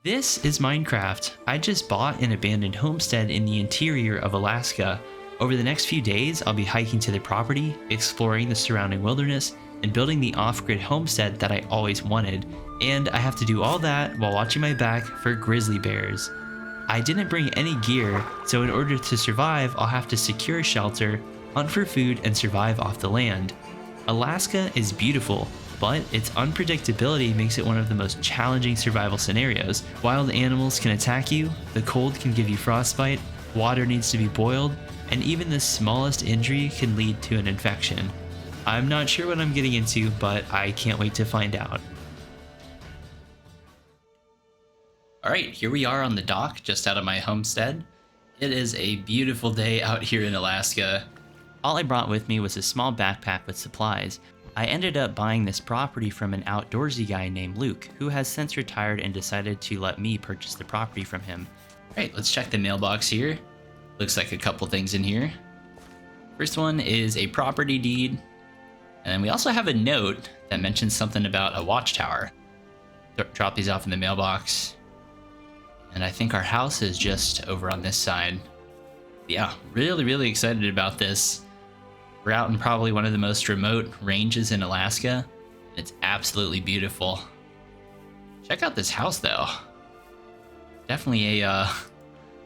This is Minecraft. I just bought an abandoned homestead in the interior of Alaska. Over the next few days, I'll be hiking to the property, exploring the surrounding wilderness, and building the off-grid homestead that I always wanted. And I have to do all that while watching my back for grizzly bears. I didn't bring any gear, so in order to survive, I'll have to secure shelter, hunt for food, and survive off the land. Alaska is beautiful, but its unpredictability makes it one of the most challenging survival scenarios. Wild animals can attack you, the cold can give you frostbite, water needs to be boiled, and even the smallest injury can lead to an infection. I'm not sure what I'm getting into, but I can't wait to find out. Alright, here we are on the dock just out of my homestead. It is a beautiful day out here in Alaska. All I brought with me was a small backpack with supplies. I ended up buying this property from an outdoorsy guy named Luke, who has since retired and decided to let me purchase the property from him. Alright, let's check the mailbox here. Looks like a couple things in here. First one is a property deed. And then we also have a note that mentions something about a watchtower. Drop these off in the mailbox. And I think our house is just over on this side. Yeah, really excited about this. We're out in probably one of the most remote ranges in Alaska. It's absolutely beautiful. Check out this house though. Definitely a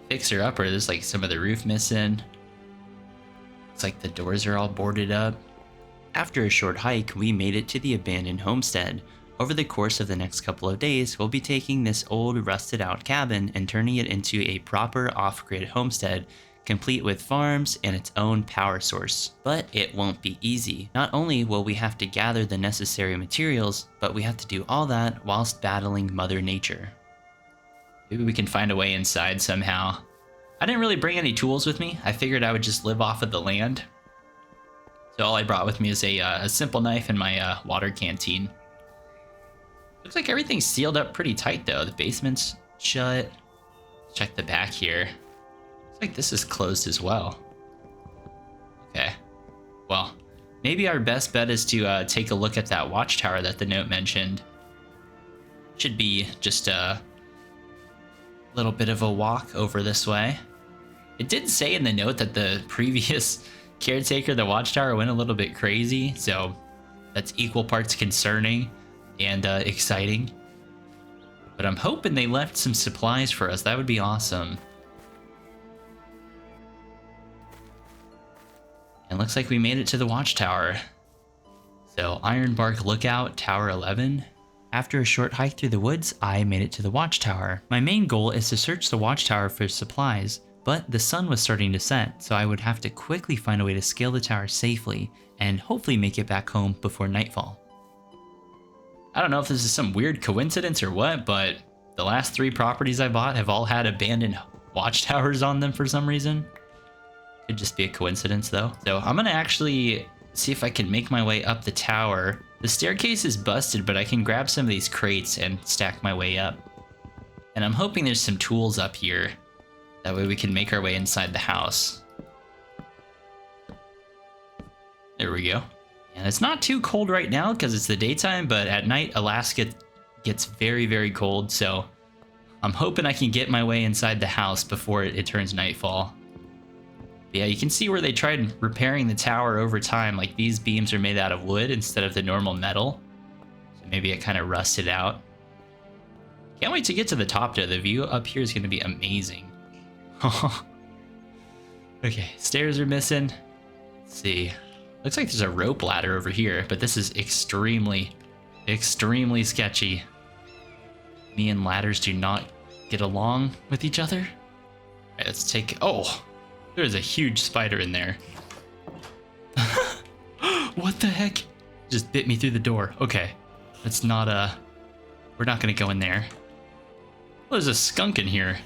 fixer-upper. There's like some of the roof missing. Looks like the doors are all boarded up. After a short hike, we made it to the abandoned homestead. Over the course of the next couple of days, we'll be taking this old rusted out cabin and turning it into a proper off-grid homestead, complete with farms and its own power source. But it won't be easy. Not only will we have to gather the necessary materials, but we have to do all that whilst battling Mother Nature. Maybe we can find a way inside somehow. I didn't really bring any tools with me. I figured I would just live off of the land. So all I brought with me is a simple knife and my water canteen. Looks like everything's sealed up pretty tight though. The basement's shut. Check the back here. Looks like this is closed as well. Okay. Well, maybe our best bet is to take a look at that watchtower that the note mentioned. Should be just a little bit of a walk over this way. It did say in the note that the previous caretaker of the watchtower went a little bit crazy, so that's equal parts concerning and exciting. But I'm hoping they left some supplies for us. That would be awesome. And looks like we made it to the watchtower. So Ironbark Lookout, Tower 11. After a short hike through the woods, I made it to the watchtower. My main goal is to search the watchtower for supplies, but the sun was starting to set, so I would have to quickly find a way to scale the tower safely and hopefully make it back home before nightfall. I don't know if this is some weird coincidence or what, but the last 3 properties I bought have all had abandoned watchtowers on them for some reason. Could just be a coincidence though. So I'm gonna actually see if I can make my way up the tower. The staircase is busted, but I can grab some of these crates and stack my way up. And I'm hoping there's some tools up here. That way we can make our way inside the house. There we go. And it's not too cold right now because it's the daytime, but at night Alaska gets very cold, so I'm hoping I can get my way inside the house before it turns nightfall. Yeah, you can see where they tried repairing the tower over time. Like these beams are made out of wood instead of the normal metal. So maybe it kind of rusted out. Can't wait to get to the top though. The view up here is going to be amazing. Okay, stairs are missing. Let's see. Looks like there's a rope ladder over here, but this is extremely sketchy. Me and ladders do not get along with each other. All right, let's take... Oh, there's a huge spider in there. What the heck? Just bit me through the door. Okay, that's not we're not gonna go in there. Oh, there's a skunk in here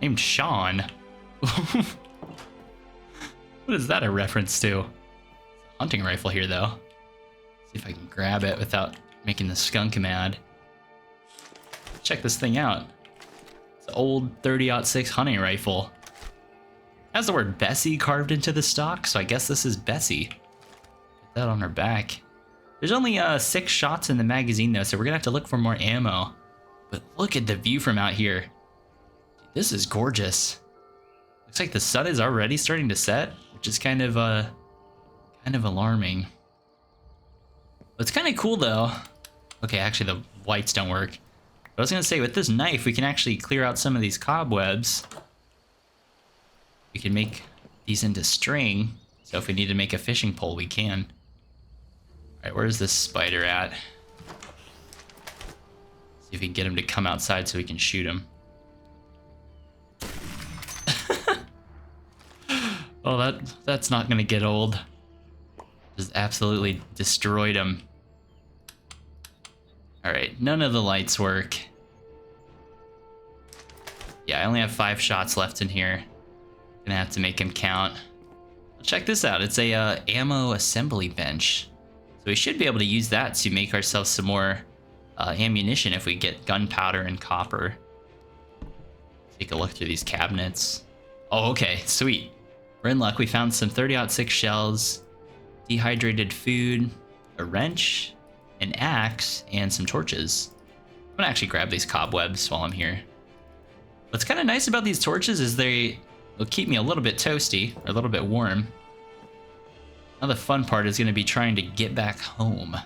named Sean. What is that a reference to? Hunting rifle here though. See if I can grab it without making the skunk mad. Check this thing out. It's an old 30-06 hunting rifle. It has the word Bessie carved into the stock, so I guess this is Bessie. Put that on her back. There's only 6 shots in the magazine though, so we're gonna have to look for more ammo. But look at the view from out here. This is gorgeous. Looks like the sun is already starting to set, which is kind of alarming. But it's kind of cool though. Okay, actually the lights don't work. But I was gonna say, with this knife, we can actually clear out some of these cobwebs. We can make these into string. So if we need to make a fishing pole, we can. All right, where's this spider at? See if we can get him to come outside so we can shoot him. Oh, that's not gonna get old. Just absolutely destroyed him. All right, none of the lights work. Yeah, I only have 5 shots left in here. Gonna have to make him count. Check this out. It's a ammo assembly bench. So we should be able to use that to make ourselves some more ammunition if we get gunpowder and copper. Take a look through these cabinets. Oh, okay, sweet. We're in luck. We found some 30-06 shells, dehydrated food, a wrench, an axe, and some torches. I'm gonna actually grab these cobwebs while I'm here. What's kind of nice about these torches is they'll keep me a little bit toasty, or a little bit warm. Now the fun part is gonna be trying to get back home.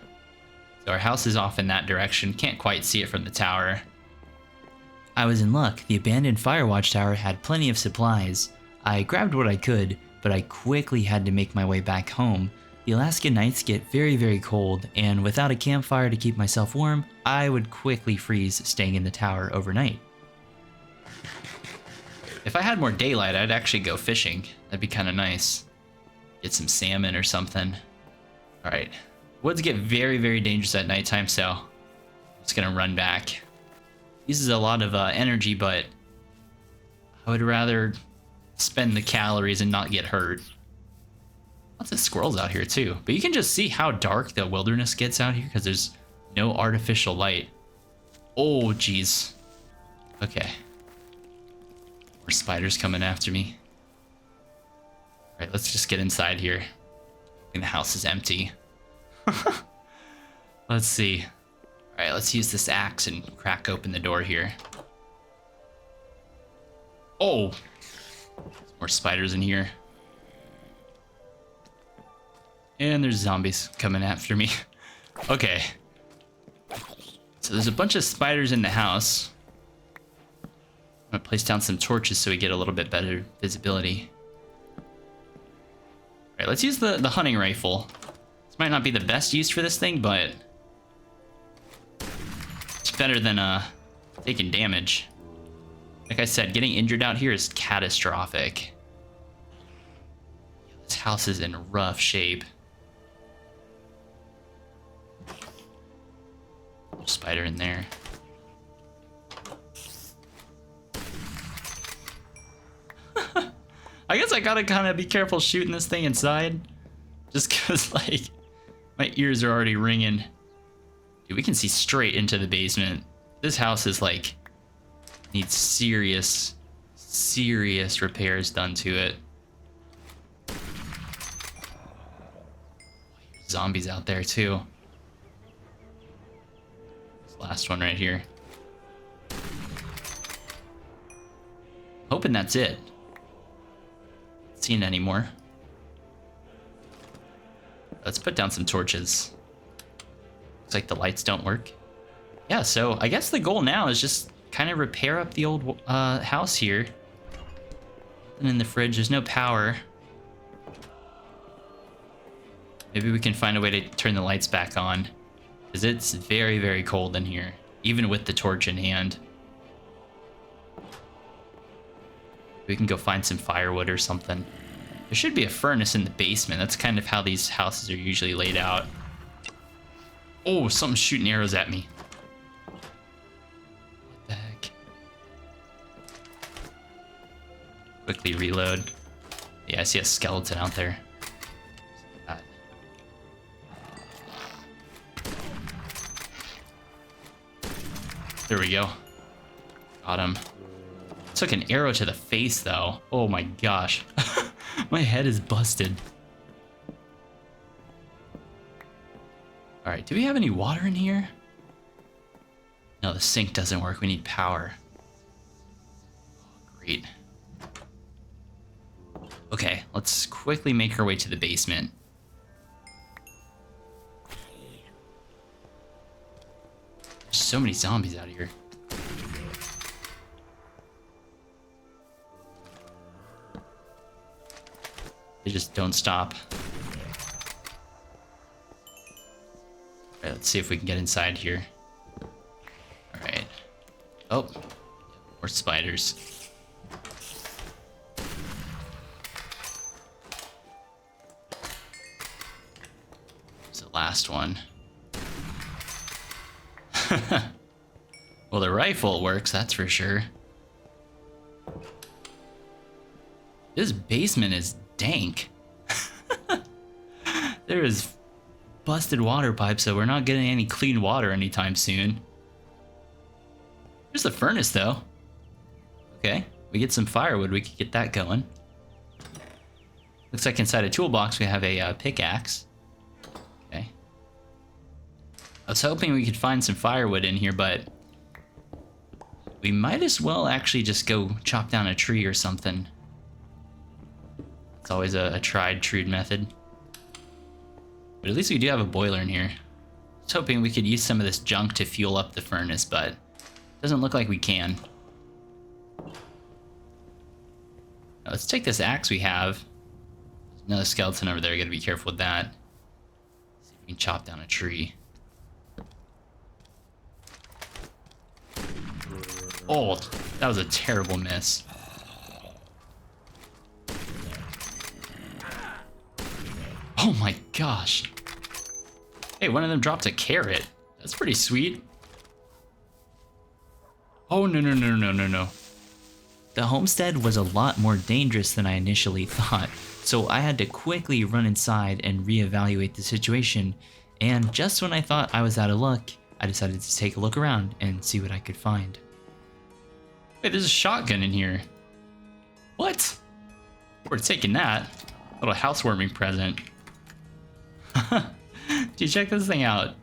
So our house is off in that direction. Can't quite see it from the tower. I was in luck. The abandoned Firewatch Tower had plenty of supplies. I grabbed what I could, but I quickly had to make my way back home. The Alaskan nights get very, very cold, and without a campfire to keep myself warm, I would quickly freeze staying in the tower overnight. If I had more daylight, I'd actually go fishing. That'd be kind of nice. Get some salmon or something. All right. Woods get very, very dangerous at nighttime, so I'm just gonna run back. Uses a lot of energy, but I would rather spend the calories and not get hurt. Lots of squirrels out here too, but you can just see how dark the wilderness gets out here because there's no artificial light. Oh, geez. Okay. More spiders coming after me. All right, let's just get inside here. And the house is empty. Let's see. All right, let's use this axe and crack open the door here. Oh, there's more spiders in here. And there's zombies coming after me. Okay. So there's a bunch of spiders in the house. I'm gonna place down some torches so we get a little bit better visibility. All right, let's use the hunting rifle. This might not be the best use for this thing, but it's better than taking damage. Like I said, getting injured out here is catastrophic. This house is in rough shape. Spider in there. I guess I gotta kind of be careful shooting this thing inside, just because like my ears are already ringing. Dude, we can see straight into the basement. This house is like needs serious repairs done to it. Zombies out there too. This last one right here. Hoping that's it. Not seeing any more. Let's put down some torches. Looks like the lights don't work. Yeah, so I guess the goal now is just kind of repair up the old house here. And in the fridge, there's no power. Maybe we can find a way to turn the lights back on, because it's very, very cold in here, even with the torch in hand. We can go find some firewood or something. There should be a furnace in the basement. That's kind of how these houses are usually laid out. Oh, something's shooting arrows at me. What the heck? Quickly reload. Yeah, I see a skeleton out there. There we go. Got him. Took an arrow to the face, though. Oh my gosh. My head is busted. Alright, do we have any water in here? No, the sink doesn't work. We need power. Great. Okay, let's quickly make our way to the basement. There's so many zombies out here. They just don't stop. Alright, let's see if we can get inside here. Alright. Oh, more spiders. There's the last one. Well, the rifle works, that's for sure. This basement is dank. There is busted water pipes, so we're not getting any clean water anytime soon. There's the furnace, though. Okay, we get some firewood, we could get that going. Looks like inside a toolbox we have a pickaxe. Okay. I was hoping we could find some firewood in here, but we might as well actually just go chop down a tree or something. It's always a tried, true method. But at least we do have a boiler in here. I was hoping we could use some of this junk to fuel up the furnace, but it doesn't look like we can. Now, let's take this axe we have. There's another skeleton over there, gotta be careful with that. See if we can chop down a tree. Oh, that was a terrible miss. Oh my gosh. Hey, one of them dropped a carrot. That's pretty sweet. Oh, no. The homestead was a lot more dangerous than I initially thought, so I had to quickly run inside and reevaluate the situation, and just when I thought I was out of luck, I decided to take a look around and see what I could find. Hey, there's a shotgun in here. What? We're taking that. Little housewarming present. Dude, check this thing out.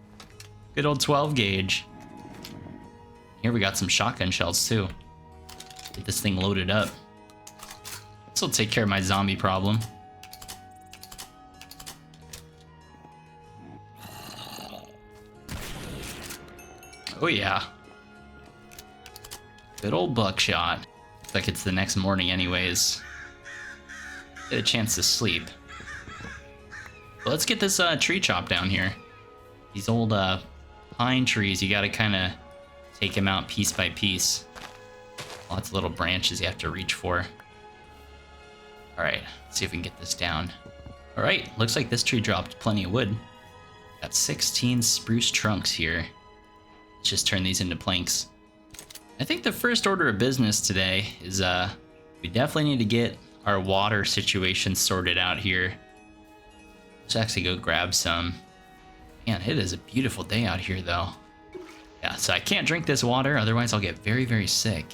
Good old 12 gauge. Here we got some shotgun shells too. Get this thing loaded up. This will take care of my zombie problem. Oh yeah. Good old buckshot. Looks like it's the next morning anyways. Get a chance to sleep. But let's get this tree chopped down here. These old pine trees, you gotta kind of take them out piece by piece. Lots of little branches you have to reach for. Alright, let's see if we can get this down. Alright, looks like this tree dropped plenty of wood. Got 16 spruce trunks here. Let's just turn these into planks. I think the first order of business today is we definitely need to get our water situation sorted out here. Let's actually go grab some. Man, it is a beautiful day out here though. Yeah, so I can't drink this water, otherwise I'll get very, very sick.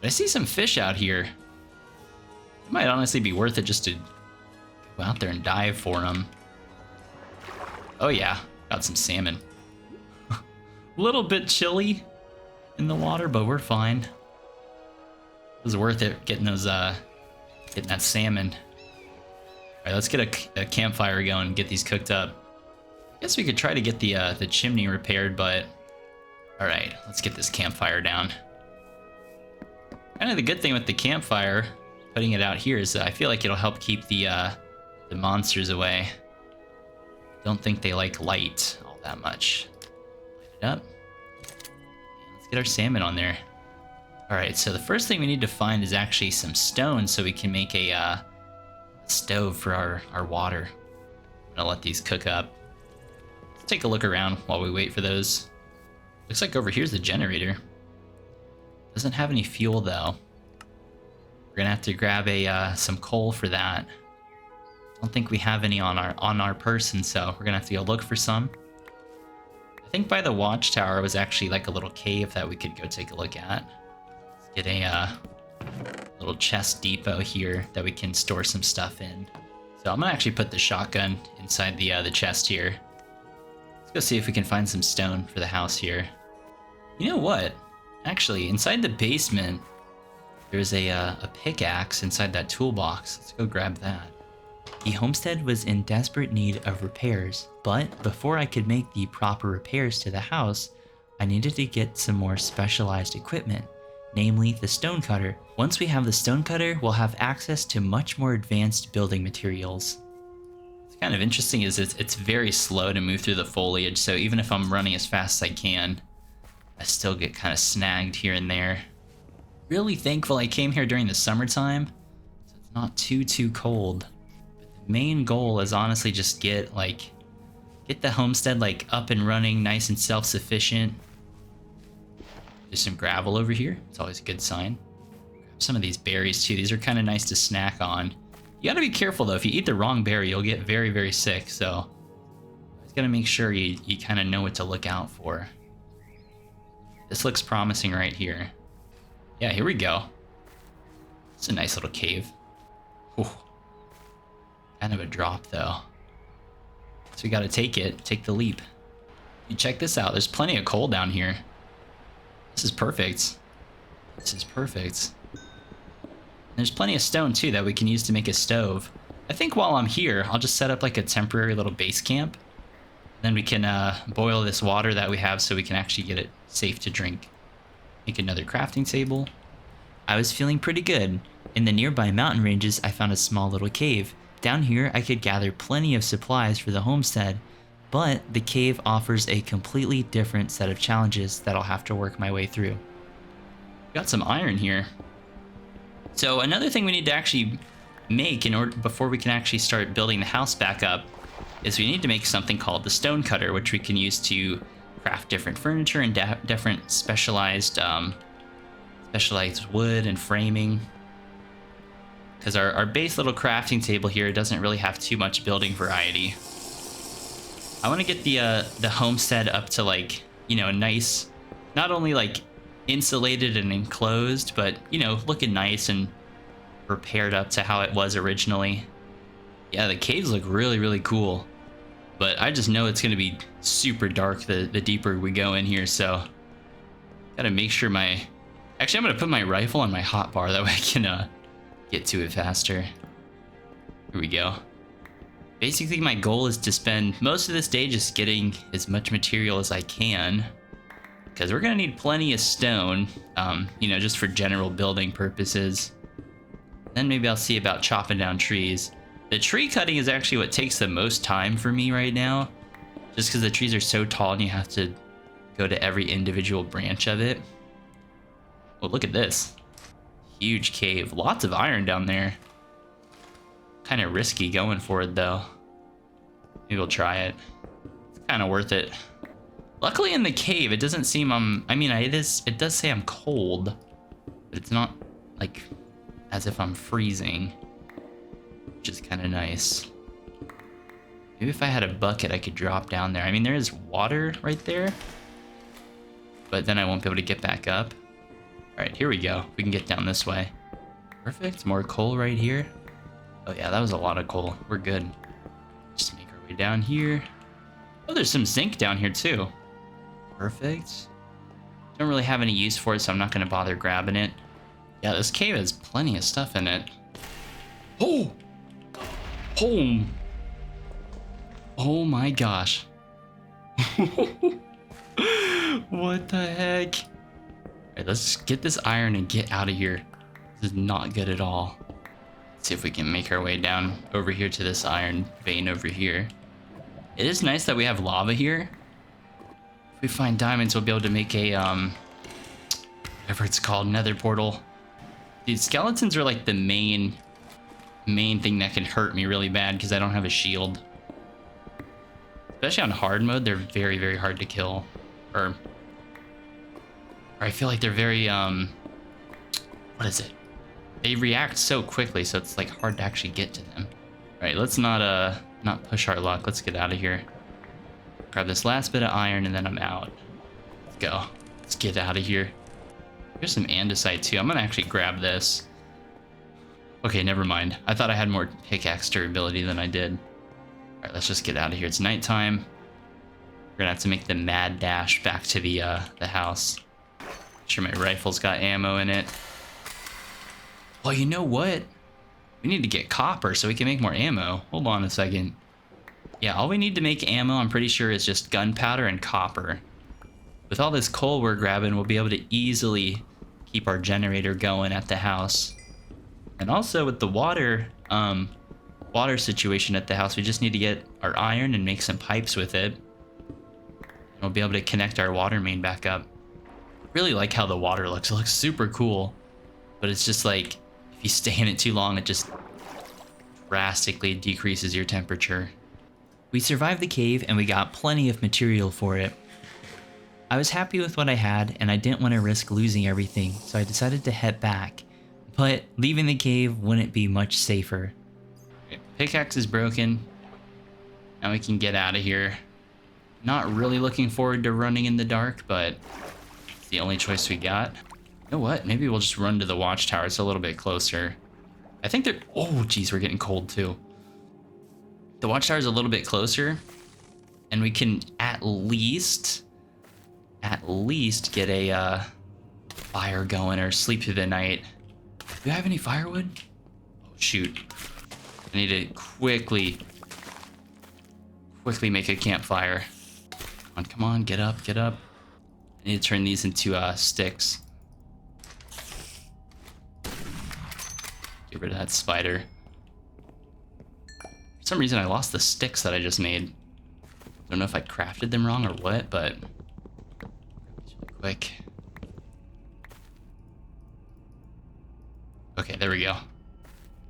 But I see some fish out here. It might honestly be worth it just to go out there and dive for them. Oh yeah, got some salmon. A little bit chilly in the water, but we're fine. It was worth it getting those, getting that salmon. All right, let's get a campfire going and get these cooked up. I guess we could try to get the chimney repaired, but all right, let's get this campfire down. Kind of the good thing with the campfire, putting it out here, is that I feel like it'll help keep the monsters away. Don't think they like light all that much. Light it up. Let's get our salmon on there. All right, so the first thing we need to find is actually some stone so we can make a stove for our water. I'm gonna let these cook up. Let's take a look around while we wait for those. Looks like over here's the generator. Doesn't have any fuel though. We're gonna have to grab some coal for that. Don't think we have any on our person, so we're gonna have to go look for some. I think by the watchtower was actually like a little cave that we could go take a look at. Let's get a little chest depot here that we can store some stuff in. So I'm gonna actually put the shotgun inside the chest here. Let's go see if we can find some stone for the house here. You know what? Actually, inside the basement, there's a pickaxe inside that toolbox. Let's go grab that. The homestead was in desperate need of repairs, but before I could make the proper repairs to the house, I needed to get some more specialized equipment, namely the stone cutter. Once we have the stone cutter, we'll have access to much more advanced building materials. What's kind of interesting is it's very slow to move through the foliage, so even if I'm running as fast as I can, I still get kind of snagged here and there. Really thankful I came here during the summertime, so it's not too cold. But the main goal is honestly just get the homestead like up and running, nice and self-sufficient. There's some gravel over here. It's always a good sign. Grab some of these berries too. These are kind of nice to snack on. You gotta be careful though. If you eat the wrong berry, you'll get very sick. So always gotta make sure you kind of know what to look out for. This looks promising right here. Yeah, here we go. It's a nice little cave. Whew. Kind of a drop though. So we gotta take the leap. You check this out. There's plenty of coal down here. This is perfect. This is perfect. There's plenty of stone too that we can use to make a stove. I think while I'm here, I'll just set up like a temporary little base camp. Then we can boil this water that we have so we can actually get it safe to drink. Make another crafting table. I was feeling pretty good. In the nearby mountain ranges, I found a small little cave. Down here, I could gather plenty of supplies for the homestead, but the cave offers a completely different set of challenges that I'll have to work my way through. Got some iron here. So another thing we need to actually make in order before we can actually start building the house back up is we need to make something called the stone cutter, which we can use to craft different furniture and different specialized wood and framing. Because our base little crafting table here doesn't really have too much building variety. I want to get the homestead up to like, you know, a nice, not only like insulated and enclosed, but you know, looking nice and repaired up to how it was originally. Yeah, the caves look really cool, but I just know it's going to be super dark the deeper we go in here, so gotta make sure actually I'm gonna put my rifle on my hotbar, that way I can get to it faster. Here we go. Basically my goal is to spend most of this day just getting as much material as I can, because we're gonna need plenty of stone, you know, just for general building purposes. Then maybe I'll see about chopping down trees. The tree cutting is actually what takes the most time for me right now, just because the trees are so tall and you have to go to every individual branch of it. Oh, look at this. Huge cave. Lots of iron down there. Kind of risky going for it though. Maybe we'll try it. It's kind of worth it. Luckily in the cave, it doesn't seem it does say I'm cold, but it's not like as if I'm freezing, which is kind of nice. Maybe if I had a bucket, I could drop down there. I mean, there is water right there, but then I won't be able to get back up. All right, here we go. We can get down this way. Perfect. More coal right here. Oh yeah, that was a lot of coal. We're good. Just make our way down here. Oh, there's some zinc down here too. Perfect. Don't really have any use for it, so I'm not gonna bother grabbing it. Yeah, this cave has plenty of stuff in it. Oh! Home! Oh my gosh. What the heck? Alright, let's just get this iron and get out of here. This is not good at all. Let's see if we can make our way down over here to this iron vein over here. It is nice that we have lava here. If we find diamonds, we'll be able to make a, whatever it's called, nether portal. Dude, skeletons are like the main thing that can hurt me really bad because I don't have a shield. Especially on hard mode, they're very hard to kill. Or I feel like they're very, what is it? They react so quickly, so it's like hard to actually get to them. All right, let's not push our luck. Let's get out of here. Grab this last bit of iron and then I'm out. Let's go. Let's get out of here. Here's some andesite too. I'm gonna actually grab this. Okay, never mind. I thought I had more pickaxe durability than I did. All right, let's just get out of here. It's nighttime. We're gonna have to make the mad dash back to the house. Make sure my rifle's got ammo in it. Well, you know what? We need to get copper so we can make more ammo. Hold on a second. Yeah, all we need to make ammo, I'm pretty sure, is just gunpowder and copper. With all this coal we're grabbing, we'll be able to easily keep our generator going at the house. And also with the water situation at the house, we just need to get our iron and make some pipes with it. And we'll be able to connect our water main back up. Really like how the water looks. It looks super cool. But it's just like, if you stay in it too long, it just drastically decreases your temperature. We survived the cave and we got plenty of material for it. I was happy with what I had and I didn't want to risk losing everything, so I decided to head back. But leaving the cave wouldn't be much safer. Okay, pickaxe is broken. Now we can get out of here. Not really looking forward to running in the dark, but it's the only choice we got. You know what? Maybe we'll just run to the watchtower. It's a little bit closer. I think they're... Oh, geez, we're getting cold too. The watchtower is a little bit closer, and we can at least get a fire going or sleep through the night. Do you have any firewood? Oh, shoot. I need to quickly make a campfire. Come on, get up. I need to turn these into sticks. Get rid of that spider. For some reason, I lost the sticks that I just made. I don't know if I crafted them wrong or what, but... Really quick. Okay, there we go.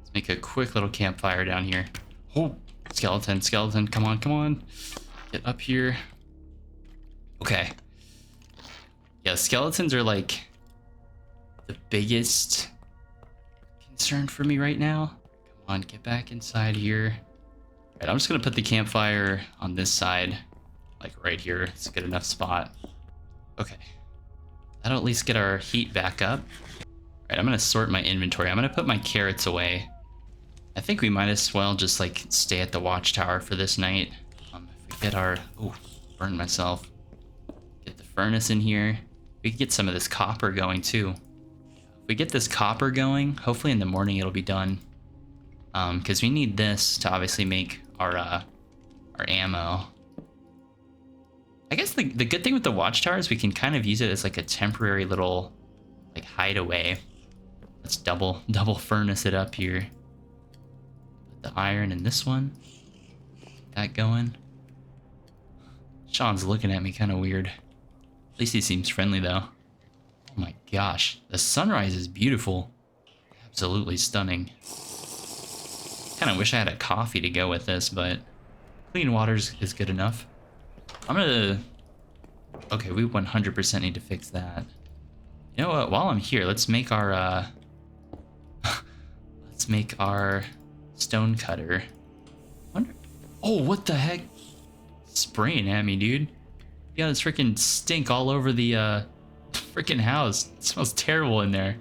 Let's make a quick little campfire down here. Oh, skeleton, come on. Get up here. Okay. Yeah, skeletons are like the biggest concern for me right now. Come on, get back inside here. All right, I'm just gonna put the campfire on this side, like right here. It's a good enough spot. Okay. That'll at least get our heat back up. All right, I'm gonna sort my inventory. I'm gonna put my carrots away. I think we might as well just like stay at the watchtower for this night. If we get our... Oh, burned myself. Get the furnace in here. We can get some of this copper going too. If we get this copper going, hopefully in the morning it'll be done. Because we need this to obviously make our ammo. I guess the good thing with the watchtower is we can kind of use it as like a temporary little like hideaway. Let's double furnace it up here. Put the iron in this one. Get that going. Sean's looking at me kind of weird. At least he seems friendly though. Oh my gosh, the sunrise is beautiful. Absolutely stunning. Kind of wish I had a coffee to go with this, but clean water is good enough. I'm gonna... Okay, we 100% need to fix that. You know what? While I'm here, let's make our let's make our stone cutter. Oh, what the heck? Spraying at me, dude. You got this freaking stink all over the freaking house. It smells terrible in there.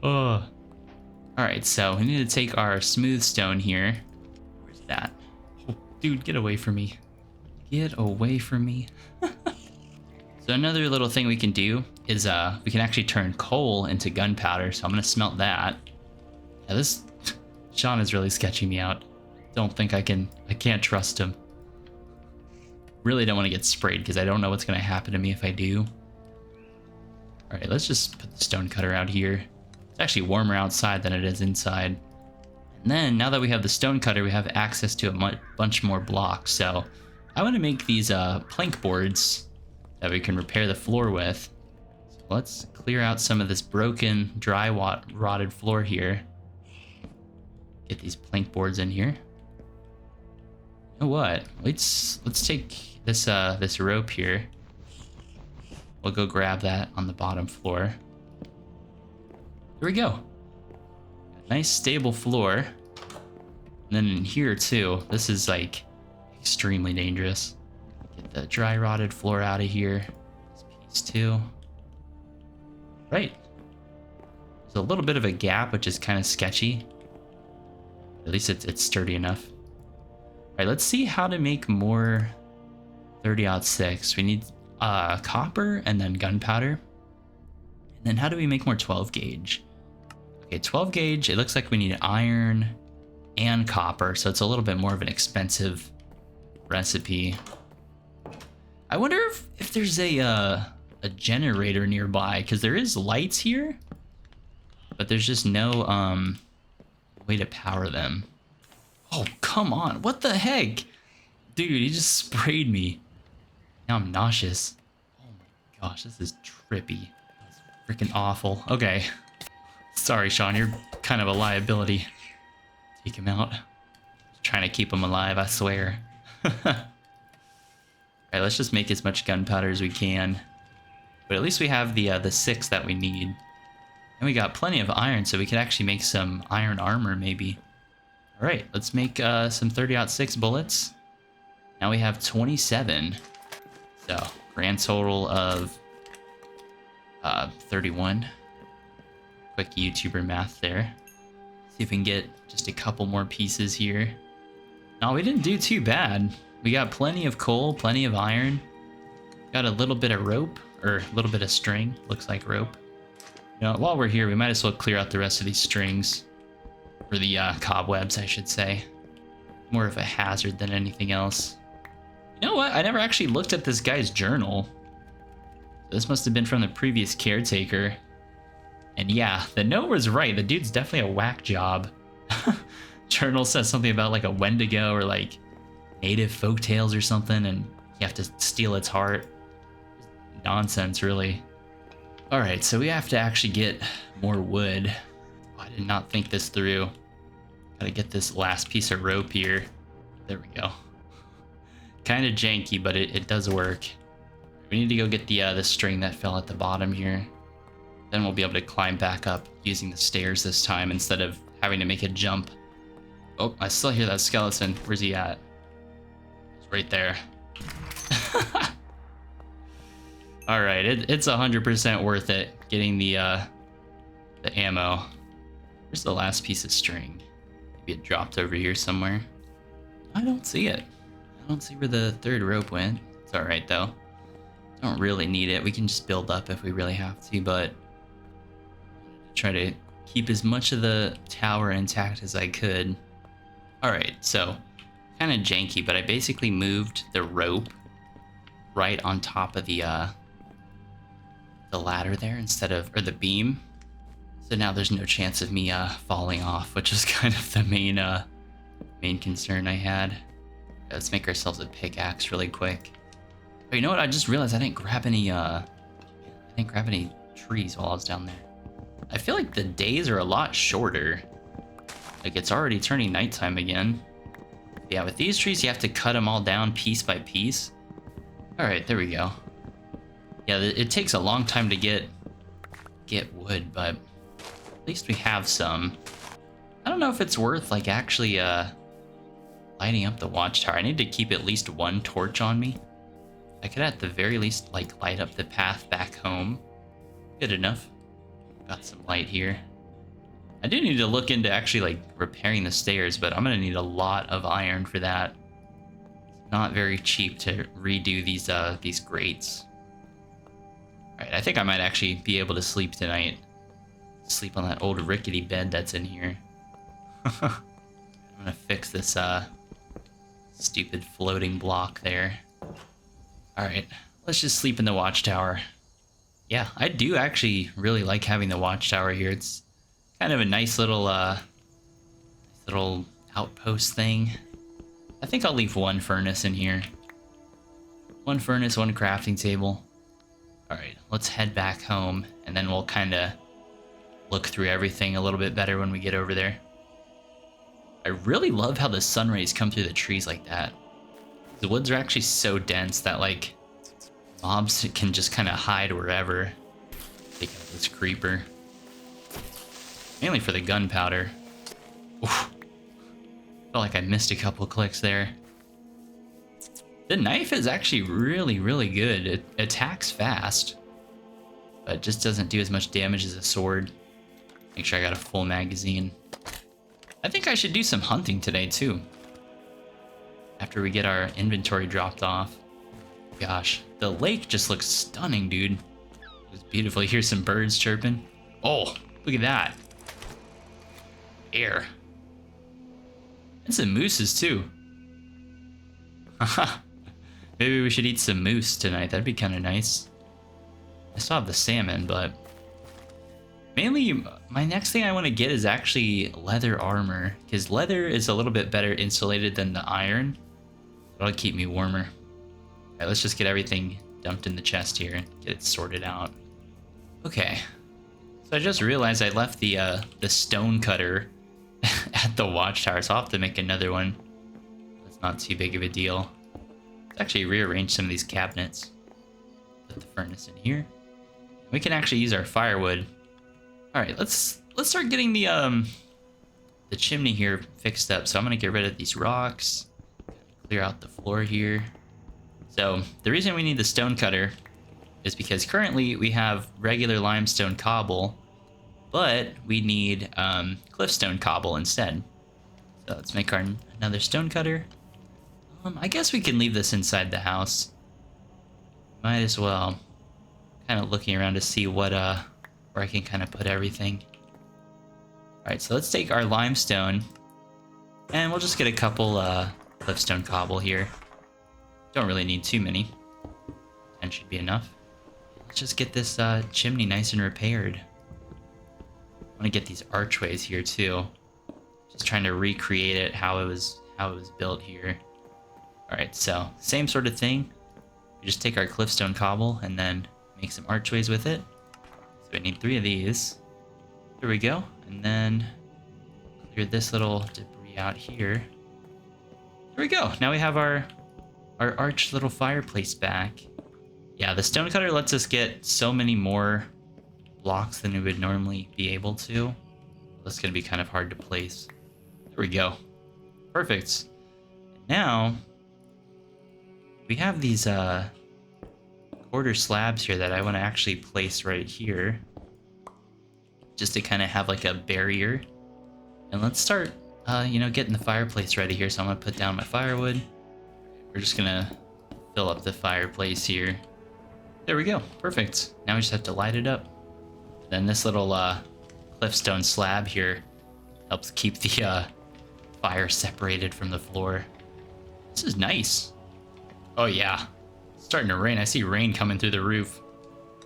Oh. Alright, so we need to take our smooth stone here. Where's that? Oh, dude, get away from me. Get away from me. So another little thing we can do is we can actually turn coal into gunpowder. So I'm gonna smelt that. Yeah, this Sean is really sketching me out. Don't think I can't trust him. Really don't want to get sprayed because I don't know what's gonna happen to me if I do. Alright, let's just put the stone cutter out here. It's actually warmer outside than it is inside. And then, now that we have the stone cutter, we have access to a bunch more blocks. So, I want to make these plank boards that we can repair the floor with. So let's clear out some of this broken, dry, rotted floor here. Get these plank boards in here. You know what? Let's take this this rope here. We'll go grab that on the bottom floor. Here we go. Nice stable floor. And then in here too, this is like extremely dangerous. Get the dry rotted floor out of here. This piece too. Right. There's a little bit of a gap, which is kind of sketchy. At least it's sturdy enough. All right, let's see how to make more 30-06. We need copper and then gunpowder. And then how do we make more 12 gauge? Okay, 12 gauge, it looks like we need iron and copper, so it's a little bit more of an expensive recipe. I wonder if there's a generator nearby, because there is lights here, but there's just no way to power them. Oh, come on. What the heck? Dude, he just sprayed me. Now I'm nauseous. Oh my gosh, this is trippy. That's freaking awful. Okay. Sorry, Sean, you're kind of a liability. Take him out. Just trying to keep him alive, I swear. Alright, let's just make as much gunpowder as we can. But at least we have the 6 that we need. And we got plenty of iron, so we could actually make some iron armor, maybe. Alright, let's make some 30-06 bullets. Now we have 27. So, grand total of 31. Quick YouTuber math there. See if we can get just a couple more pieces here. No, we didn't do too bad. We got plenty of coal, plenty of iron. Got a little bit of rope, or a little bit of string. Looks like rope. You know, while we're here, we might as well clear out the rest of these strings. Or the cobwebs, I should say. More of a hazard than anything else. You know what? I never actually looked at this guy's journal. This must have been from the previous caretaker. And yeah, the note was right. The dude's definitely a whack job. Journal says something about like a Wendigo or like native folktales or something, and you have to steal its heart. Nonsense, really. Alright, so we have to actually get more wood. Oh, I did not think this through. Gotta get this last piece of rope here. There we go. Kind of janky, but it does work. We need to go get the string that fell at the bottom here. Then we'll be able to climb back up using the stairs this time instead of having to make a jump. Oh, I still hear that skeleton. Where's he at? He's right there. All right, it's 100% worth it getting the ammo. Where's the last piece of string? Maybe it dropped over here somewhere. I don't see it. I don't see where the third rope went. It's all right though. Don't really need it. We can just build up if we really have to, but try to keep as much of the tower intact as I could. All right, so kind of janky, but I basically moved the rope right on top of the ladder there instead of, or the beam. So now there's no chance of me falling off, which is kind of the main concern I had. Let's make ourselves a pickaxe really quick. Oh, you know what? I just realized I didn't grab any trees while I was down there. I feel like the days are a lot shorter. Like it's already turning nighttime again. Yeah, with these trees, you have to cut them all down piece by piece. All right, there we go. Yeah, it takes a long time to get wood, but at least we have some. I don't know if it's worth like actually lighting up the watchtower. I need to keep at least one torch on me. I could at the very least like light up the path back home. Good enough. Got some light here. I do need to look into actually like repairing the stairs, but I'm gonna need a lot of iron for that. It's not very cheap to redo these grates. All right, I think I might actually be able to sleep tonight. Sleep on that old rickety bed that's in here. I'm gonna fix this stupid floating block there. All right, let's just sleep in the watchtower. Yeah, I do actually really like having the watchtower here. It's kind of a nice little outpost thing. I think I'll leave one furnace in here. One furnace, one crafting table. All right, let's head back home, and then we'll kind of look through everything a little bit better when we get over there. I really love how the sun rays come through the trees like that. The woods are actually so dense that like mobs can just kind of hide wherever. Take out this creeper. Mainly for the gunpowder. Oof. Felt like I missed a couple clicks there. The knife is actually really, really good. It attacks fast, but just doesn't do as much damage as a sword. Make sure I got a full magazine. I think I should do some hunting today too. After we get our inventory dropped off. Gosh, the lake just looks stunning, dude. It's beautiful. You hear some birds chirping. Oh, look at that. Air. And some mooses too. Haha. Maybe we should eat some moose tonight. That'd be kind of nice. I still have the salmon, but mainly my next thing I want to get is actually leather armor, because leather is a little bit better insulated than the iron. That'll keep me warmer. All right, let's just get everything dumped in the chest here and get it sorted out. Okay. So I just realized I left the stone cutter at the watchtower, so I'll have to make another one. That's not too big of a deal. Let's actually rearrange some of these cabinets. Put the furnace in here. We can actually use our firewood. All right, let's start getting the chimney here fixed up. So I'm gonna get rid of these rocks, clear out the floor here. So the reason we need the stone cutter is because currently we have regular limestone cobble, but we need cliffstone cobble instead. So let's make another stone cutter. I guess we can leave this inside the house. Might as well. Kind of looking around to see what where I can kind of put everything. All right, so let's take our limestone, and we'll just get a couple cliffstone cobble here. Don't really need too many. 10 should be enough. Let's just get this chimney nice and repaired. I want to get these archways here too. Just trying to recreate it how it was built here. All right, so same sort of thing. We just take our cliffstone cobble and then make some archways with it. So we need 3 of these. There we go. And then clear this little debris out here. There we go. Now we have our arched little fireplace back. Yeah, the stone cutter lets us get so many more blocks than we would normally be able to. That's gonna be kind of hard to place. There we go. Perfect. Now we have these quarter slabs here that I want to actually place right here, just to kind of have like a barrier. And let's start getting the fireplace ready here. So I'm gonna put down my firewood. We're just gonna fill up the fireplace here. There we go. Perfect. Now we just have to light it up. Then this little cliffstone slab here helps keep the fire separated from the floor. This is nice. Oh yeah, it's starting to rain. I see rain coming through the roof.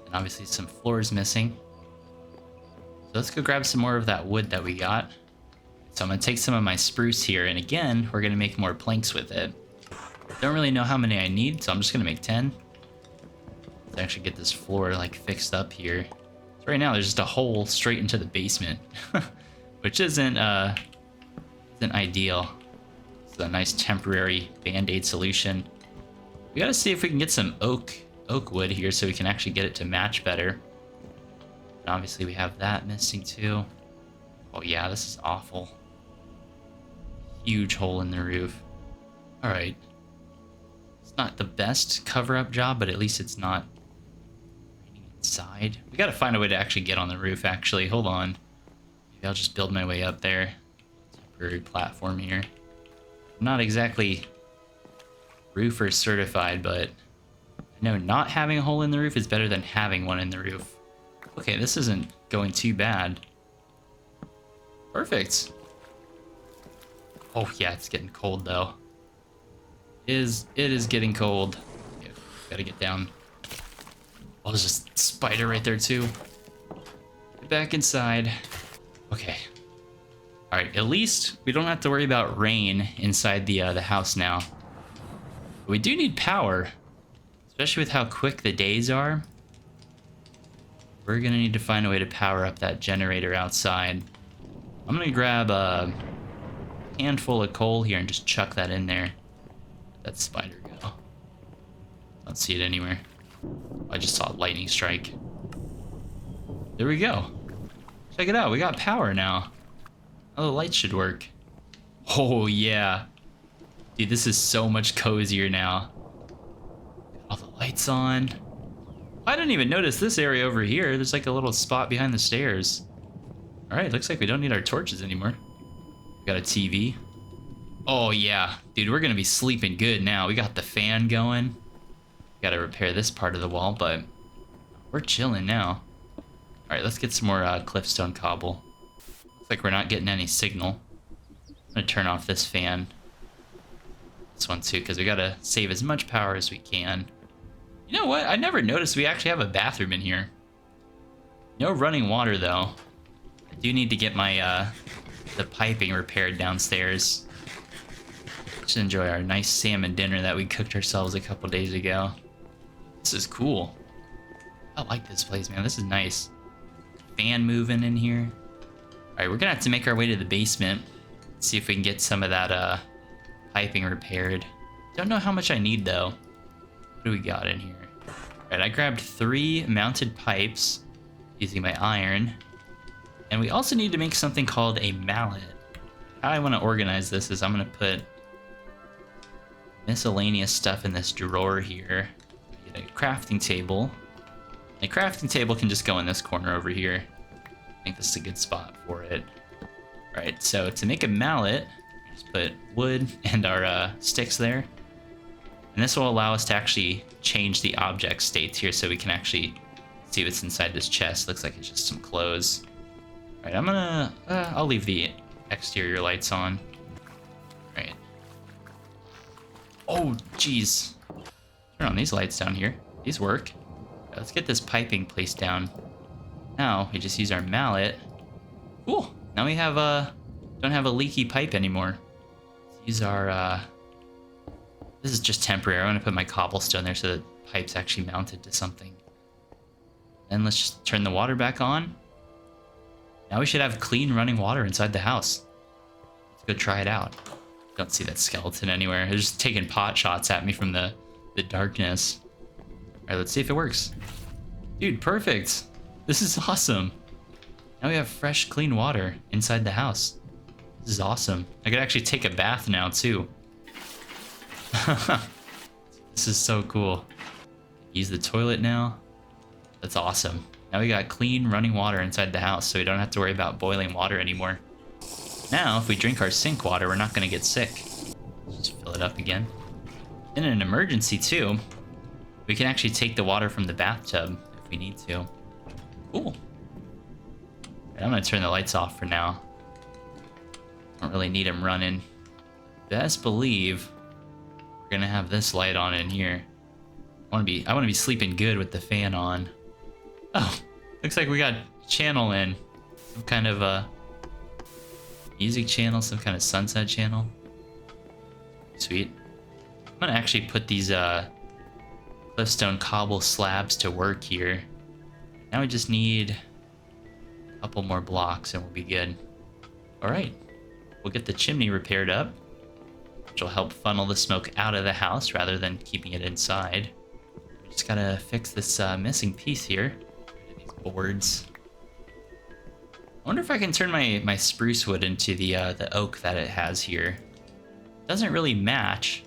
And obviously some floors missing. So let's go grab some more of that wood that we got. So I'm gonna take some of my spruce here, and again, we're gonna make more planks with it. Don't really know how many I need, so I'm just gonna make 10. Let's actually get this floor like fixed up here. So right now there's just a hole straight into the basement, which isn't ideal. It's a nice temporary band-aid solution. We gotta see if we can get some oak wood here so we can actually get it to match better. And obviously we have that missing too. Oh yeah, this is awful. Huge hole in the roof. All right. It's not the best cover-up job, but at least it's not raining inside. We gotta find a way to actually get on the roof, actually. Hold on. Maybe I'll just build my way up there. Temporary platform here. I'm not exactly roofer certified, but I know not having a hole in the roof is better than having one in the roof. Okay, this isn't going too bad. Perfect. Oh yeah, it's getting cold though. It is getting cold. Okay, gotta get down. Oh, there's a spider right there too. Get back inside. Okay. All right, at least we don't have to worry about rain inside the house now. But we do need power, especially with how quick the days are. We're gonna need to find a way to power up that generator outside. I'm gonna grab a handful of coal here and just chuck that in there. That spider go. Don't see it anywhere. I just saw a lightning strike. There we go. Check it out, we got power now. Oh, the lights should work. Oh yeah. Dude, this is so much cozier now. All the lights on. I didn't even notice this area over here. There's like a little spot behind the stairs. All right, looks like we don't need our torches anymore. We got a TV. Oh yeah, dude, we're gonna be sleeping good now. We got the fan going. Gotta repair this part of the wall, but we're chilling now. Alright, let's get some more cliffstone cobble. Looks like we're not getting any signal. I'm gonna turn off this fan. This one too, because we gotta save as much power as we can. You know what? I never noticed we actually have a bathroom in here. No running water though. I do need to get my the piping repaired downstairs. Just enjoy our nice salmon dinner that we cooked ourselves a couple days ago. This is cool. I like this place, man. This is nice. Fan moving in here. Alright, we're gonna have to make our way to the basement. See if we can get some of that piping repaired. Don't know how much I need though. What do we got in here? Alright, I grabbed 3 mounted pipes using my iron. And we also need to make something called a mallet. How I want to organize this is I'm going to put miscellaneous stuff in this drawer here. Get a crafting table. A crafting table can just go in this corner over here. I think this is a good spot for it. Alright, so to make a mallet, just put wood and our sticks there. And this will allow us to actually change the object states here so we can actually see what's inside this chest. Looks like it's just some clothes. Alright, I'm gonna... I'll leave the exterior lights on. Alright. Oh, jeez. Turn on these lights down here. These work. Right, let's get this piping placed down. Now, we just use our mallet. Cool. Now we have don't have a leaky pipe anymore. Let's use our... This is just temporary. I want to put my cobblestone there so the pipe's actually mounted to something. Then let's just turn the water back on. Now we should have clean running water inside the house. Let's go try it out. Don't see that skeleton anywhere. They're just taking pot shots at me from the darkness. Alright, let's see if it works. Dude, perfect. This is awesome. Now we have fresh, clean water inside the house. This is awesome. I could actually take a bath now, too. This is so cool. Use the toilet now. That's awesome. Now we got clean running water inside the house, so we don't have to worry about boiling water anymore. Now, if we drink our sink water, we're not going to get sick. Just fill it up again. In an emergency, too, we can actually take the water from the bathtub if we need to. Cool. I'm going to turn the lights off for now. Don't really need them running. Best believe we're going to have this light on in here. I want to be sleeping good with the fan on. Oh, looks like we got channel in. Some kind of a music channel, some kind of sunset channel. Sweet. I'm gonna actually put these cliffstone cobble slabs to work here. Now we just need a couple more blocks and we'll be good. Alright, we'll get the chimney repaired up, which will help funnel the smoke out of the house rather than keeping it inside. We just gotta fix this missing piece here. Boards. I wonder if I can turn my spruce wood into the oak that it has here. Doesn't really match,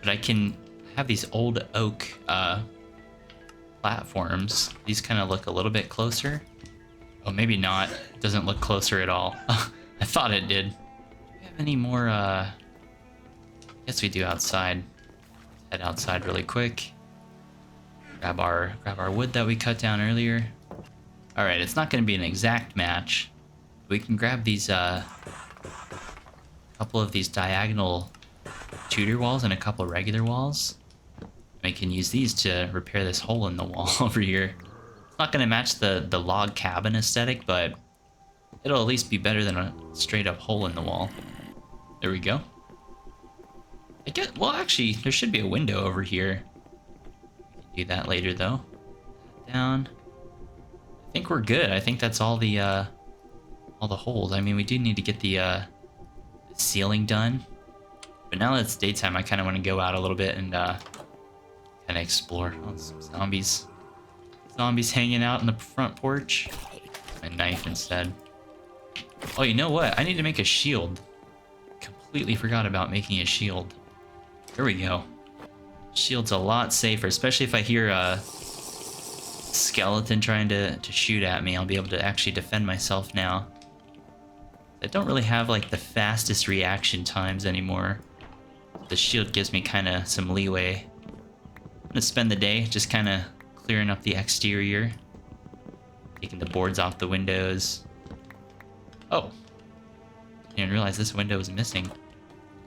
but I can have these old oak platforms. These kind of look a little bit closer. Oh, maybe not. Doesn't look closer at all. I thought it did. Do we have any more? Guess we do outside. Head outside really quick. Grab our wood that we cut down earlier. All right, it's not going to be an exact match. We can grab these couple of these diagonal Tudor walls and a couple regular walls. We can use these to repair this hole in the wall over here. It's not going to match the log cabin aesthetic, but it'll at least be better than a straight up hole in the wall. There we go. Well, actually, there should be a window over here. Do that later though. Down. I think we're good. I think that's all the holes. I mean, we do need to get the ceiling done. But now that it's daytime, I kind of want to go out a little bit and kind of explore. Oh, some zombies. Zombies hanging out on the front porch. A knife instead. Oh, you know what? I need to make a shield. Completely forgot about making a shield. There we go. Shield's a lot safer, especially if I hear a skeleton trying to shoot at me. I'll be able to actually defend myself now. I don't really have like the fastest reaction times anymore. The shield gives me kind of some leeway. gonna spend the day just kind of clearing up the exterior, taking the boards off the windows. Oh, I didn't realize this window was missing.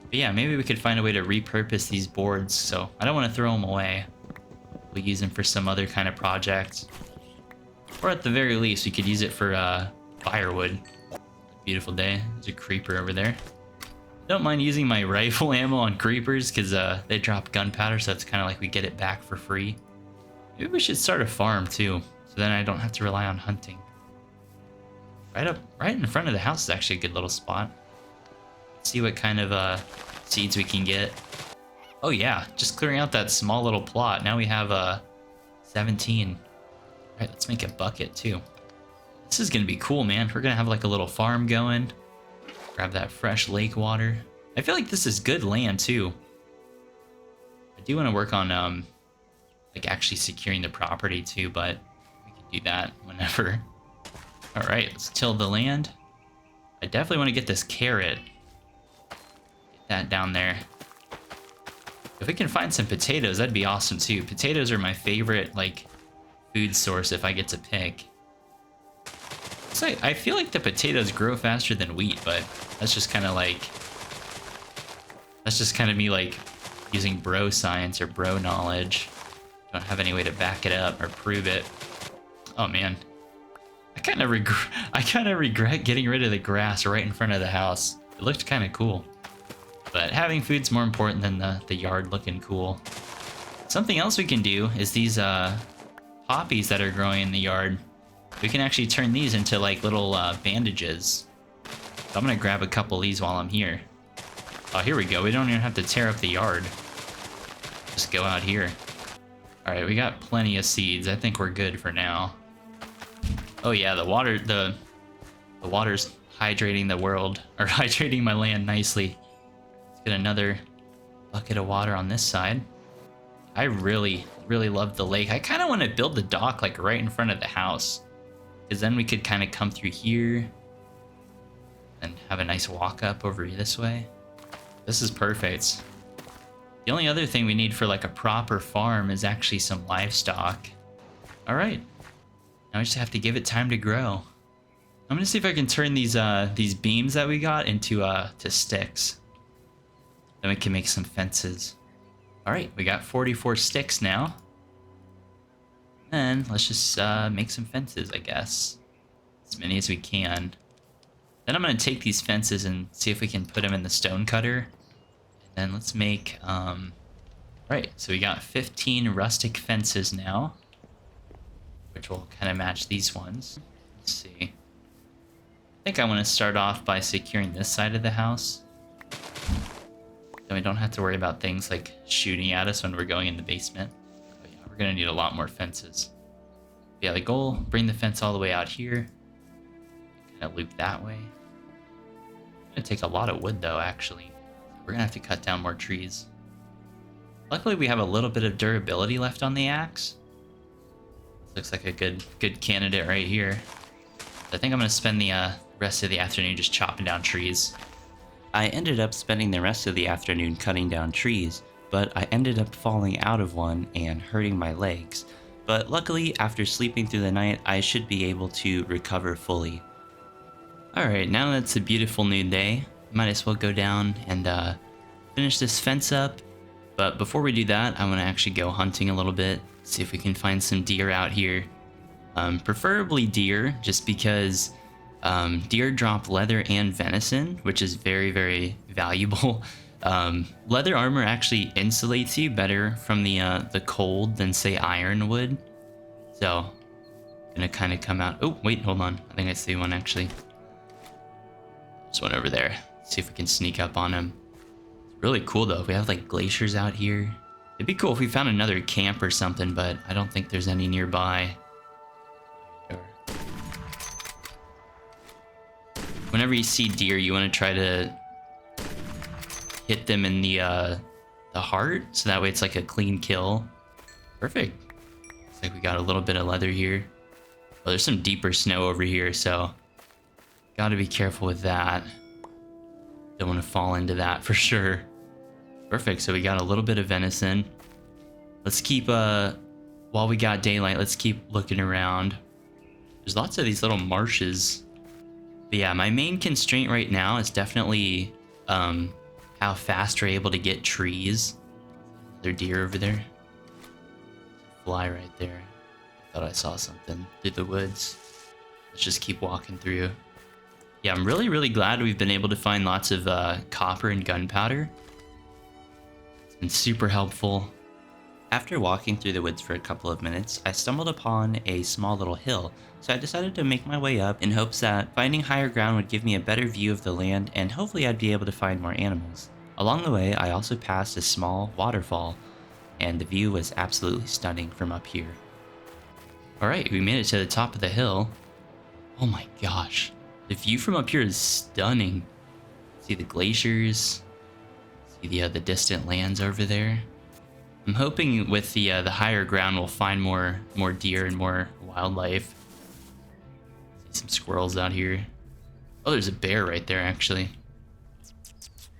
But yeah, maybe we could find a way to repurpose these boards, so I don't want to throw them away. We'll use them for some other kind of project. Or at the very least, we could use it for firewood. Beautiful day. There's a creeper over there. Don't mind using my rifle ammo on creepers because they drop gunpowder, so it's kind of like we get it back for free. Maybe we should start a farm too, so then I don't have to rely on hunting. Right in front of the house is actually a good little spot. Let's see what kind of seeds we can get. Oh yeah, just clearing out that small little plot. Now we have 17. All right, let's make a bucket too. This is gonna be cool, man. We're gonna have like a little farm going. Grab that fresh lake water. I feel like this is good land too. I do want to work on like actually securing the property too, but we can do that whenever. All right, let's till the land. I definitely want to get this carrot. Get that down there. If we can find some potatoes, that'd be awesome too. Potatoes are my favorite like food source if I get to pick. So I feel like the potatoes grow faster than wheat, but that's just kind of me like using bro science or bro knowledge. Don't have any way to back it up or prove it. Oh man, I kind of regret getting rid of the grass right in front of the house. It looked kind of cool, but having food's more important than the yard looking cool. Something else we can do is these poppies that are growing in the yard. We can actually turn these into like little bandages. So I'm gonna grab a couple of these while I'm here. Oh, here we go. We don't even have to tear up the yard. Just go out here. All right, we got plenty of seeds. I think we're good for now. Oh yeah, the water's hydrating the world, or hydrating my land nicely. Let's get another bucket of water on this side. I really love the lake. I kind of want to build the dock like right in front of the house, because then we could kind of come through here and have a nice walk up over this way. This is perfect. The only other thing we need for like a proper farm is actually some livestock. All right, now we just have to give it time to grow. I'm gonna see if I can turn these beams that we got into to sticks. Then we can make some fences. All right, we got 44 sticks now. And let's just make some fences, I guess. As many as we can. Then I'm gonna take these fences and see if we can put them in the stone cutter. And then let's make, right, so we got 15 rustic fences now, which will kind of match these ones. Let's see. I think I want to start off by securing this side of the house. Then we don't have to worry about things like shooting at us when we're going in the basement. But yeah, we're gonna need a lot more fences. Yeah, the goal, bring the fence all the way out here. Kind of loop that way. It's gonna take a lot of wood though, actually. We're gonna have to cut down more trees. Luckily, we have a little bit of durability left on the axe. This looks like a good candidate right here. I think I'm gonna spend the rest of the afternoon just chopping down trees. I ended up spending the rest of the afternoon cutting down trees, but I ended up falling out of one and hurting my legs. But luckily, after sleeping through the night, I should be able to recover fully. Alright, now that it's a beautiful new day, might as well go down and finish this fence up. But before we do that, I want to actually go hunting a little bit, see if we can find some deer out here. Preferably deer, just because deer drop leather and venison, which is very valuable. Leather armor actually insulates you better from the cold than say iron would. So, gonna kind of come out. Oh wait, hold on. I think I see one actually. There's one over there. See if we can sneak up on him. It's really cool though. We have like glaciers out here. It'd be cool if we found another camp or something, but I don't think there's any nearby. Whenever you see deer, you want to try to hit them in the heart, so that way it's like a clean kill. Perfect. Looks like we got a little bit of leather here. Oh, there's some deeper snow over here, so gotta be careful with that. Don't want to fall into that for sure. Perfect, so we got a little bit of venison. Let's keep, while we got daylight, let's keep looking around. There's lots of these little marshes. But yeah, my main constraint right now is definitely how fast we're able to get trees. There's deer over there. Fly right there. I thought I saw something through the woods. Let's just keep walking through. Yeah, I'm really glad we've been able to find lots of copper and gunpowder. It's been super helpful. After walking through the woods for a couple of minutes, I stumbled upon a small little hill, so I decided to make my way up in hopes that finding higher ground would give me a better view of the land and hopefully I'd be able to find more animals. Along the way, I also passed a small waterfall, and the view was absolutely stunning from up here. Alright, we made it to the top of the hill. Oh my gosh, the view from up here is stunning. See the glaciers, see the distant lands over there. I'm hoping with the higher ground we'll find more deer and more wildlife. See some squirrels out here. Oh, there's a bear right there actually.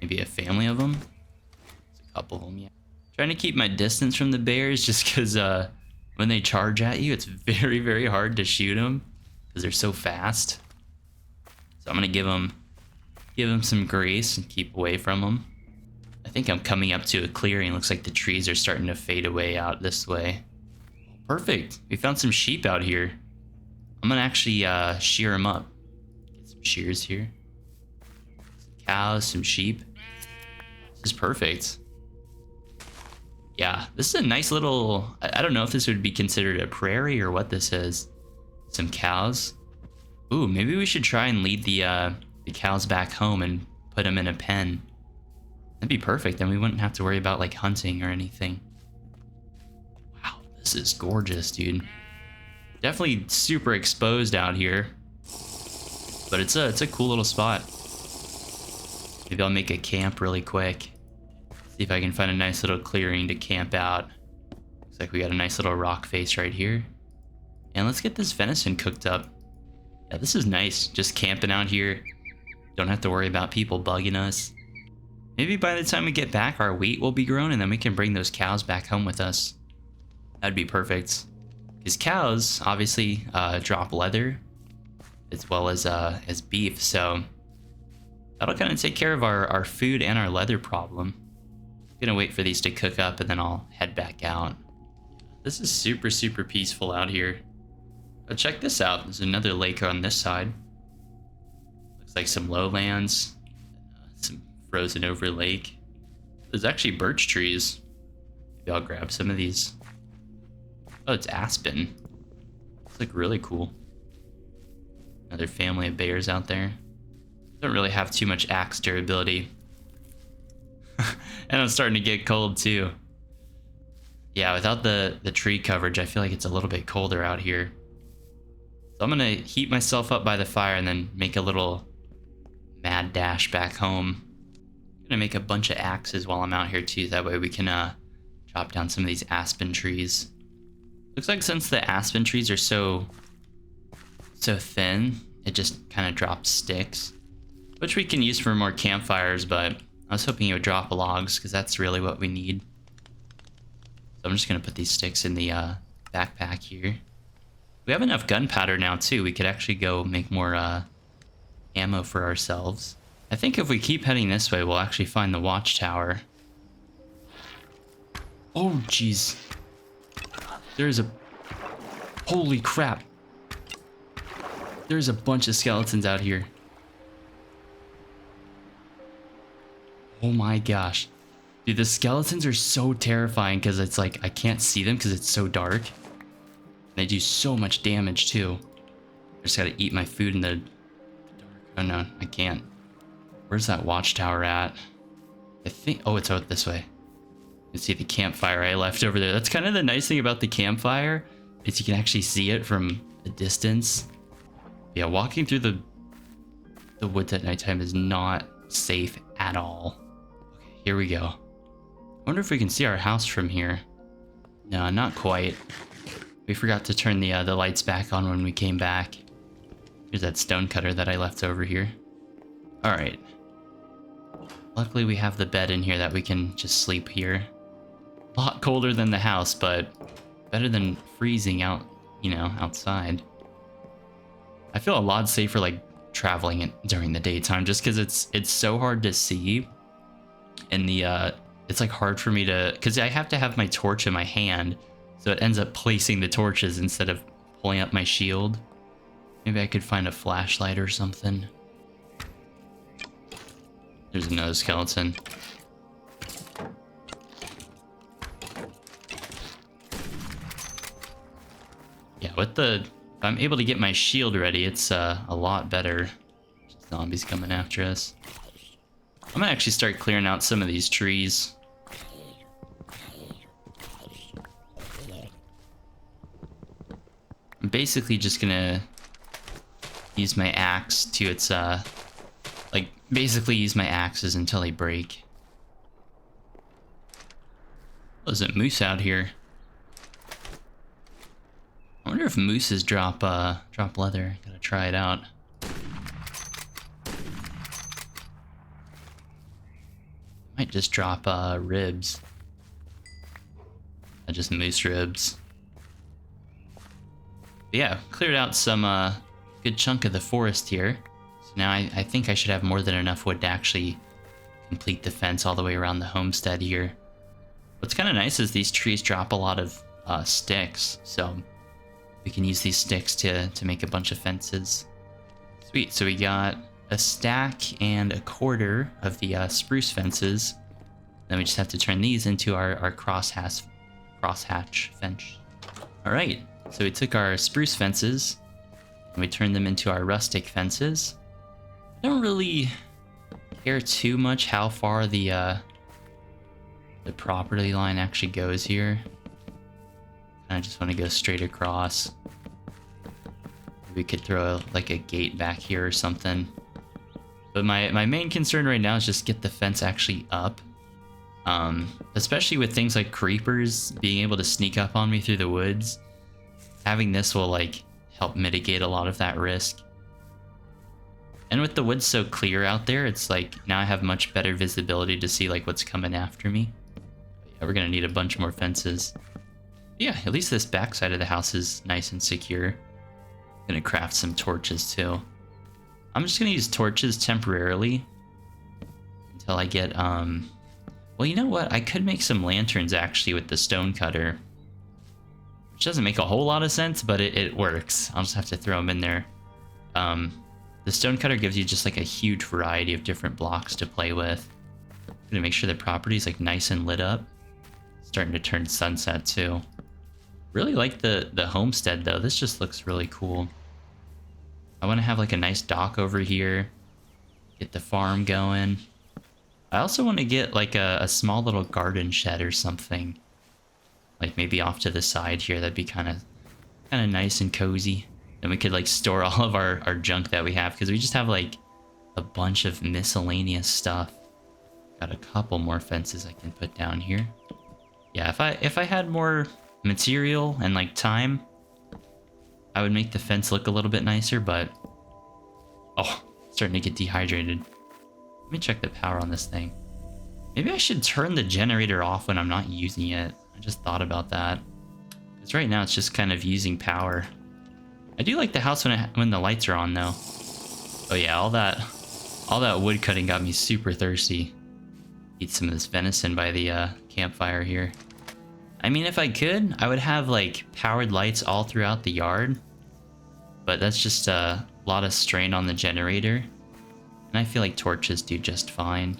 Maybe a family of them. There's a couple of them, yeah. Trying to keep my distance from the bears just because when they charge at you, it's very hard to shoot them because they're so fast. So I'm gonna give them some grace and keep away from them. I think I'm coming up to a clearing. Looks like the trees are starting to fade away out this way. Perfect. We found some sheep out here. I'm gonna actually shear them up. Get some shears here. Some cows, some sheep. This is perfect. Yeah, this is a nice little... I don't know if this would be considered a prairie or what this is. Some cows. Ooh, maybe we should try and lead the cows back home and put them in a pen. That'd be perfect, then we wouldn't have to worry about like hunting or anything. Wow, this is gorgeous, dude. Definitely super exposed out here. But it's a cool little spot. Maybe I'll make a camp really quick. See if I can find a nice little clearing to camp out. Looks like we got a nice little rock face right here. And let's get this venison cooked up. Yeah, this is nice, just camping out here. Don't have to worry about people bugging us. Maybe by the time we get back, our wheat will be grown and then we can bring those cows back home with us. That'd be perfect. Because cows obviously drop leather as well as beef, so that'll kind of take care of our food and our leather problem. I'm gonna wait for these to cook up and then I'll head back out. This is super peaceful out here. But check this out. There's another lake on this side. Looks like some lowlands. Some frozen over lake. There's actually birch trees. Maybe I'll grab some of these. Oh, it's aspen. It's like really cool. Another family of bears out there. Don't really have too much axe durability. And I'm starting to get cold too. Yeah, without the tree coverage, I feel like it's a little bit colder out here. So I'm gonna heat myself up by the fire and then make a little mad dash back home. I'm gonna make a bunch of axes while I'm out here too, that way we can chop down some of these aspen trees. Looks like since the aspen trees are so thin, it just kind of drops sticks, which we can use for more campfires, but I was hoping it would drop logs because that's really what we need. So I'm just gonna put these sticks in the backpack here. We have enough gunpowder now too. We could actually go make more ammo for ourselves. I think if we keep heading this way, we'll actually find the watchtower. Oh, jeez. There's a... Holy crap. There's a bunch of skeletons out here. Oh my gosh. Dude, the skeletons are so terrifying because it's like I can't see them because it's so dark. They do so much damage too. I just gotta eat my food in the dark. Oh no, I can't. Where's that watchtower at? I think, oh, it's out this way. You can see the campfire I left over there. That's kind of the nice thing about the campfire, is you can actually see it from a distance. Yeah, walking through the woods at nighttime is not safe at all. Okay, here we go. I wonder if we can see our house from here. No, not quite. We forgot to turn the lights back on when we came back. Here's that stone cutter that I left over here. All right. Luckily we have the bed in here that we can just sleep here. A lot colder than the house, but better than freezing out, you know, outside. I feel a lot safer like traveling during the daytime just because it's so hard to see. And it's like hard for me to, because I have to have my torch in my hand, so it ends up placing the torches instead of pulling up my shield. Maybe I could find a flashlight or something. There's another skeleton. Yeah, if I'm able to get my shield ready, it's a lot better. Zombies coming after us. I'm gonna actually start clearing out some of these trees. I'm basically just gonna use my axe to its like basically use my axes until they break. There's a moose out here. I wonder if mooses drop leather. Gotta try it out. Might just drop ribs. Just moose ribs. But yeah, cleared out some good chunk of the forest here. So now I think I should have more than enough wood to actually complete the fence all the way around the homestead here. What's kind of nice is these trees drop a lot of sticks, so we can use these sticks to make a bunch of fences. Sweet, so we got a stack and a quarter of the spruce fences. Then we just have to turn these into our crosshatch fence. All right, so we took our spruce fences and we turned them into our rustic fences. I don't really care too much how far the property line actually goes here. I just want to go straight across. We could throw like a gate back here or something. But my main concern right now is just get the fence actually up. Especially with things like creepers being able to sneak up on me through the woods. Having this will like help mitigate a lot of that risk. And with the woods so clear out there, it's like now I have much better visibility to see like what's coming after me. But yeah, we're gonna need a bunch more fences. Yeah, at least this backside of the house is nice and secure. Gonna craft some torches too. I'm just gonna use torches temporarily until I get well, you know what? I could make some lanterns actually with the stone cutter, which doesn't make a whole lot of sense, but it works. I'll just have to throw them in there. The stone cutter gives you just like a huge variety of different blocks to play with. I'm gonna make sure the property is like nice and lit up. Starting to turn sunset too. Really like the homestead though. This just looks really cool. I want to have like a nice dock over here. Get the farm going. I also want to get like a small little garden shed or something. Like maybe off to the side here. That'd be kind of nice and cozy. Then we could like store all of our junk that we have, because we just have like a bunch of miscellaneous stuff. Got a couple more fences I can put down here. Yeah, if I had more material and like time, I would make the fence look a little bit nicer, but oh, starting to get dehydrated. Let me check the power on this thing. Maybe I should turn the generator off when I'm not using it. I just thought about that, because right now it's just kind of using power. I do like the house when the lights are on though. Oh yeah, all that wood cutting got me super thirsty. Eat some of this venison by the campfire here. I mean, if I could, I would have like powered lights all throughout the yard, but that's just a lot of strain on the generator, and I feel like torches do just fine.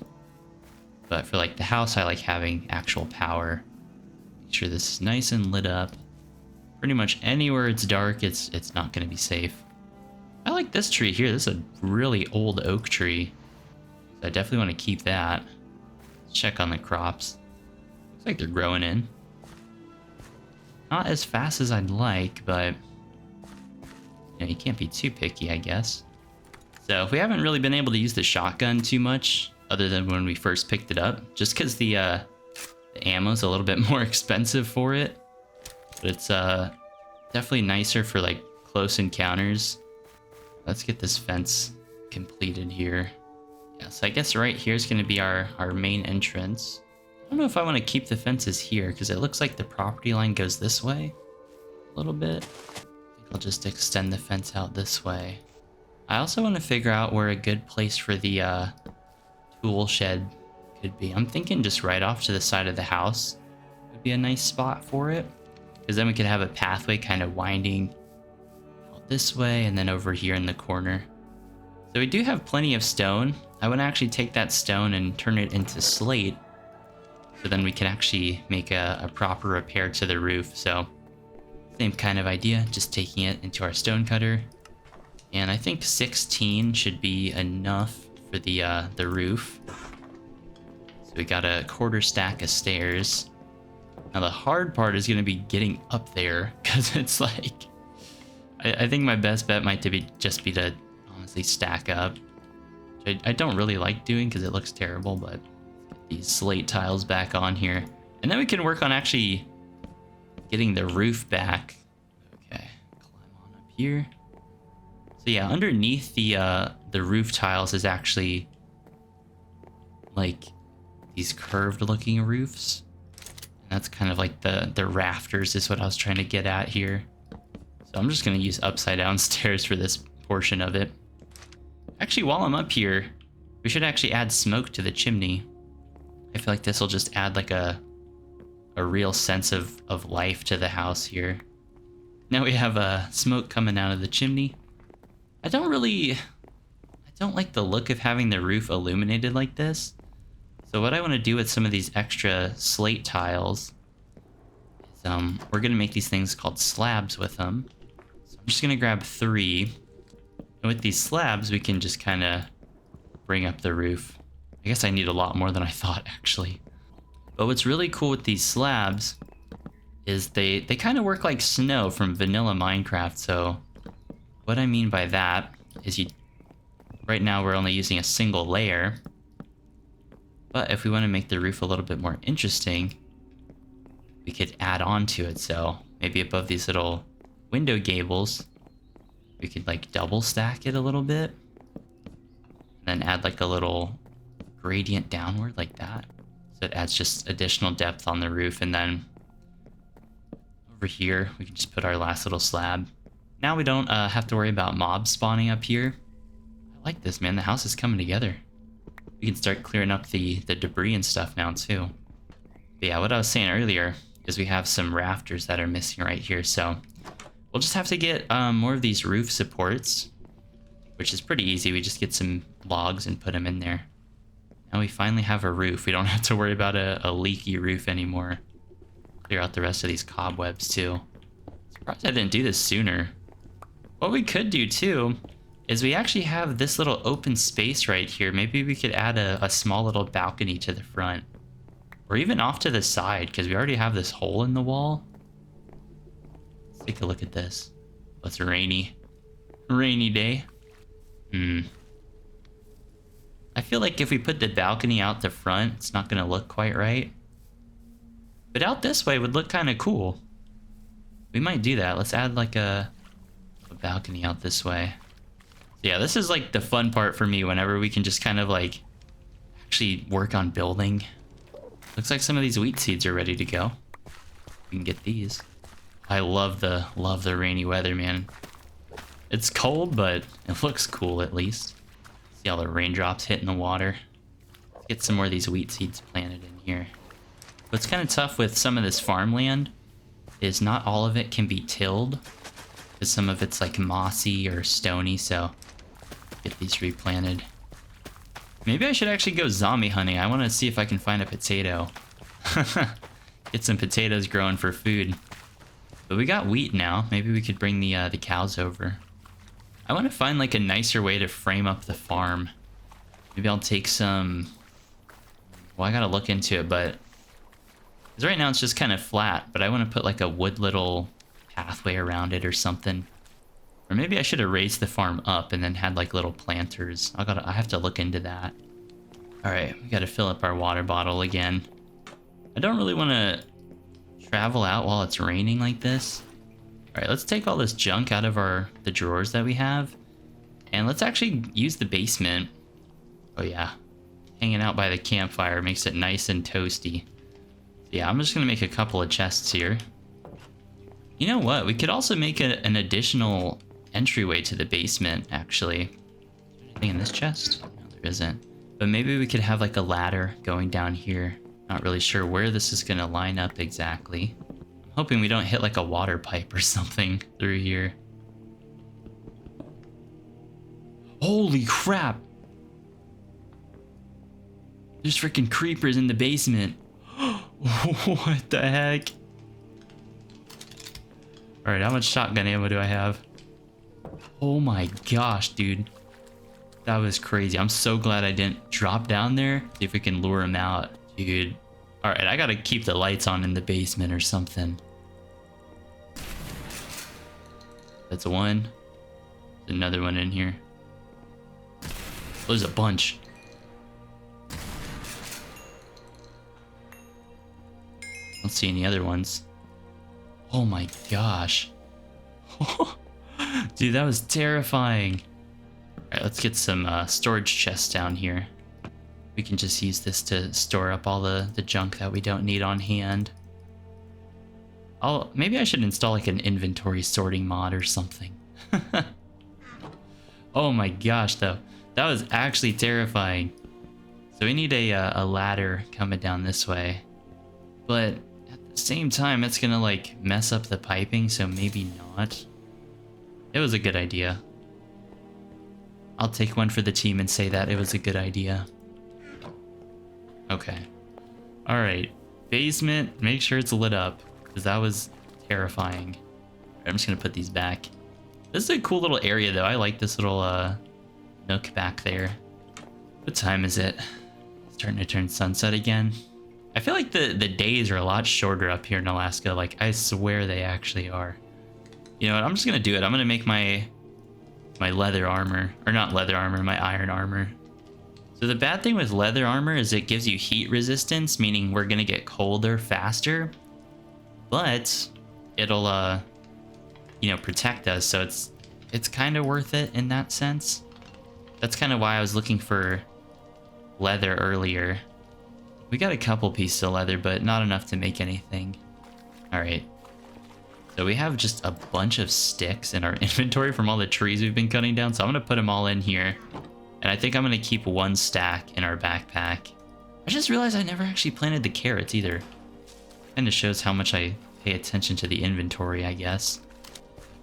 But for like the house, I like having actual power. Make sure this is nice and lit up. Pretty much anywhere it's dark, it's not going to be safe. I like this tree here. This is a really old oak tree, so I definitely want to keep that. Let's check on the crops. Looks like they're growing in. Not as fast as I'd like, but you know, you can't be too picky, I guess. So we haven't really been able to use the shotgun too much, other than when we first picked it up, just because the ammo's a little bit more expensive for it. But it's definitely nicer for like close encounters. Let's get this fence completed here. Yeah, so I guess right here is going to be our main entrance. I don't know if I want to keep the fences here because it looks like the property line goes this way a little bit. I think I'll just extend the fence out this way. I also want to figure out where a good place for the tool shed could be. I'm thinking just right off to the side of the house would be a nice spot for it, because then we could have a pathway kind of winding out this way and then over here in the corner. So we do have plenty of stone. I want to actually take that stone and turn it into slate, so then we can actually make a proper repair to the roof. So same kind of idea, just taking it into our stone cutter. And I think 16 should be enough for the roof. So we got a quarter stack of stairs. Now the hard part is going to be getting up there, because it's like, I think my best bet might just be to honestly stack up. Which I don't really like doing because it looks terrible, but get these slate tiles back on here. And then we can work on actually getting the roof back. Okay, climb on up here. So yeah, underneath the roof tiles is actually like these curved looking roofs. And that's kind of like the rafters is what I was trying to get at here. So I'm just gonna use upside down stairs for this portion of it. Actually, while I'm up here, we should actually add smoke to the chimney. I feel like this will just add like a real sense of life to the house here. Now we have smoke coming out of the chimney. I don't like the look of having the roof illuminated like this. So what I want to do with some of these extra slate tiles is we're going to make these things called slabs with them. So I'm just going to grab 3. And with these slabs, we can just kind of bring up the roof. I guess I need a lot more than I thought, actually. But what's really cool with these slabs is they kind of work like snow from vanilla Minecraft. So what I mean by that is right now we're only using a single layer. But if we want to make the roof a little bit more interesting, we could add on to it. So maybe above these little window gables, we could like double stack it a little bit. And then add like a little gradient downward like that. So it adds just additional depth on the roof. And then over here, we can just put our last little slab. Now we don't have to worry about mobs spawning up here. I like this, man. The house is coming together. We can start clearing up the debris and stuff now too. But yeah, what I was saying earlier is we have some rafters that are missing right here. So we'll just have to get more of these roof supports, which is pretty easy. We just get some logs and put them in there. Now we finally have a roof. We don't have to worry about a leaky roof anymore. Clear out the rest of these cobwebs too. Surprised I didn't do this sooner. What we could do too is we actually have this little open space right here. Maybe we could add a small little balcony to the front. Or even off to the side, because we already have this hole in the wall. Let's take a look at this. Oh, it's a rainy day. I feel like if we put the balcony out the front, it's not going to look quite right. But out this way would look kind of cool. We might do that. Let's add like a balcony out this way. Yeah, this is like the fun part for me whenever we can just kind of like actually work on building. Looks like some of these wheat seeds are ready to go. We can get these. I love the rainy weather, man. It's cold, but it looks cool at least. See all the raindrops hitting the water. Let's get some more of these wheat seeds planted in here. What's kind of tough with some of this farmland is not all of it can be tilled, because some of it's like mossy or stony, so get these replanted. Maybe I should actually go zombie hunting. I want to see if I can find a potato. Get some potatoes growing for food. But we got wheat now. Maybe we could bring the cows over. I want to find like a nicer way to frame up the farm. Maybe I'll take some... Well, I gotta look into it, but... Because right now it's just kind of flat, but I want to put like a wood little pathway around it or something. Or maybe I should have raised the farm up and then had like little planters. I have to look into that. All right, we got to fill up our water bottle again. I don't really want to travel out while it's raining like this. All right, let's take all this junk out of the drawers that we have. And let's actually use the basement. Oh yeah, hanging out by the campfire makes it nice and toasty. Yeah, I'm just gonna make a couple of chests here. You know what? We could also make an additional entryway to the basement, actually. Anything in this chest? No, there isn't. But maybe we could have like a ladder going down here. Not really sure where this is gonna line up exactly. I'm hoping we don't hit like a water pipe or something through here. Holy crap! There's freaking creepers in the basement. What the heck? Alright, how much shotgun ammo do I have? Oh my gosh, dude. That was crazy. I'm so glad I didn't drop down there. See if we can lure him out. Dude. Alright, I gotta keep the lights on in the basement or something. That's one. There's another one in here. There's a bunch. Don't see any other ones. Oh my gosh. Dude, that was terrifying. Alright, let's get some storage chests down here. We can just use this to store up all the junk that we don't need on hand. Maybe I should install like an inventory sorting mod or something. Oh my gosh, though. That was actually terrifying. So we need a ladder coming down this way. But at the same time, it's gonna like mess up the piping, so maybe not. It was a good idea. I'll take one for the team and say that it was a good idea. Okay. Alright. Basement, make sure it's lit up, because that was terrifying. I'm just gonna put these back. This is a cool little area though. I like this little nook back there. What time is it? It's starting to turn sunset again. I feel like the days are a lot shorter up here in Alaska. Like, I swear they actually are. You know what? I'm just gonna do it. I'm gonna make my leather armor. Or not leather armor, my iron armor. So the bad thing with leather armor is it gives you heat resistance, meaning we're gonna get colder faster. But it'll you know, protect us, so it's kind of worth it in that sense. That's kind of why I was looking for leather earlier. We got a couple pieces of leather, but not enough to make anything. Alright. So we have just a bunch of sticks in our inventory from all the trees we've been cutting down, so I'm going to put them all in here. And I think I'm going to keep one stack in our backpack. I just realized I never actually planted the carrots either. Kind of shows how much I pay attention to the inventory, I guess.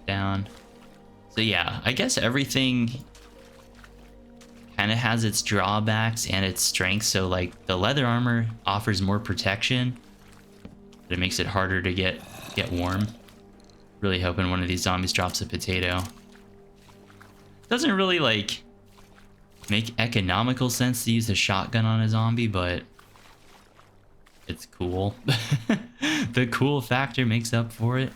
Down. So yeah, I guess everything kind of has its drawbacks and its strengths. So like the leather armor offers more protection, but it makes it harder to get warm. Really hoping one of these zombies drops a potato. Doesn't really like make economical sense to use a shotgun on a zombie, but it's cool. The cool factor makes up for it.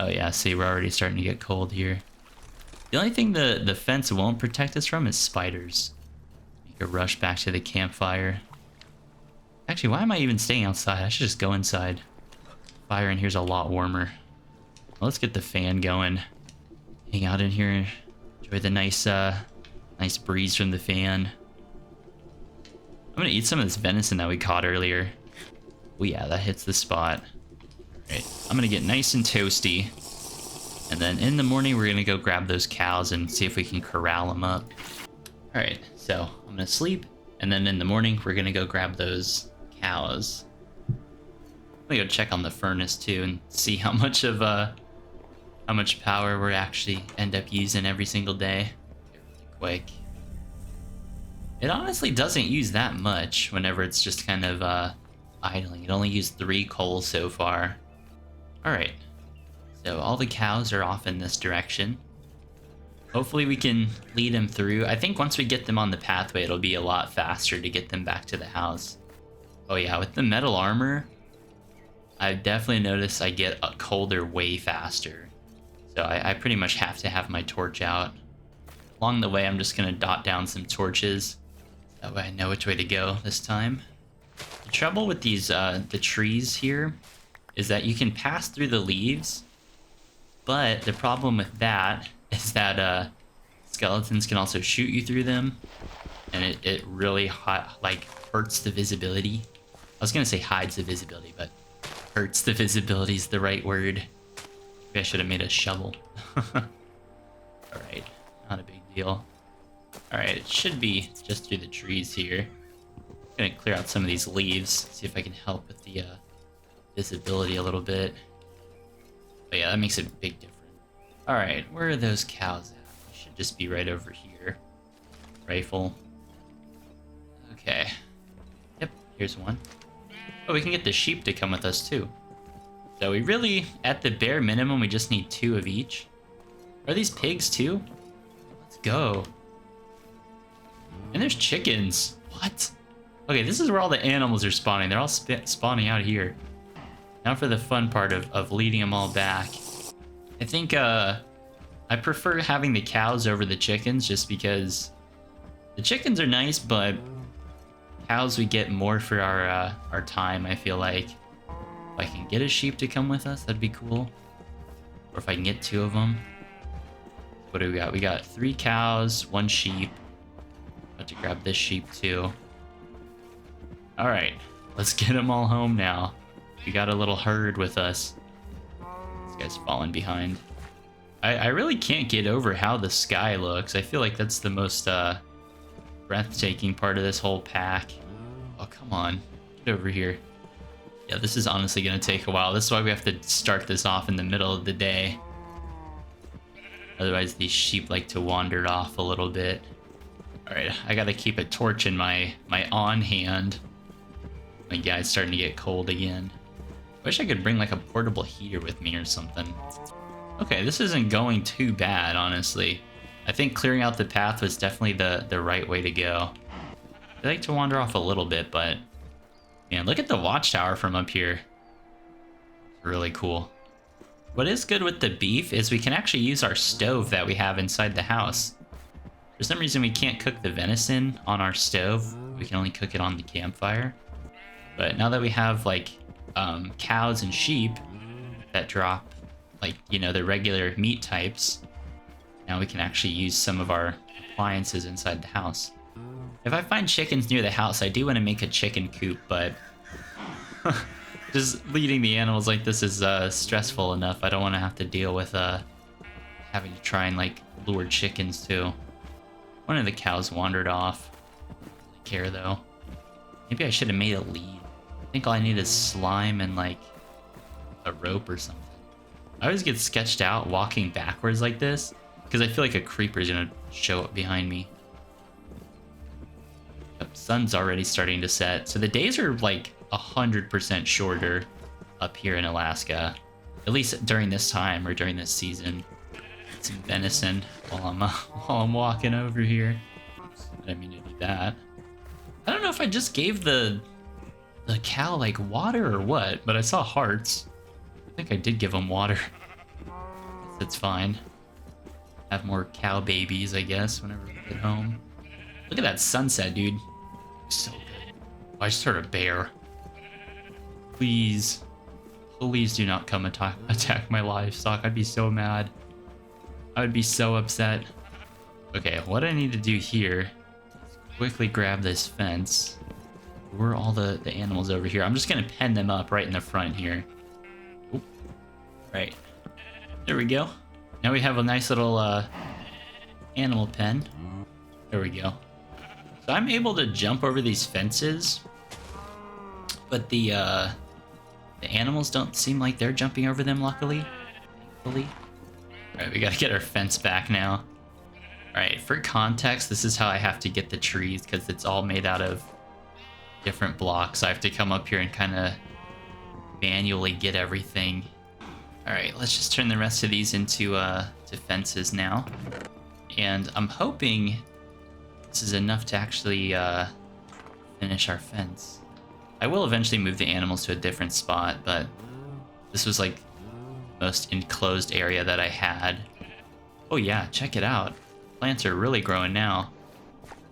Oh yeah, see, we're already starting to get cold here. The only thing the fence won't protect us from is spiders. Make a rush back to the campfire. Actually, why am I even staying outside? I should just go inside. Fire in here's a lot warmer. Well, let's get the fan going. Hang out in here, enjoy the nice breeze from the fan. I'm gonna eat some of this venison that we caught earlier. Oh yeah, that hits the spot. Alright, I'm gonna get nice and toasty. And then in the morning, we're gonna go grab those cows and see if we can corral them up. Alright, so I'm gonna sleep. And then in the morning, we're gonna go grab those cows. I'm gonna go check on the furnace too and see how much of how much power we're actually end up using every single day. Really quick. It honestly doesn't use that much whenever it's just kind of idling. It only used 3 coal so far. Alright. So all the cows are off in this direction. Hopefully we can lead them through. I think once we get them on the pathway, it'll be a lot faster to get them back to the house. Oh yeah, with the metal armor, I've definitely noticed I get colder way faster. So I pretty much have to have my torch out. Along the way, I'm just gonna dot down some torches. That way I know which way to go this time. The trouble with these, the trees here, is that you can pass through the leaves, but the problem with that is that skeletons can also shoot you through them, and it really hurts the visibility. was gonna say hides the visibility, but hurts the visibility is the right word. Maybe I should have made a shovel. Alright, not a big deal. Alright, it should be just through the trees here. I'm gonna clear out some of these leaves, see if I can help with the visibility a little bit. But yeah, that makes a big difference. Alright, where are those cows at? They should just be right over here. Rifle. Okay. Yep, here's one. Oh, we can get the sheep to come with us too. So we really, at the bare minimum, we just need 2 of each. Are these pigs too? Let's go. And there's chickens. What? Okay, this is where all the animals are spawning. They're all spawning out here. Now for the fun part of leading them all back. I think I prefer having the cows over the chickens just because the chickens are nice, but cows we get more for our time, I feel like. If I can get a sheep to come with us, that'd be cool. Or if I can get 2 of them. What do we got? We got 3 cows, 1 sheep. About to grab this sheep too. Alright, let's get them all home now. We got a little herd with us. This guy's falling behind. I really can't get over how the sky looks. I feel like that's the most breathtaking part of this whole pack. Oh, come on. Get over here. Yeah, this is honestly going to take a while. This is why we have to start this off in the middle of the day. Otherwise, these sheep like to wander off a little bit. Alright, I got to keep a torch in my on hand. My guy's starting to get cold again. Wish I could bring like a portable heater with me or something. Okay, this isn't going too bad, honestly. I think clearing out the path was definitely the right way to go. I like to wander off a little bit, but man, look at the watchtower from up here. Really cool. What is good with the beef is we can actually use our stove that we have inside the house. For some reason, we can't cook the venison on our stove. We can only cook it on the campfire. But now that we have like cows and sheep that drop like, you know, the regular meat types, now we can actually use some of our appliances inside the house. If I find chickens near the house, I do want to make a chicken coop, but just leading the animals like this is stressful enough. I don't want to have to deal with having to try and like lure chickens too. One of the cows wandered off. I don't really care though. Maybe I should have made a lead. I think all I need is slime and like a rope or something. I always get sketched out walking backwards like this because I feel like a creeper is gonna show up behind me. The sun's already starting to set, so the days are like 100% shorter up here in Alaska, at least during this time or during this season. Some venison while I'm walking over here. Oops, I didn't mean to do that. I don't know if I just gave the cow like water or what, but I saw hearts. I think I did give them water. That's fine. Have more cow babies, I guess, whenever we get home. Look at that sunset, dude. So good. Oh, I just heard a bear. Please. Please do not come attack my livestock. I'd be so mad. I would be so upset. Okay, what I need to do here is quickly grab this fence. Where are all the animals over here? I'm just gonna pen them up right in the front here. Oop. Right. There we go. Now we have a nice little animal pen. There we go. So I'm able to jump over these fences, but the animals don't seem like they're jumping over them, luckily. Thankfully. Alright, we gotta get our fence back now. Alright, for context, this is how I have to get the trees, because it's all made out of different blocks. I have to come up here and kind of manually get everything. Alright, let's just turn the rest of these into to fences now. And I'm hoping this is enough to actually finish our fence. I will eventually move the animals to a different spot, but this was like the most enclosed area that I had. Oh yeah, check it out. Plants are really growing now.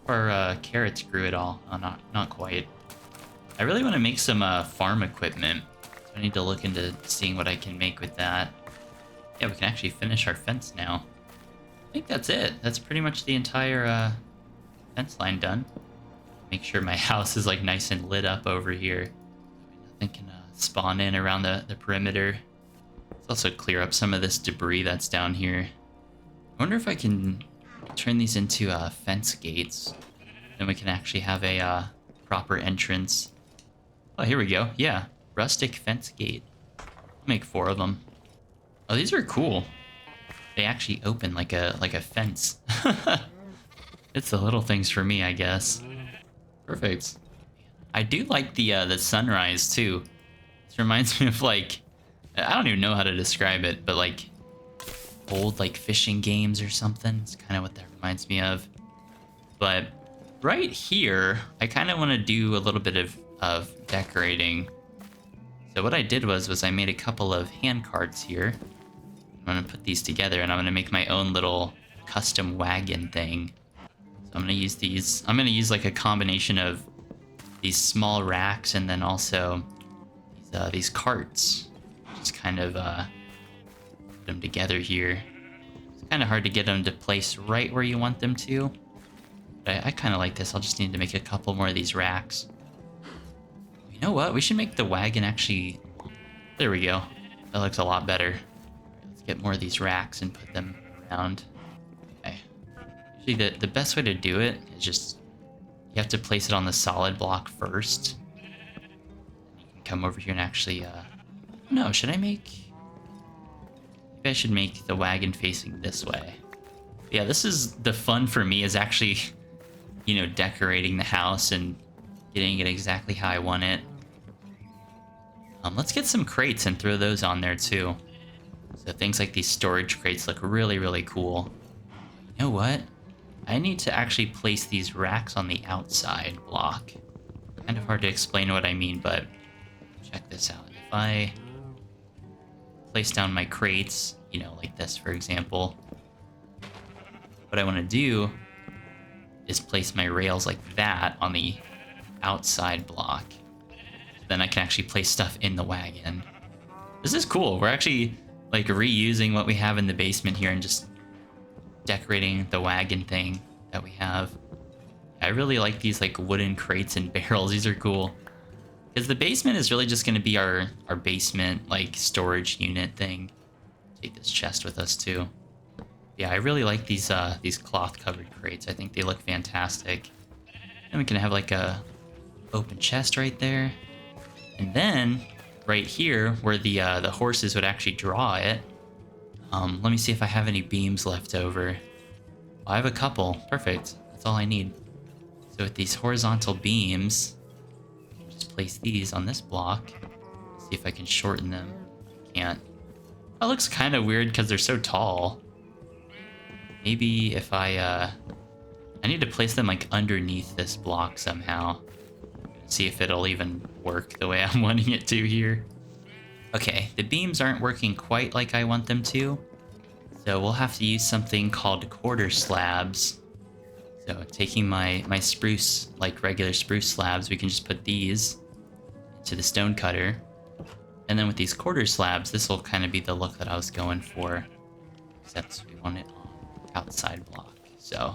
Our carrots grew it all. Oh, not quite. I really want to make some farm equipment. So I need to look into seeing what I can make with that. Yeah, we can actually finish our fence now. I think that's it. That's pretty much the entire fence line done. Make sure my house is like nice and lit up over here. and can spawn in around the perimeter. Let's also clear up some of this debris that's down here. I wonder if I can turn these into fence gates. Then we can actually have a proper entrance. Oh, here we go. Yeah, rustic fence gate. I'll make 4 of them. Oh, these are cool. They actually open like a fence. It's the little things for me, I guess. Perfect. I do like the sunrise too. This reminds me of like, I don't even know how to describe it, but like old like fishing games or something. It's kind of what that reminds me of. But right here, I kind of want to do a little bit of decorating. So what I did was I made a couple of hand carts here. I'm gonna put these together and I'm gonna make my own little custom wagon thing. So I'm gonna use these. I'm gonna use like a combination of these small racks and then also these carts. Just kind of put them together here. It's kind of hard to get them to place right where you want them to. But I kind of like this. I'll just need to make a couple more of these racks. You know what? We should make the wagon actually... There we go. That looks a lot better. Let's get more of these racks and put them around. Okay. Usually the best way to do it is just... You have to place it on the solid block first. You can come over here and actually... No, should I make... Maybe I should make the wagon facing this way. Yeah, this is the fun for me is actually, you know, decorating the house and getting it exactly how I want it. Let's get some crates and throw those on there too. So things like these storage crates look really, really cool. You know what? I need to actually place these racks on the outside block. Kind of hard to explain what I mean, but check this out. If I place down my crates, you know, like this, for example, what I want to do is place my rails like that on the outside block. Then I can actually place stuff in the wagon. This is cool. We're actually like reusing what we have in the basement here and just decorating the wagon thing that we have. I really like these like wooden crates and barrels. These are cool. Because the basement is really just going to be our basement like storage unit thing. Take this chest with us too. Yeah, I really like these cloth covered crates. I think they look fantastic. And we can have like a open chest right there. And then right here where the horses would actually draw it. Let me see if I have any beams left over. Oh, I have a couple. Perfect. That's all I need. So with these horizontal beams, just place these on this block. See if I can shorten them. Can't. That looks kind of weird because they're so tall. Maybe if I need to place them like underneath this block somehow. See if it'll even work the way I'm wanting it to here. Okay, the beams aren't working quite like I want them to. So we'll have to use something called quarter slabs. So taking my spruce, like regular spruce slabs, we can just put these into the stone cutter. And then with these quarter slabs, this will kind of be the look that I was going for. Except we want it on the outside block. So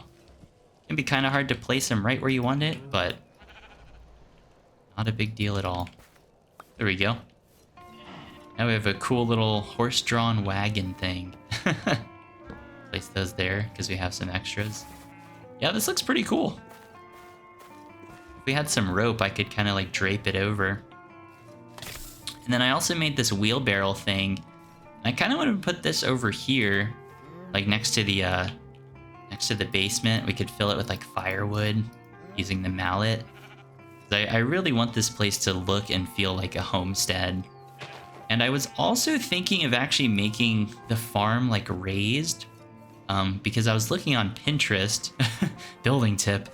it can be kind of hard to place them right where you want it, but not a big deal at all. There we go. Now we have a cool little horse-drawn wagon thing. Place those there because we have some extras. Yeah, this looks pretty cool. If we had some rope, I could kind of like drape it over. And then I also made this wheelbarrow thing. I kind of want to put this over here, like next to the basement. We could fill it with like firewood using the mallet. I really want this place to look and feel like a homestead. And I was also thinking of actually making the farm like raised, because I was looking on Pinterest, building tip.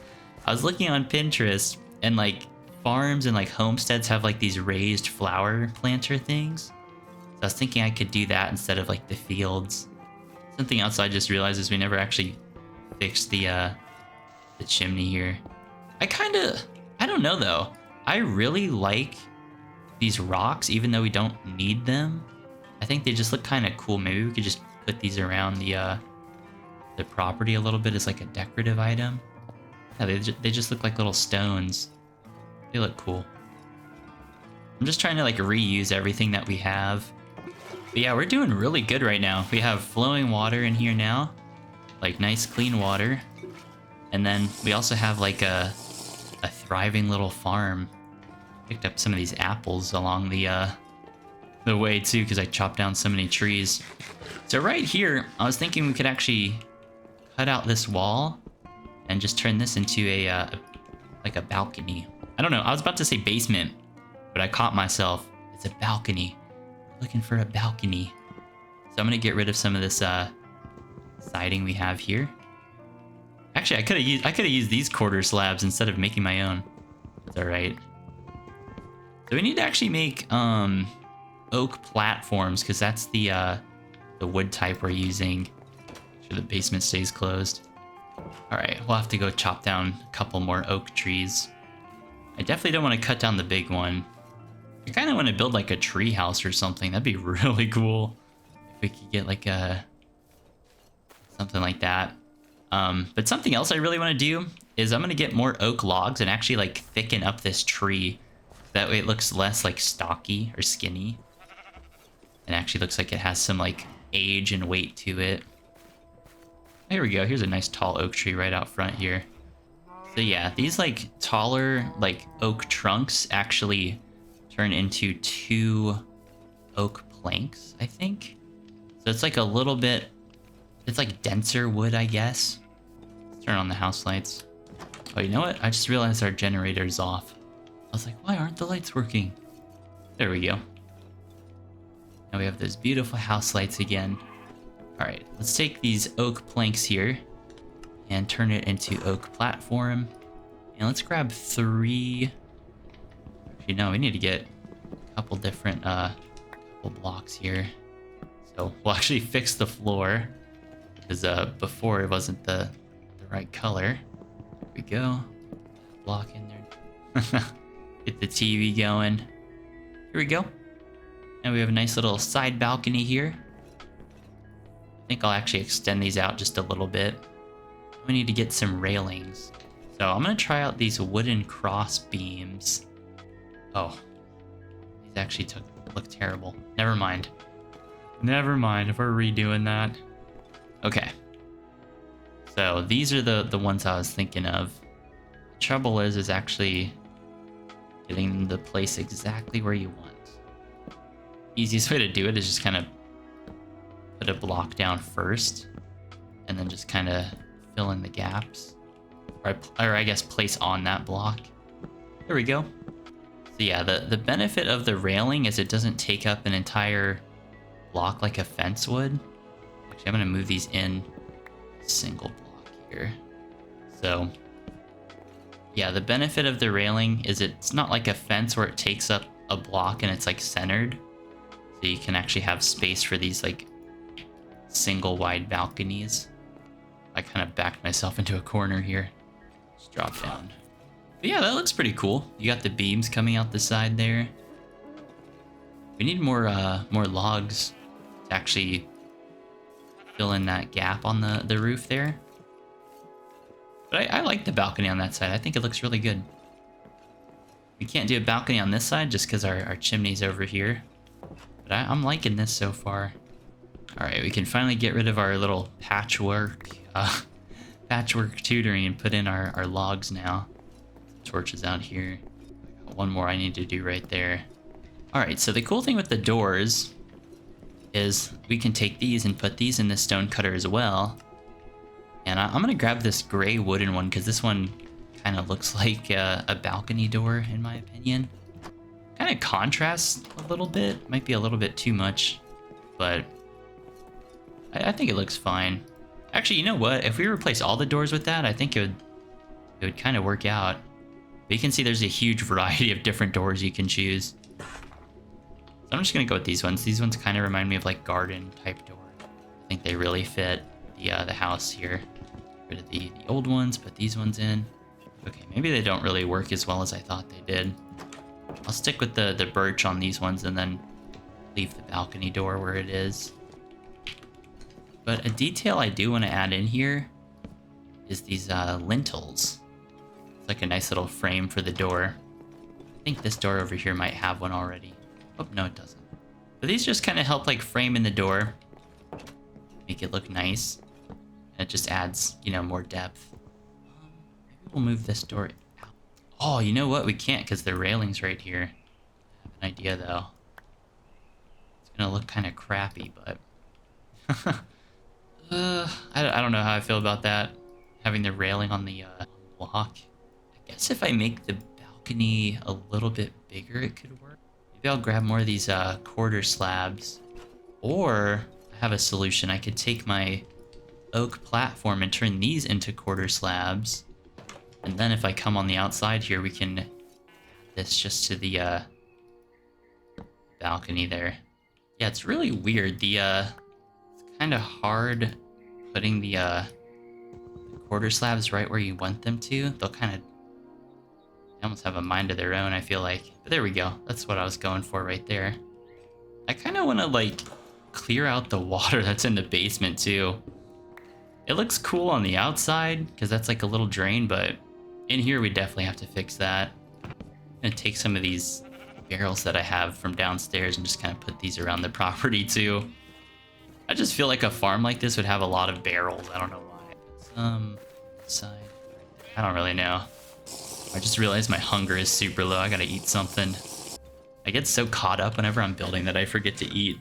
I was looking on Pinterest and like farms and like homesteads have like these raised flower planter things. So I was thinking I could do that instead of like the fields. Something else I just realized is we never actually fixed the chimney here. I don't know though. I really like these rocks, even though we don't need them. I think they just look kind of cool. Maybe we could just put these around the property a little bit as like a decorative item. Yeah, they just look like little stones. They look cool. I'm just trying to like reuse everything that we have. But yeah, we're doing really good right now. We have flowing water in here now, like nice clean water. And then we also have like a thriving little farm. Picked up some of these apples along the way too, because I chopped down so many trees. So right here, I was thinking we could actually cut out this wall and just turn this into a like a balcony. I don't know. I was about to say basement, but I caught myself. It's a balcony. Looking for a balcony. So I'm gonna get rid of some of this siding we have here. Actually, I could have used these quarter slabs instead of making my own. That's all right. So we need to actually make oak platforms because that's the wood type we're using. Make sure the basement stays closed. All right, we'll have to go chop down a couple more oak trees. I definitely don't want to cut down the big one. I kind of want to build like a tree house or something. That'd be really cool if we could get like something like that. But something else I really want to do is I'm going to get more oak logs and actually like thicken up this tree. That way it looks less like stocky or skinny. And actually looks like it has some like age and weight to it. Here we go. Here's a nice tall oak tree right out front here. So yeah, these like taller like oak trunks actually turn into 2 oak planks, I think. So it's like a little bit, it's like denser wood, I guess. Let's turn on the house lights. Oh, you know what? I just realized our generator's off. I was like, why aren't the lights working? There we go. Now we have those beautiful house lights again. All right, let's take these oak planks here and turn it into oak platform. And let's grab 3. Actually, no, we need to get a couple different couple blocks here. So we'll actually fix the floor because before it wasn't the right color. There we go. Block in there. Get the TV going. Here we go. And we have a nice little side balcony here. I think I'll actually extend these out just a little bit. We need to get some railings. So I'm gonna try out these wooden cross beams. Oh, these actually look terrible. Never mind. Never mind if we're redoing that. Okay. So these are the ones I was thinking of. The trouble is actually getting them to place exactly where you want. Easiest way to do it is just kind of put a block down first and then just kind of fill in the gaps. Or I guess place on that block. There we go. So yeah, the benefit of the railing is it doesn't take up an entire block like a fence would. Actually, I'm going to move these in a single block here. So yeah, the benefit of the railing is it's not like a fence where it takes up a block and it's like centered. So you can actually have space for these like single wide balconies. I kind of backed myself into a corner here. Just drop down. But yeah, that looks pretty cool. You got the beams coming out the side there. We need more logs to actually fill in that gap on the roof there. But I like the balcony on that side. I think it looks really good. We can't do a balcony on this side just because our chimney's over here. But I'm liking this so far. All right, we can finally get rid of our little patchwork tutoring and put in our logs now. Torches out here. Got one more I need to do right there. All right, so the cool thing with the doors is we can take these and put these in the stone cutter as well. And I'm gonna grab this gray wooden one because this one kind of looks like a balcony door in my opinion. Kind of contrasts a little bit. Might be a little bit too much, but I think it looks fine. Actually, you know what? If we replace all the doors with that, I think it would kind of work out. But you can see there's a huge variety of different doors you can choose. So I'm just gonna go with these ones. These ones kind of remind me of like garden type doors. I think they really fit the house here. Get rid of the old ones, put these ones in. Okay, maybe they don't really work as well as I thought they did. I'll stick with the birch on these ones and then leave the balcony door where it is. But a detail I do want to add in here is these lintels. It's like a nice little frame for the door. I think this door over here might have one already. Oh, no, it doesn't. But these just kind of help like frame in the door. Make it look nice. And it just adds, you know, more depth. Maybe we'll move this door out. Oh, you know what? We can't because the railing's right here. I have an idea though. It's gonna look kind of crappy, but... I don't know how I feel about that. Having the railing on the block. I guess if I make the balcony a little bit bigger, it could work. Maybe I'll grab more of these quarter slabs. Or I have a solution. I could take my oak platform and turn these into quarter slabs. And then if I come on the outside here, we can add this just to the balcony there. Yeah, it's really weird. It's kind of hard putting the quarter slabs right where you want them to. They'll kind of... They almost have a mind of their own, I feel like. But there we go. That's what I was going for right there. I kind of want to, like, clear out the water that's in the basement, too. It looks cool on the outside, because that's like a little drain, but in here we definitely have to fix that. I'm going to take some of these barrels that I have from downstairs and just kind of put these around the property, too. I just feel like a farm like this would have a lot of barrels. I don't know why. Some side. I don't really know. I just realized my hunger is super low. I gotta eat something. I get so caught up whenever I'm building that I forget to eat.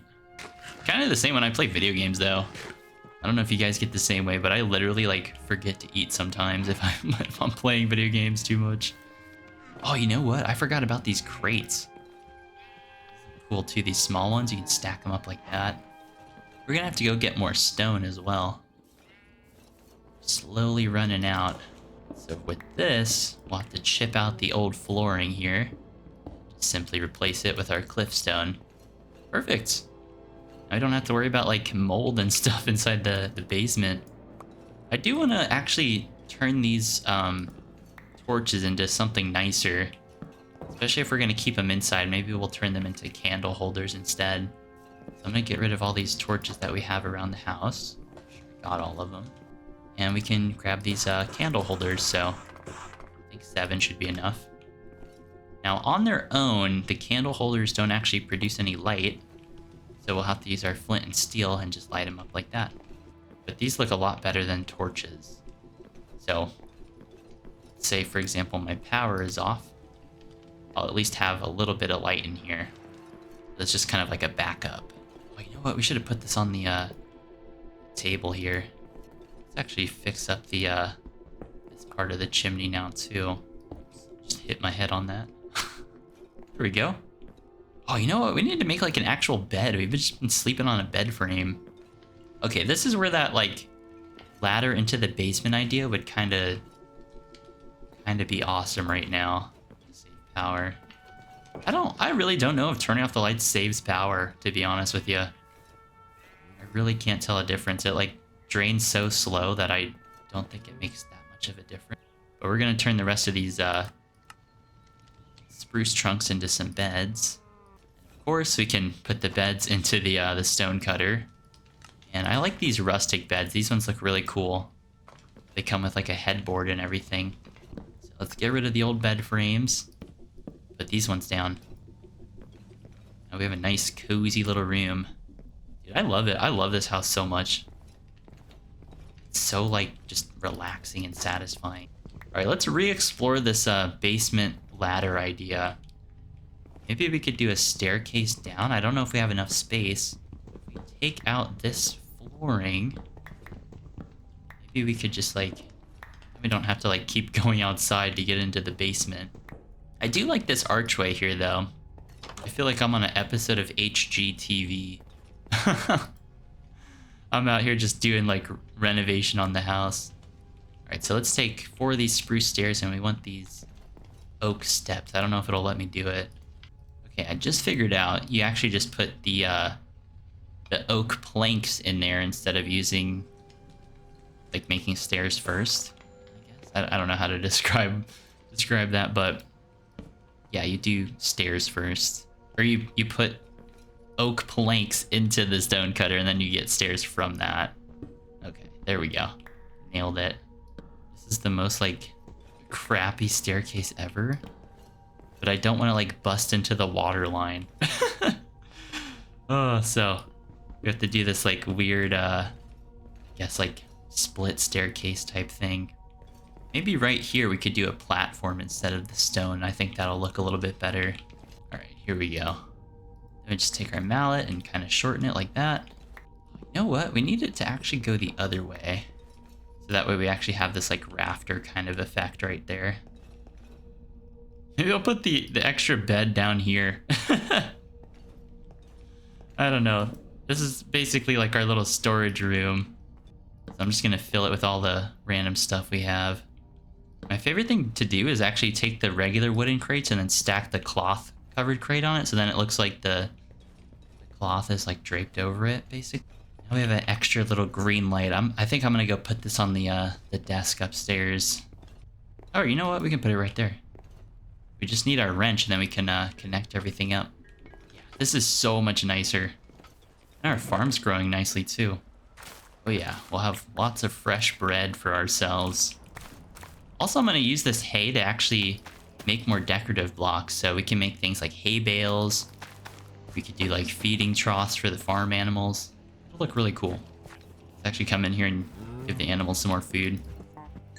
Kind of the same when I play video games, though. I don't know if you guys get the same way, but I literally like forget to eat sometimes if I'm playing video games too much. Oh, you know what? I forgot about these crates. Cool too. These small ones, you can stack them up like that. We're gonna have to go get more stone as well. Slowly running out. So with this, we'll have to chip out the old flooring here. Just simply replace it with our cliffstone. Perfect. I don't have to worry about like mold and stuff inside the basement. I do want to actually turn these torches into something nicer. Especially if we're going to keep them inside. Maybe we'll turn them into candle holders instead. So I'm going to get rid of all these torches that we have around the house. Got all of them. And we can grab these candle holders, so I think 7 should be enough. Now, on their own, the candle holders don't actually produce any light, so we'll have to use our flint and steel and just light them up like that. But these look a lot better than torches. So, say for example my power is off, I'll at least have a little bit of light in here. That's just kind of like a backup. Oh, you know what? We should have put this on the table here. Actually fix up the this part of the chimney now too. Just hit my head on that. There we go. Oh, you know what? We need to make like an actual bed. We've just been sleeping on a bed frame. Okay, this is where that like ladder into the basement idea would kind of be awesome right now. Save power. I really don't know if turning off the lights saves power, to be honest with you. I really can't tell a difference. It like drains so slow that I don't think it makes that much of a difference. But we're gonna turn the rest of these spruce trunks into some beds. Of course, we can put the beds into the stone cutter. And I like these rustic beds. These ones look really cool. They come with like a headboard and everything. So let's get rid of the old bed frames. Put these ones down. Now we have a nice cozy little room. Dude, I love it. I love this house so much. It's so like just relaxing and satisfying. All right, let's re-explore this basement ladder idea. Maybe we could do a staircase down. I don't know if we have enough space. If we take out this flooring, maybe we could just like, we don't have to like keep going outside to get into the basement. I do like this archway here though. I feel like I'm on an episode of HGTV. I'm out here just doing like renovation on the house. All right, so let's take 4 of these spruce stairs and we want these oak steps. I don't know if it'll let me do it. Okay, I just figured out you actually just put the oak planks in there instead of using like making stairs first. I guess I don't know how to describe that, but yeah, you do stairs first, or you put oak planks into the stone cutter and then you get stairs from that. Okay, there we go. Nailed it. This is the most like crappy staircase ever. but I don't want to like bust into the water line. Oh, so we have to do this like weird, I guess like split staircase type thing. Maybe right here we could do a platform instead of the stone. I think that'll look a little bit better. All right, here we go. Then we just take our mallet and kind of shorten it like that. You know what? We need it to actually go the other way. So that way we actually have this like rafter kind of effect right there. Maybe I'll put the extra bed down here. I don't know. This is basically like our little storage room. So I'm just gonna fill it with all the random stuff we have. My favorite thing to do is actually take the regular wooden crates and then stack the cloth covered crate on it, so then it looks like the cloth is like draped over it, basically. Now we have an extra little green light. I think I'm gonna go put this on the desk upstairs. Oh, you know what? We can put it right there. We just need our wrench and then we can connect everything up. Yeah, this is so much nicer. And our farm's growing nicely too. Oh yeah, we'll have lots of fresh bread for ourselves. Also, I'm gonna use this hay to actually make more decorative blocks, so we can make things like hay bales. We could do like feeding troughs for the farm animals. It'll look really cool. Let's actually come in here and give the animals some more food.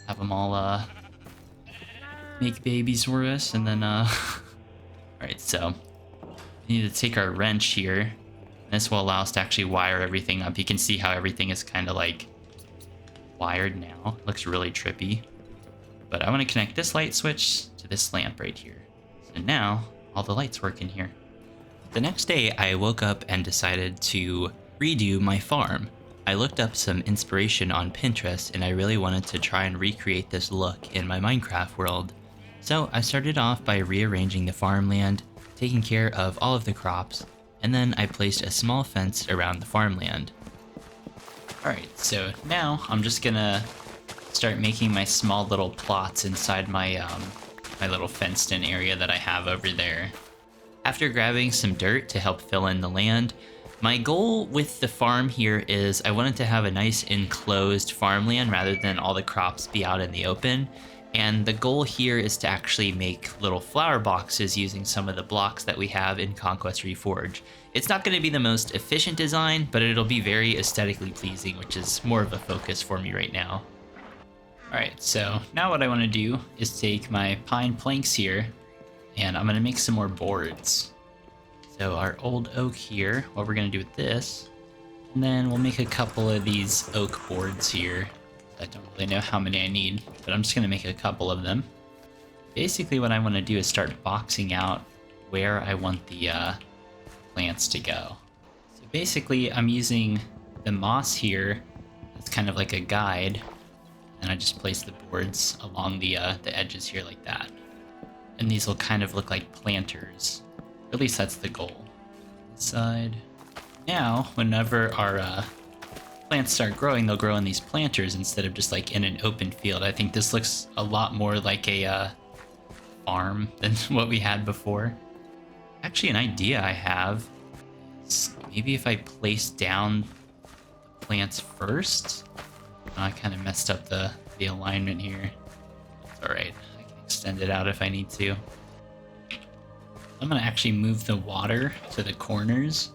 Have them all make babies for us, and then alright, so we need to take our wrench here. This will allow us to actually wire everything up. You can see how everything is kind of like wired now. It looks really trippy. But I want to connect this light switch to this lamp right here. So now all the lights work in here. The next day I woke up and decided to redo my farm. I looked up some inspiration on Pinterest and I really wanted to try and recreate this look in my Minecraft world. So I started off by rearranging the farmland, taking care of all of the crops, and then I placed a small fence around the farmland. Alright, so now I'm just gonna start making my small little plots inside my my little fenced in area that I have over there. After grabbing some dirt to help fill in the land, my goal with the farm here is I wanted to have a nice enclosed farmland rather than all the crops be out in the open. And the goal here is to actually make little flower boxes using some of the blocks that we have in Conquest Reforged. It's not going to be the most efficient design, but it'll be very aesthetically pleasing, which is more of a focus for me right now. Alright, so now what I want to do is take my pine planks here, and I'm going to make some more boards. So our old oak here, what we're going to do with this, and then we'll make a couple of these oak boards here. I don't really know how many I need, but I'm just going to make a couple of them. Basically what I want to do is start boxing out where I want the plants to go. So basically I'm using the moss here as kind of like a guide, and I just place the boards along the edges here like that. And these will kind of look like planters. At least that's the goal. This side. Now, whenever our plants start growing, they'll grow in these planters instead of just like in an open field. I think this looks a lot more like a farm than what we had before. Actually, an idea I have is maybe if I place down the plants first. I kind of messed up the alignment here. It's alright, I can extend it out if I need to. I'm gonna actually move the water to the corners.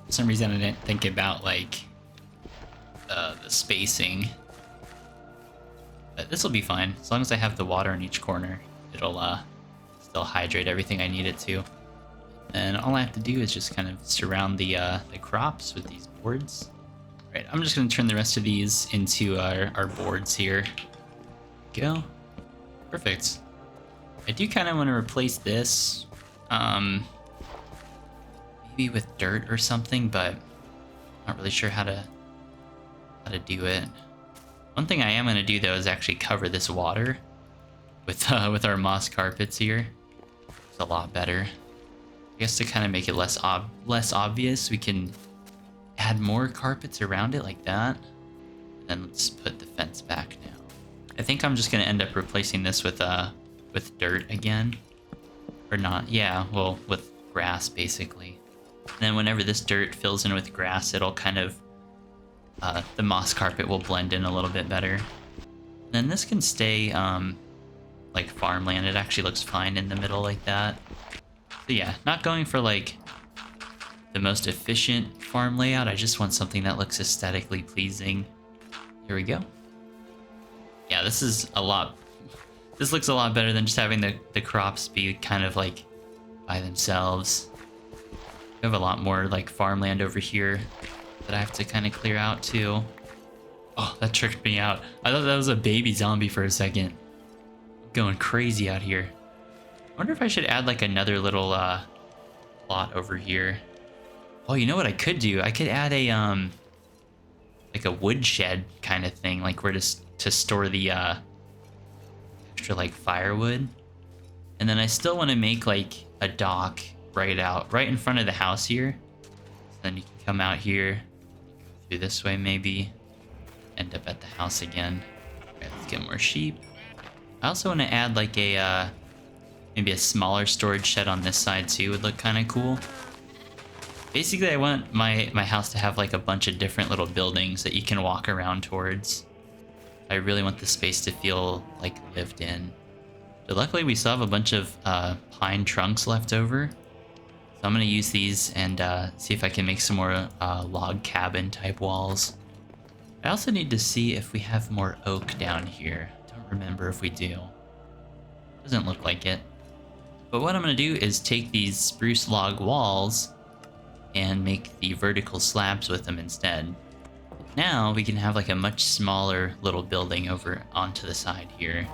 For some reason I didn't think about like the spacing. But this will be fine. As long as I have the water in each corner, it'll still hydrate everything I need it to. And all I have to do is just kind of surround the crops with these boards. Right, I'm just going to turn the rest of these into our boards here. Go. Perfect. I do kind of want to replace this, maybe with dirt or something, but I'm not really sure how to do it. One thing I am going to do though is actually cover this water with our moss carpets here. It's a lot better. I guess to kind of make it less obvious, we can add more carpets around it like that. And then let's put the fence back now. I think I'm just gonna end up replacing this with dirt again. Or not, yeah, well, with grass basically. And then whenever this dirt fills in with grass, it'll kind of, the moss carpet will blend in a little bit better. And then this can stay like farmland. It actually looks fine in the middle like that. So yeah, not going for like the most efficient farm layout. I just want something that looks aesthetically pleasing. Here we go. Yeah, this is a lot. This looks a lot better than just having the crops be kind of like by themselves. We have a lot more like farmland over here that I have to kind of clear out too. Oh, that tricked me out. I thought that was a baby zombie for a second. Going crazy out here. I wonder if I should add like another little plot over here. Oh, you know what I could do? I could add a like a woodshed kind of thing, like where to store the extra like firewood. And then I still want to make like a dock right in front of the house here. So then you can come out here, through this way maybe, end up at the house again. Okay, let's get more sheep. I also want to add like a maybe a smaller storage shed on this side too. Would look kind of cool. Basically, I want my house to have like a bunch of different little buildings that you can walk around towards. I really want the space to feel like lived in. But luckily, we still have a bunch of pine trunks left over. So I'm going to use these and see if I can make some more log cabin type walls. I also need to see if we have more oak down here. Don't remember if we do. Doesn't look like it. But what I'm going to do is take these spruce log walls and make the vertical slabs with them instead. Now we can have like a much smaller little building over onto the side here.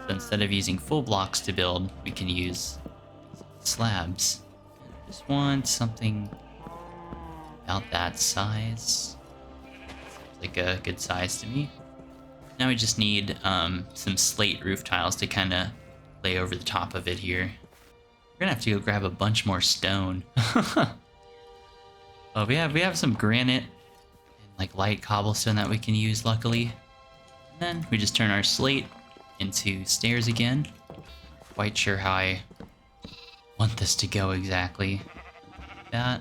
So instead of using full blocks to build, we can use slabs. I just want something about that size. Seems like a good size to me. Now we just need some slate roof tiles to kind of lay over the top of it here. We're gonna have to go grab a bunch more stone. Oh, we have some granite and like light cobblestone that we can use, luckily. And then we just turn our slate into stairs again. Not quite sure how I want this to go exactly. That.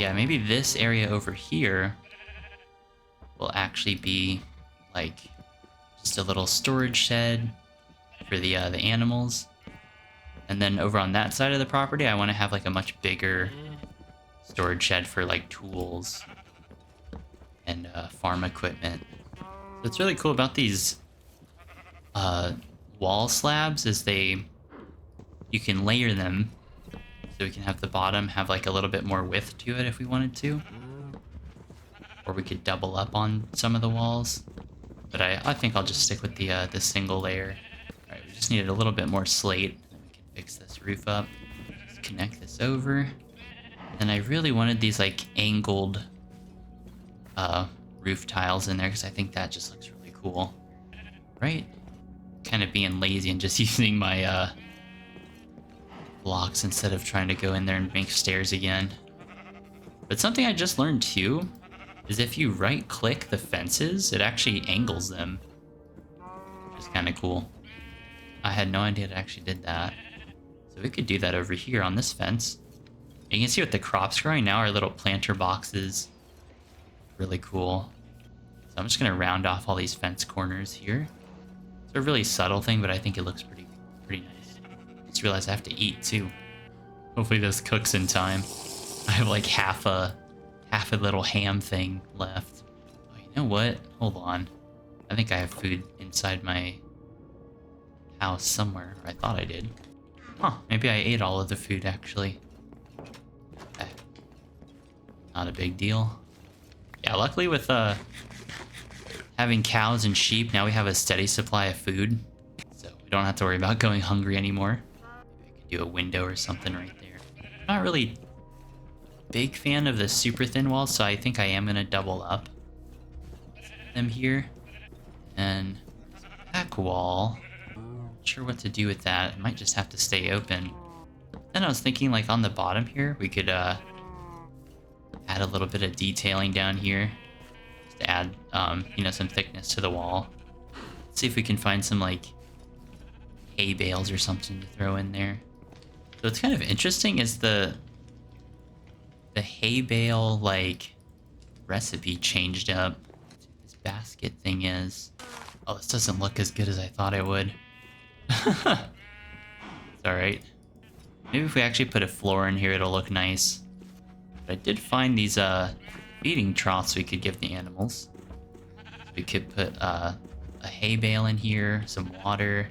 Yeah, maybe this area over here will actually be like just a little storage shed for the animals. And then over on that side of the property, I want to have like a much bigger storage shed for like tools and farm equipment. So what's really cool about these wall slabs is you can layer them, so we can have the bottom have like a little bit more width to it if we wanted to, or we could double up on some of the walls. But I think I'll just stick with the single layer. All right, we just needed a little bit more slate. Fix this roof up, just connect this over. And I really wanted these like angled roof tiles in there because I think that just looks really cool, right? Kind of being lazy and just using my blocks instead of trying to go in there and make stairs again. But something I just learned too is if you right click the fences, it actually angles them, which is kind of cool. I had no idea it actually did that. So we could do that over here on this fence. And you can see with the crops growing now, our little planter boxes. Really cool. So I'm just going to round off all these fence corners here. It's a really subtle thing, but I think it looks pretty nice. Just realized I have to eat too. Hopefully this cooks in time. I have like half a little ham thing left. Oh, you know what? Hold on. I think I have food inside my house somewhere. Or I thought I did. Huh, maybe I ate all of the food, actually. Okay. Not a big deal. Yeah, luckily with having cows and sheep, now we have a steady supply of food. So we don't have to worry about going hungry anymore. Maybe I could do a window or something right there. I'm not really a big fan of the super thin walls, so I think I am going to double up them here. And back wall. Not sure what to do with that. It might just have to stay open. Then I was thinking like on the bottom here, we could add a little bit of detailing down here. Just to add, you know, some thickness to the wall. Let's see if we can find some like hay bales or something to throw in there. So what's kind of interesting is the hay bale like recipe changed up. This basket thing is. Oh, this doesn't look as good as I thought it would. It's alright. Maybe if we actually put a floor in here, it'll look nice. But I did find these feeding troughs we could give the animals. So we could put a hay bale in here, some water,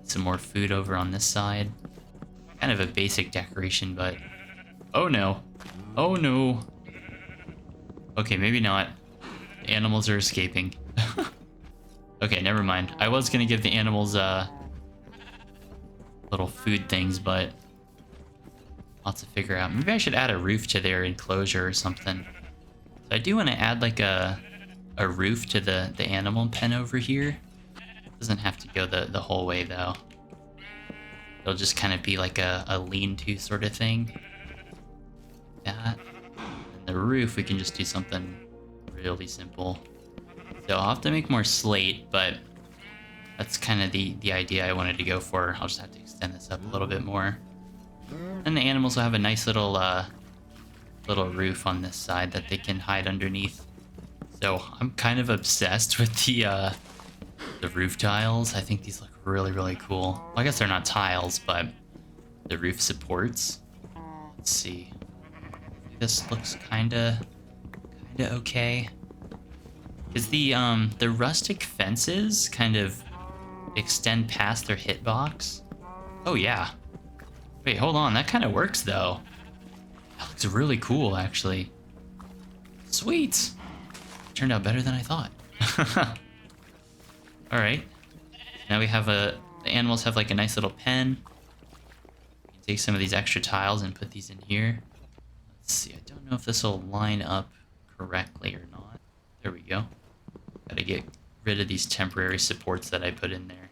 some more food over on this side. Kind of a basic decoration, but... Oh no. Oh no. Okay, maybe not. The animals are escaping. Okay, never mind. I was gonna give the animals little food things, but lots to figure out. Maybe I should add a roof to their enclosure or something. So I do want to add like a roof to the animal pen over here. Doesn't have to go the whole way though. It'll just kind of be like a lean-to sort of thing. Like that. And the roof, we can just do something really simple. So I'll have to make more slate, but that's kind of the idea I wanted to go for. I'll just have to extend this up a little bit more. And the animals will have a nice little little roof on this side that they can hide underneath. So I'm kind of obsessed with the roof tiles. I think these look really, really cool. Well, I guess they're not tiles, but the roof supports. Let's see. This looks kinda okay. Is the rustic fences kind of extend past their hitbox? Oh yeah. Wait, hold on. That kind of works though. That looks really cool, actually. Sweet. Turned out better than I thought. All right. Now we have the animals have like a nice little pen. We can take some of these extra tiles and put these in here. Let's see. I don't know if this will line up correctly or not. There we go. Gotta get rid of these temporary supports that I put in there.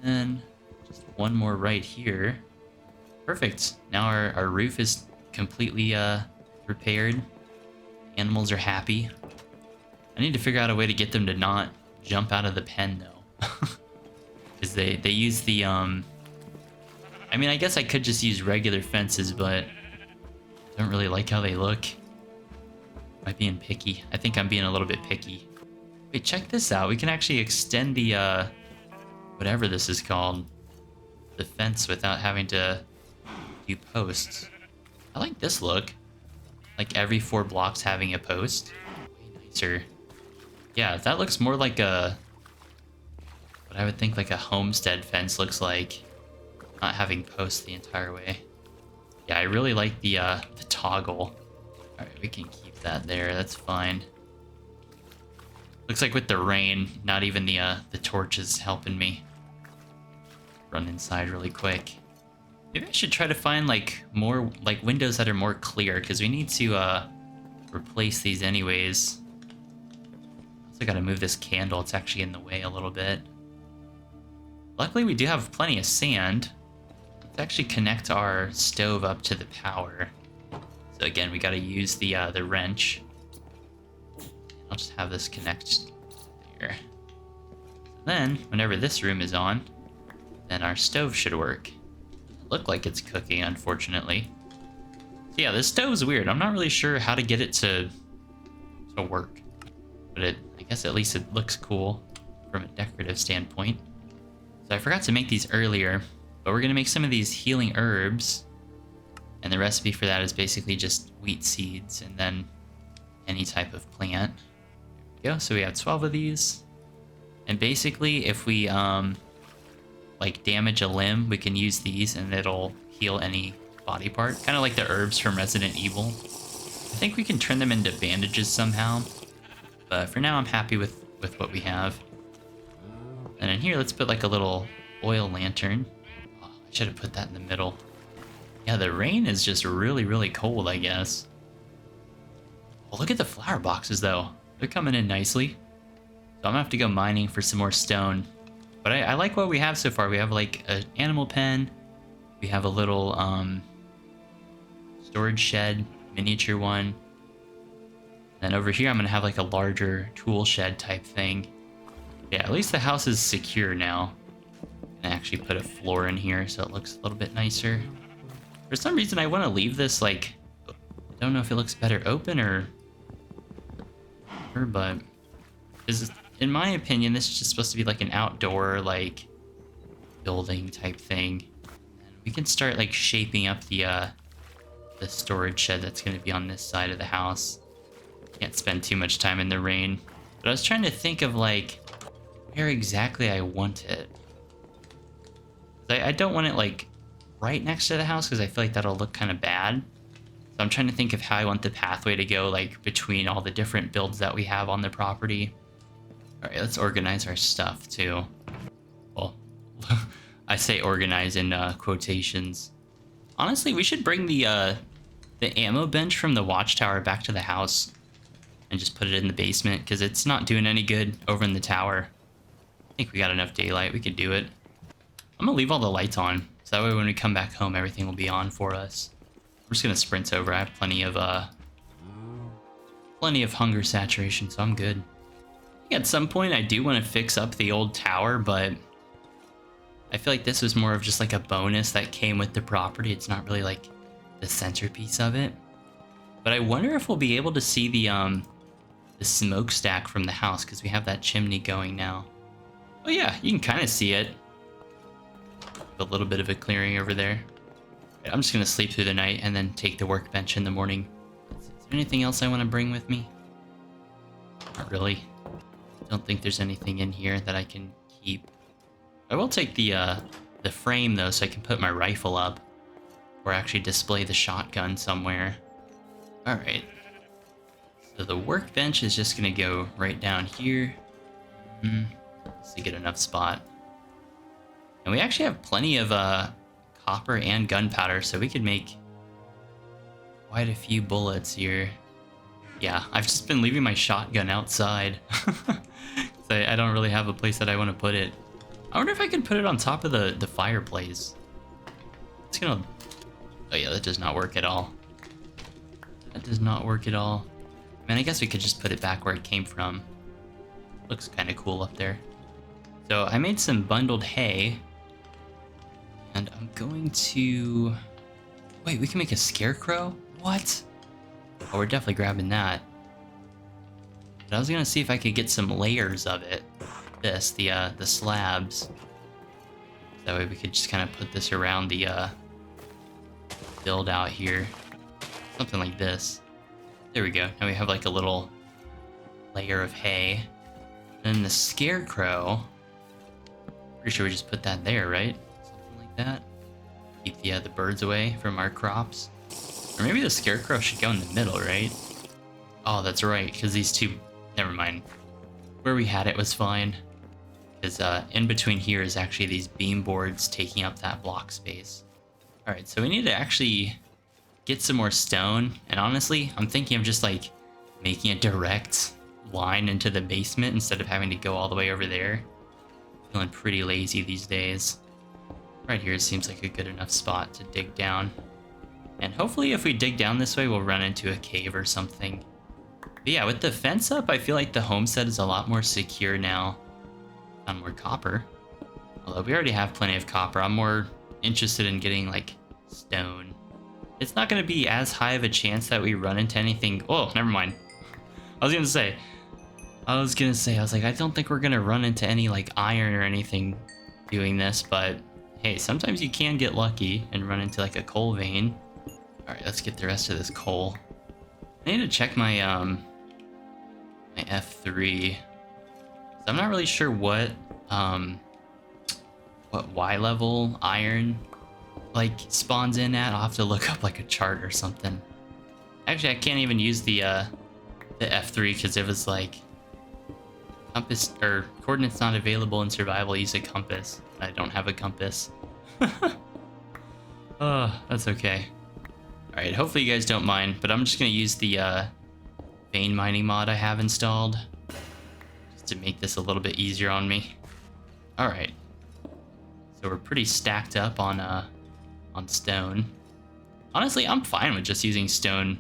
And just one more right here. Perfect. Now our roof is completely repaired. Animals are happy. I need to figure out a way to get them to not jump out of the pen though. Because they use the I mean, I guess I could just use regular fences, but I don't really like how they look. Am I being picky? I think I'm being a little bit picky. Wait, check this out. We can actually extend the whatever this is called, the fence, without having to do posts. I like this look. Like every 4 blocks having a post. Way nicer. Yeah, that looks more like what I would think like a homestead fence looks like. Not having posts the entire way. Yeah, I really like the toggle. Alright, we can keep that there, that's fine. Looks like with the rain, not even the torch is helping me. Run inside really quick. Maybe I should try to find like more like windows that are more clear, because we need to replace these anyways. Also gotta move this candle, it's actually in the way a little bit. Luckily we do have plenty of sand. Let's actually connect our stove up to the power. So again, we gotta use the wrench. I'll just have this connect there. Then, whenever this room is on, then our stove should work. Look like it's cooking, unfortunately. So yeah, this stove's weird. I'm not really sure how to get it to work. But I guess at least it looks cool from a decorative standpoint. So I forgot to make these earlier, but we're gonna make some of these healing herbs. And the recipe for that is basically just wheat seeds and then any type of plant. There we go, so we have 12 of these. And basically, if we like damage a limb, we can use these and it'll heal any body part. Kind of like the herbs from Resident Evil. I think we can turn them into bandages somehow. But for now, I'm happy with what we have. And in here, let's put like a little oil lantern. Oh, I should have put that in the middle. Yeah, the rain is just really, really cold, I guess. Oh, look at the flower boxes, though. They're coming in nicely. So I'm gonna have to go mining for some more stone. But I like what we have so far. We have like an animal pen. We have a little storage shed, miniature one. And over here, I'm gonna have like a larger tool shed type thing. Yeah, at least the house is secure now. And actually put a floor in here so it looks a little bit nicer. For some reason, I want to leave this like, I don't know if it looks better open or but in my opinion, this is just supposed to be like an outdoor, like, building type thing. And we can start like shaping up the storage shed that's going to be on this side of the house. Can't spend too much time in the rain. But I was trying to think of like where exactly I want it. I don't want it like right next to the house because I feel like that'll look kind of bad. So I'm trying to think of how I want the pathway to go, like between all the different builds that we have on the property. All right, let's organize our stuff too. Well, I say organize in quotations. Honestly, we should bring the ammo bench from the watchtower back to the house and just put it in the basement because it's not doing any good over in the tower. I think we got enough daylight. We could do it. I'm gonna leave all the lights on so that way when we come back home, everything will be on for us. I'm just gonna sprint over. I have plenty of hunger saturation, so I'm good. I think at some point I do want to fix up the old tower, but I feel like this was more of just like a bonus that came with the property. It's not really like the centerpiece of it. But I wonder if we'll be able to see the smokestack from the house because we have that chimney going now. Oh yeah, you can kind of see it. A little bit of a clearing over there. Right, I'm just gonna sleep through the night and then take the workbench in the morning. Is there anything else I want to bring with me? Not really. Don't think there's anything in here that I can keep. I will take the frame though, so I can put my rifle up, or actually display the shotgun somewhere. All right. So the workbench is just gonna go right down here. To get enough spot. And we actually have plenty of copper and gunpowder, so we could make quite a few bullets here. Yeah, I've just been leaving my shotgun outside. So I don't really have a place that I want to put it. I wonder if I could put it on top of the fireplace. It's gonna... Oh yeah, that does not work at all. That does not work at all. Man, I guess we could just put it back where it came from. Looks kind of cool up there. So I made some bundled hay. And I'm going to... Wait, we can make a scarecrow? What? Oh, we're definitely grabbing that. But I was gonna see if I could get some layers of it. This, the slabs. That way we could just kind of put this around the build out here. Something like this. There we go. Now we have like a little layer of hay. Then the scarecrow. Pretty sure we just put that there, right? Something like that. Keep the birds away from our crops. Or maybe the scarecrow should go in the middle, right? Oh, that's right, because these two... Never mind. Where we had it was fine. Because in between here is actually these beam boards taking up that block space. Alright, so we need to actually get some more stone. And honestly, I'm thinking of just like making a direct line into the basement instead of having to go all the way over there. Feeling pretty lazy these days. Right here seems like a good enough spot to dig down. And hopefully if we dig down this way, we'll run into a cave or something. But yeah, with the fence up, I feel like the homestead is a lot more secure now. Found more copper. Although we already have plenty of copper, I'm more interested in getting like stone. It's not going to be as high of a chance that we run into anything. Oh, never mind. I was going to say, I was like, I don't think we're going to run into any like iron or anything doing this, but hey, sometimes you can get lucky and run into like a coal vein. All right, let's get the rest of this coal. I need to check my my F3. So I'm not really sure what Y level iron like spawns in at. I'll have to look up like a chart or something. Actually, I can't even use the F3 because it was like compass or coordinates not available in survival. Use a compass. I don't have a compass. Oh, that's okay. All right, hopefully you guys don't mind, but I'm just gonna use the vein mining mod I have installed just to make this a little bit easier on me. All right, so we're pretty stacked up on stone. Honestly, I'm fine with just using stone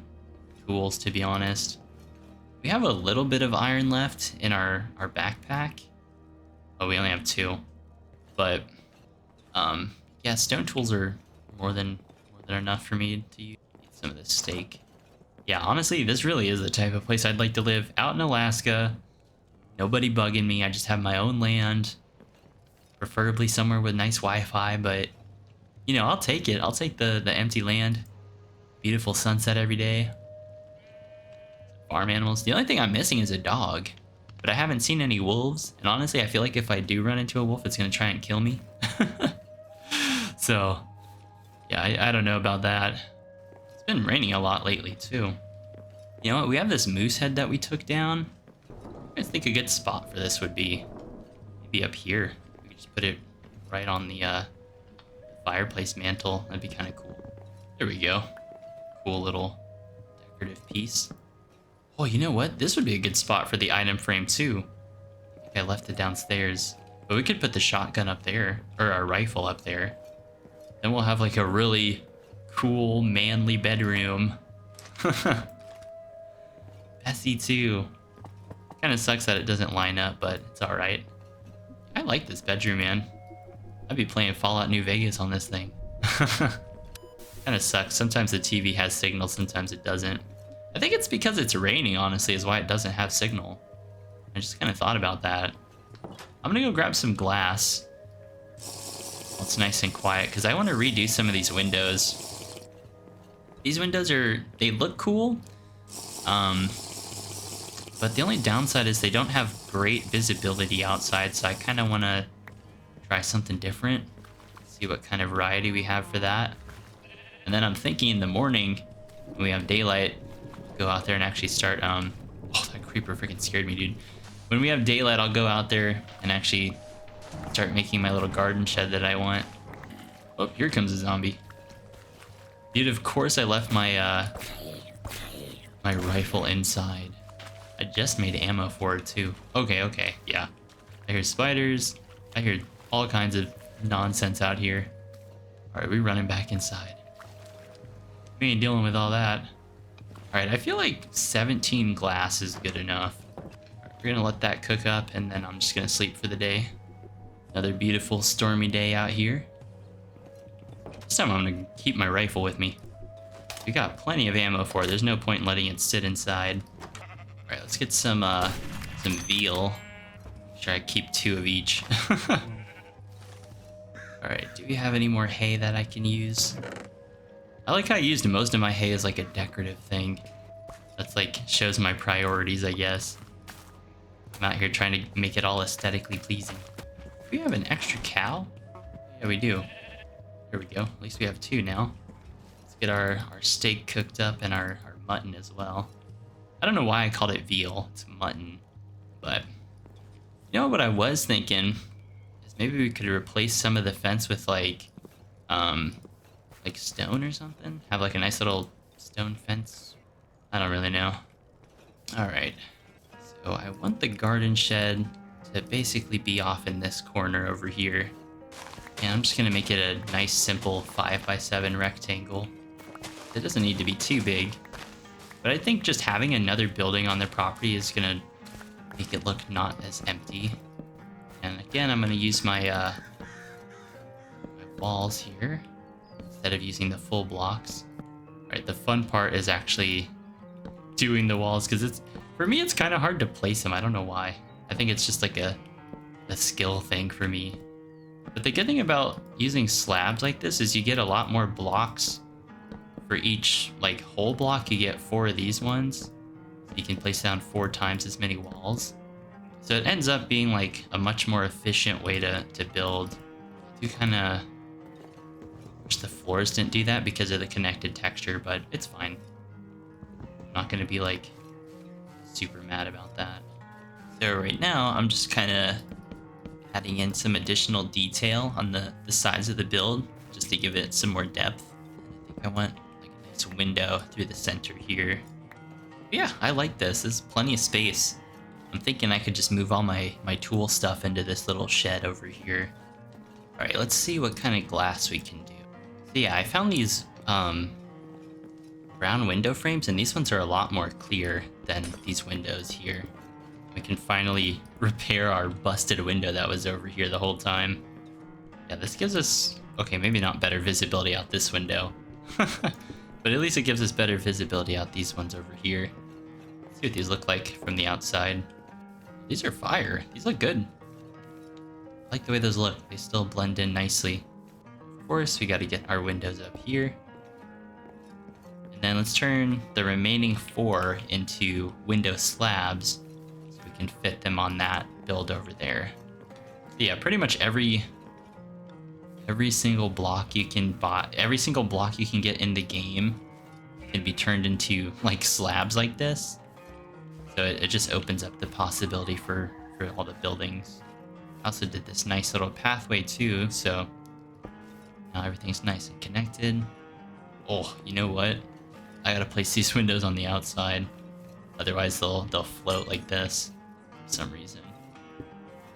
tools, to be honest. We have a little bit of iron left in our backpack. Oh, we only have 2, but yeah, stone tools are more than enough for me to use. Some of this steak. Yeah, honestly, this really is the type of place I'd like to live. Out in Alaska, Nobody bugging me. I just have my own land, preferably somewhere with nice Wi-Fi, but you know, I'll take it. I'll take the empty land. Beautiful sunset every day. Farm animals. The only thing I'm missing is a dog, but I haven't seen any wolves, and honestly, I feel like if I do run into a wolf, it's gonna try and kill me. So, yeah, I don't know about that. It's been raining a lot lately, too. You know what? We have this moose head that we took down. I think a good spot for this would be maybe up here. We could just put it right on the fireplace mantle. That'd be kind of cool. There we go. Cool little decorative piece. Oh, you know what? This would be a good spot for the item frame, too. I think I left it downstairs. But we could put the shotgun up there, or our rifle up there. Then we'll have like a really cool, manly bedroom. Bessie too. Kind of sucks that it doesn't line up, but it's alright. I like this bedroom, man. I'd be playing Fallout New Vegas on this thing. Kind of sucks. Sometimes the TV has signal, sometimes it doesn't. I think it's because it's raining, honestly, is why it doesn't have signal. I just kind of thought about that. I'm gonna go grab some glass. It's nice and quiet because I want to redo some of these windows. These windows they look cool, but the only downside is they don't have great visibility outside, so I kind of want to try something different, see what kind of variety we have for that. And then I'm thinking in the morning when we have daylight, go out there and actually start oh, that creeper freaking scared me, dude. When we have daylight, I'll go out there and actually start making my little garden shed that I want. Oh, here comes a zombie. Dude, of course I left my my rifle inside. I just made ammo for it too. Okay, yeah. I hear spiders. I hear all kinds of nonsense out here. Alright, we're running back inside. We ain't dealing with all that. Alright, I feel like 17 glass is good enough. We're gonna let that cook up and then I'm just gonna sleep for the day. Another beautiful stormy day out here. This time I'm gonna keep my rifle with me. We got plenty of ammo for it. There's no point in letting it sit inside. All right, let's get some veal. Make sure I keep 2 of each. All right, do we have any more hay that I can use? I like how I used most of my hay as like a decorative thing. That's like shows my priorities, I guess. I'm out here trying to make it all aesthetically pleasing. Do we have an extra cow? Yeah, we do. There we go. At least we have 2 now. Let's get our steak cooked up and our mutton as well. I don't know why I called it veal. It's mutton. But you know what I was thinking is maybe we could replace some of the fence with like stone or something. Have like a nice little stone fence. I don't really know. All right. So I want the garden shed to basically be off in this corner over here. And I'm just gonna make it a nice simple 5x7 rectangle. It doesn't need to be too big, but I think just having another building on the property is gonna make it look not as empty. And again, I'm gonna use my walls here instead of using the full blocks. All right, the fun part is actually doing the walls because for me it's kind of hard to place them. I don't know why. I think it's just like a skill thing for me. But the good thing about using slabs like this is you get a lot more blocks. For each like whole block, you get 4 of these ones. So you can place down 4 times as many walls. So it ends up being like a much more efficient way to build. I do kind of wish the floors didn't do that because of the connected texture, but it's fine. I'm not going to be like super mad about that. So right now, I'm just kind of adding in some additional detail on the sides of the build just to give it some more depth. I think I want like a nice window through the center here. But yeah, I like this. There's plenty of space. I'm thinking I could just move all my tool stuff into this little shed over here. All right, let's see what kind of glass we can do. So yeah, I found these brown window frames, and these ones are a lot more clear than these windows here. We can finally repair our busted window that was over here the whole time. Yeah, this gives us, okay, maybe not better visibility out this window, but at least it gives us better visibility out these ones over here. Let's see what these look like from the outside. These are fire. These look good. I like the way those look. They still blend in nicely. Of course, we got to get our windows up here. And then let's turn the remaining 4 into window slabs so we can fit them on that build over there. So yeah, pretty much every single block you can buy, every single block you can get in the game can be turned into like slabs like this. So it just opens up the possibility for all the buildings. I also did this nice little pathway too, so now everything's nice and connected. Oh, you know what? I gotta place these windows on the outside. Otherwise they'll float like this for some reason.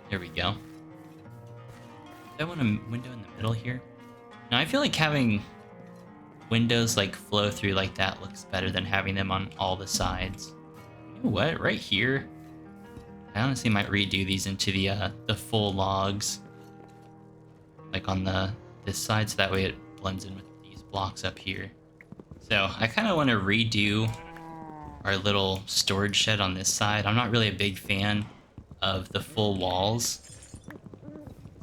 There we go. I want a window in the middle here. Now I feel like having windows like flow through like that looks better than having them on all the sides. You know what? Right here, I honestly might redo these into the full logs, like on this side, so that way it blends in with these blocks up here. So I kind of want to redo our little storage shed on this side. I'm not really a big fan of the full walls.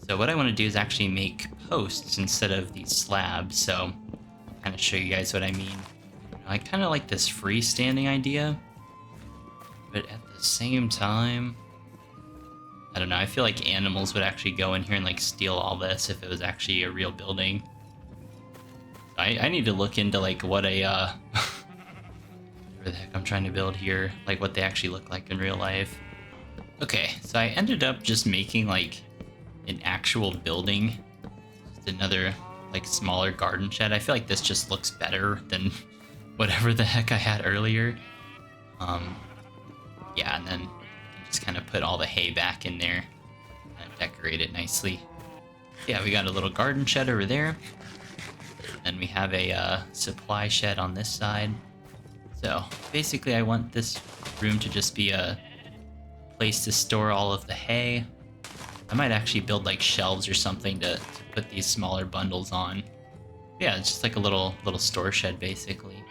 So what I want to do is actually make posts instead of these slabs. So I'll kind of show you guys what I mean. I kind of like this freestanding idea, but at the same time, I don't know, I feel like animals would actually go in here and like steal all this if it was actually a real building. I need to look into like what a whatever the heck I'm trying to build here, like what they actually look like in real life. Okay, so I ended up just making like an actual building, just another like smaller garden shed. I feel like this just looks better than whatever the heck I had earlier. Yeah, and then just kind of put all the hay back in there and decorate it nicely. Yeah, we got a little garden shed over there. Then we have a supply shed on this side. So basically I want this room to just be a place to store all of the hay. I might actually build like shelves or something to put these smaller bundles on. Yeah, it's just like a little store shed basically.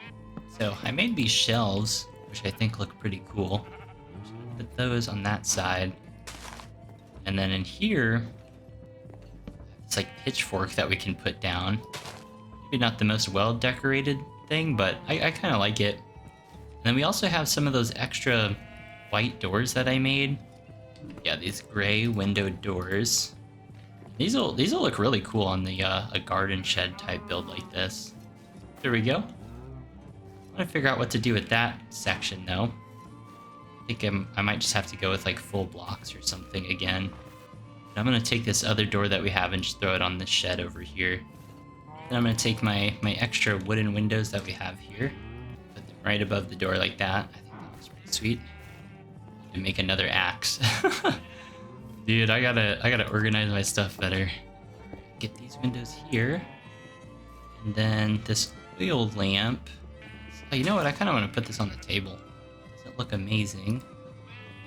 So I made these shelves, which I think look pretty cool. Put those on that side. And then in here, it's like pitchfork that we can put down. Maybe not the most well decorated thing, but I kind of like it. And then we also have some of those extra white doors that I made. Yeah, these gray window doors. These will look really cool on the a garden shed type build like this. There we go. I want to figure out what to do with that section though. I think I might just have to go with like full blocks or something again. But I'm gonna take this other door that we have and just throw it on this shed over here. Then I'm gonna take my extra wooden windows that we have here, put them right above the door like that. I think that looks pretty sweet. And make another axe. Dude, I gotta organize my stuff better. Get these windows here, and then this oil lamp. Oh, you know what? I kind of want to put this on the table. Doesn't look amazing,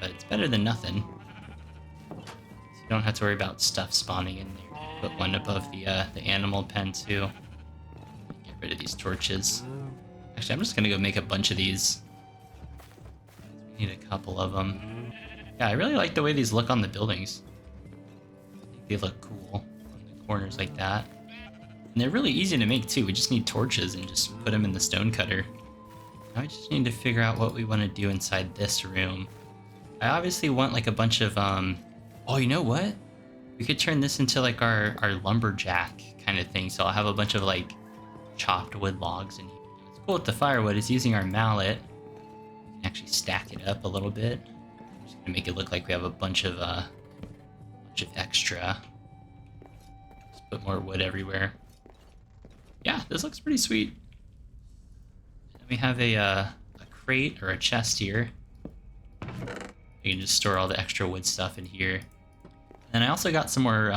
but it's better than nothing. So you don't have to worry about stuff spawning in there. Put one above the animal pen too. Get rid of these torches. Actually, I'm just gonna go make a bunch of these. We need a couple of them. Yeah, I really like the way these look on the buildings. I think they look cool on the corners like that. And they're really easy to make too. We just need torches and just put them in the stone cutter. Now we just need to figure out what we want to do inside this room. I obviously want like a bunch of oh, you know what? We could turn this into like our lumberjack kind of thing. So I'll have a bunch of like chopped wood logs in here. What's cool with the firewood is using our mallet. We can actually stack it up a little bit. I'm just gonna make it look like we have a bunch of extra. Just put more wood everywhere. Yeah, this looks pretty sweet. And we have a crate or a chest here. You can just store all the extra wood stuff in here. And I also got some more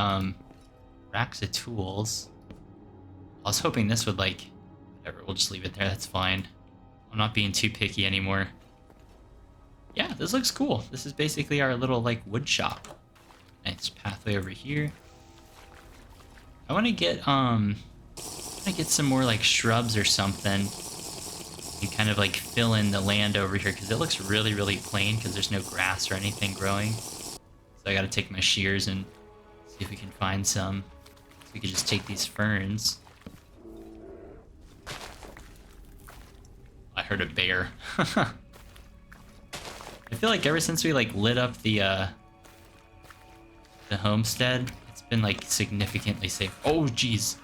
racks of tools. I was hoping this would like, whatever, we'll just leave it there, that's fine. I'm not being too picky anymore. Yeah, this looks cool. This is basically our little like wood shop. Nice pathway over here. I want to get some more like shrubs or something and kind of like fill in the land over here because it looks really, really plain because there's no grass or anything growing. So I gotta take my shears and see if we can find some. So we could just take these ferns. I heard a bear. I feel like ever since we like lit up the homestead, it's been like significantly safe. Oh geez.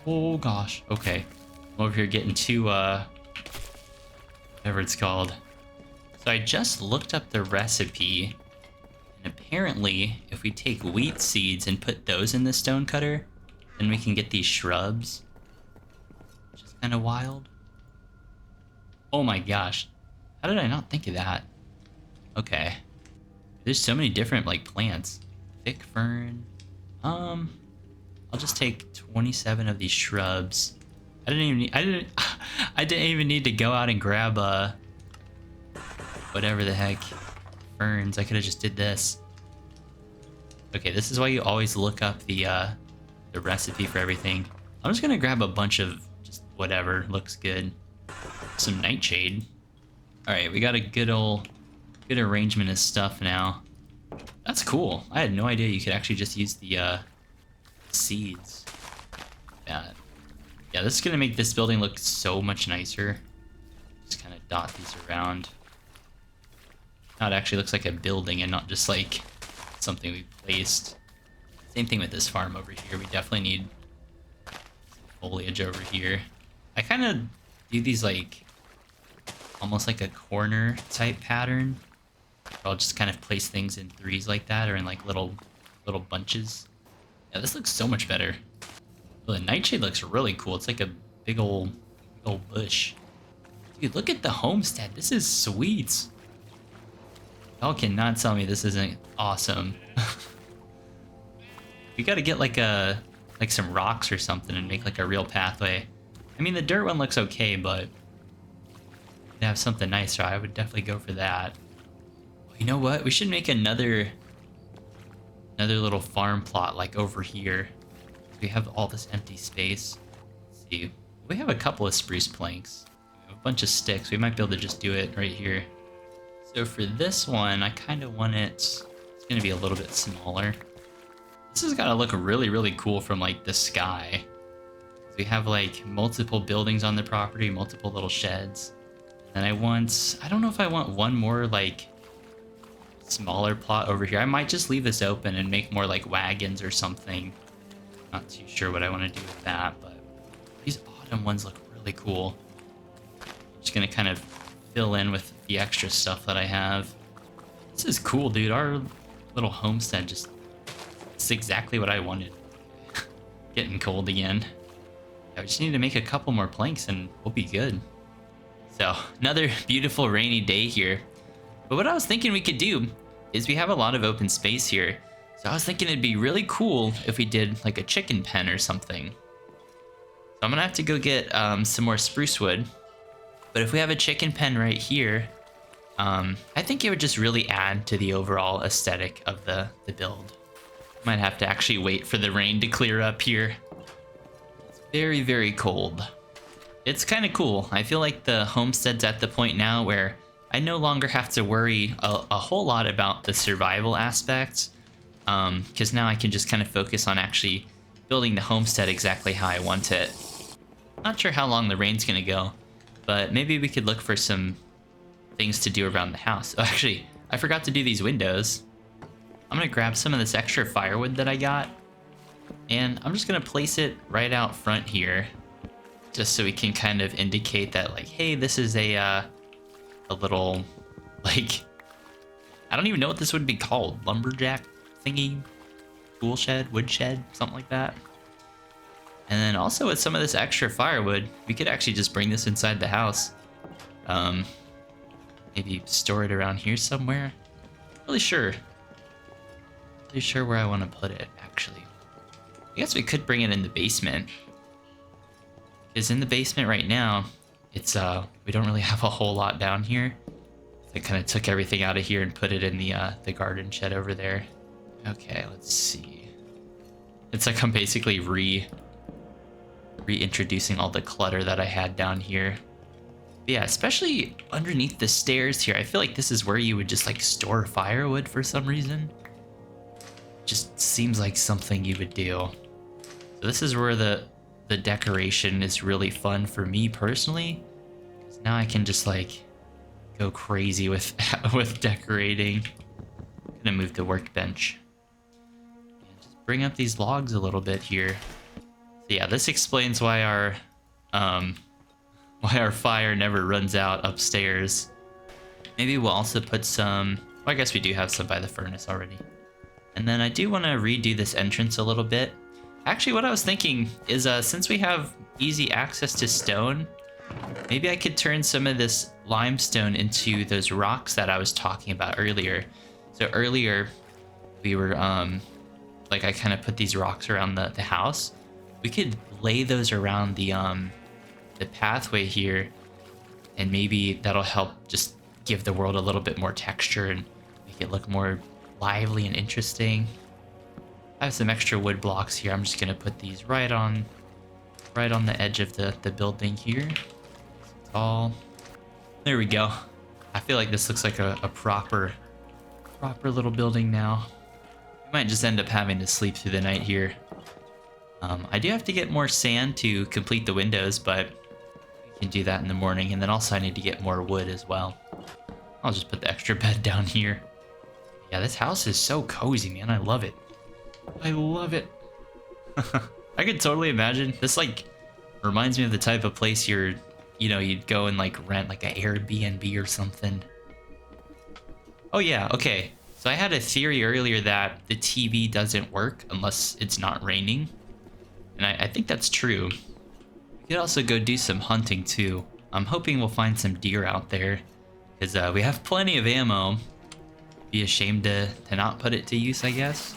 Oh gosh. Okay. I'm over here getting to whatever it's called. So I just looked up the recipe, and apparently if we take wheat seeds and put those in the stone cutter, then we can get these shrubs, which is kind of wild. Oh my gosh. How did I not think of that? Okay. There's so many different like plants. Thick fern. I'll just take 27 of these shrubs. I didn't even need to go out and grab whatever the heck ferns. I could have just did this. Okay, this is why you always look up the recipe for everything. I'm just gonna grab a bunch of just whatever looks good. Some nightshade. All right, we got a good arrangement of stuff now. That's cool. I had no idea you could actually just use the seeds. Yeah, this is gonna make this building look so much nicer. Just kind of dot these around. Now it actually looks like a building and not just like something we placed. Same thing with this farm over here. We definitely need some foliage over here. I kind of do these like almost like a corner type pattern. I'll just kind of place things in threes like that, or in like little bunches. Yeah, this looks so much better. Well, the nightshade looks really cool. It's like a big old bush. Dude, look at the homestead. This is sweet. Y'all cannot tell me this isn't awesome. We gotta get like some rocks or something and make like a real pathway. I mean, the dirt one looks okay, but to have something nicer, I would definitely go for that. You know what? We should make another little farm plot like over here. We have all this empty space. Let's see. We have a couple of spruce planks. We have a bunch of sticks. We might be able to just do it right here. So for this one, I kind of want it's going to be a little bit smaller. This has got to look really, really cool from like the sky. We have like multiple buildings on the property, multiple little sheds. And I don't know if I want one more like smaller plot over here. I might just leave this open and make more like wagons or something. Not too sure what I want to do with that, but these autumn ones look really cool. I'm just gonna kind of fill in with the extra stuff that I have. This is cool, dude. Our little homestead it's exactly what I wanted. Getting cold again. I just need to make a couple more planks and we'll be good. So, another beautiful rainy day here. But what I was thinking we could do is we have a lot of open space here. So I was thinking it'd be really cool if we did like a chicken pen or something. So I'm gonna have to go get some more spruce wood. But if we have a chicken pen right here, I think it would just really add to the overall aesthetic of the build. Might have to actually wait for the rain to clear up here. It's very, very cold. It's kind of cool. I feel like the homestead's at the point now where I no longer have to worry a whole lot about the survival aspects, because now I can just kind of focus on actually building the homestead exactly how I want it. Not sure how long the rain's gonna go, but maybe we could look for some things to do around the house. Oh, actually, I forgot to do these windows. I'm gonna grab some of this extra firewood that I got, and I'm just gonna place it right out front here, just so we can kind of indicate that, like, hey, this is a little, like, I don't even know what this would be called. Lumberjack thingy? Tool shed? Wood shed? Something like that. And then also with some of this extra firewood, we could actually just bring this inside the house. Maybe store it around here somewhere. Not really sure. Really sure where I want to put it, actually. I guess we could bring it in the basement. Because in the basement right now, it's we don't really have a whole lot down here. I kind of took everything out of here and put it in the garden shed over there. Okay, let's see. It's like I'm basically reintroducing all the clutter that I had down here. Yeah, especially underneath the stairs here. I feel like this is where you would just like store firewood for some reason. Just seems like something you would do. So this is where the decoration is really fun for me personally. Now I can just like go crazy with with decorating. I'm gonna move the workbench. And just bring up these logs a little bit here. So yeah, this explains why our fire never runs out upstairs. Maybe we'll also put some, well, I guess we do have some by the furnace already. And then I do want to redo this entrance a little bit. Actually, what I was thinking is since we have easy access to stone, maybe I could turn some of this limestone into those rocks that I was talking about earlier. So earlier we were, like I kind of put these rocks around the house. We could lay those around the pathway here, and maybe that'll help just give the world a little bit more texture and make it look more lively and interesting. I have some extra wood blocks here. I'm just gonna put these right on the edge of the building here. All there we go. I feel like this looks like a proper little building now. We might just end up having to sleep through the night here. I do have to get more sand to complete the windows, but we can do that in the morning. And then also I need to get more wood as well. I'll just put the extra bed down here. Yeah, this house is so cozy, man. I love it. I love it. I could totally imagine. This like reminds me of the type of place you'd go and like rent like an Airbnb or something. Oh yeah, okay. So I had a theory earlier that the TV doesn't work unless it's not raining. And I think that's true. We could also go do some hunting too. I'm hoping we'll find some deer out there, because we have plenty of ammo. Be ashamed to not put it to use, I guess.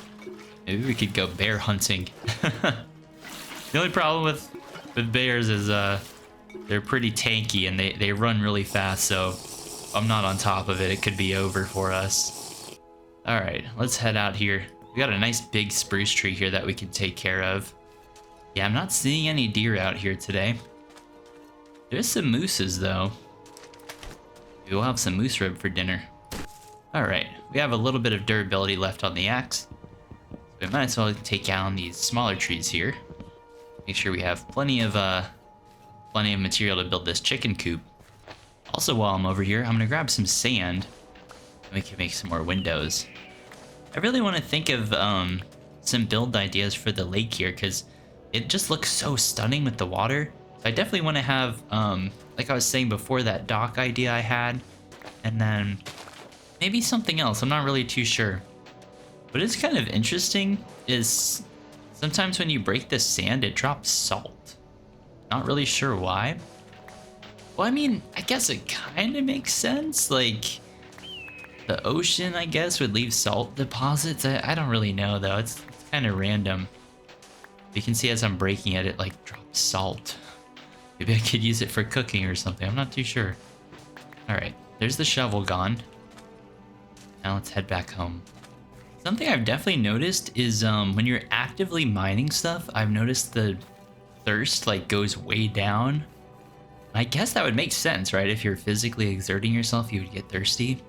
Maybe we could go bear hunting. The only problem with bears is they're pretty tanky and they run really fast, so if I'm not on top of it, it could be over for us. All right, let's head out here. We got a nice big spruce tree here that we can take care of. Yeah, I'm not seeing any deer out here today. There's some mooses though. We'll have some moose rib for dinner. All right, we have a little bit of durability left on the axe. So we might as well take down these smaller trees here. Make sure we have plenty of material to build this chicken coop. Also, while I'm over here, I'm gonna grab some sand and we can make some more windows. I really want to think of some build ideas for the lake here, because it just looks so stunning with the water. So I definitely want to have, like I was saying before, that dock idea I had, and then maybe something else. I'm not really too sure. But it's kind of interesting is sometimes when you break the sand, it drops salt. Not really sure why. Well, I mean, I guess it kind of makes sense. Like, the ocean, I guess, would leave salt deposits. I don't really know, though. It's kind of random. You can see as I'm breaking it, it like drops salt. Maybe I could use it for cooking or something. I'm not too sure. All right, there's the shovel gone. Now let's head back home. Something I've definitely noticed is when you're actively mining stuff, I've noticed the thirst like goes way down. I guess that would make sense, right? If you're physically exerting yourself, you would get thirsty.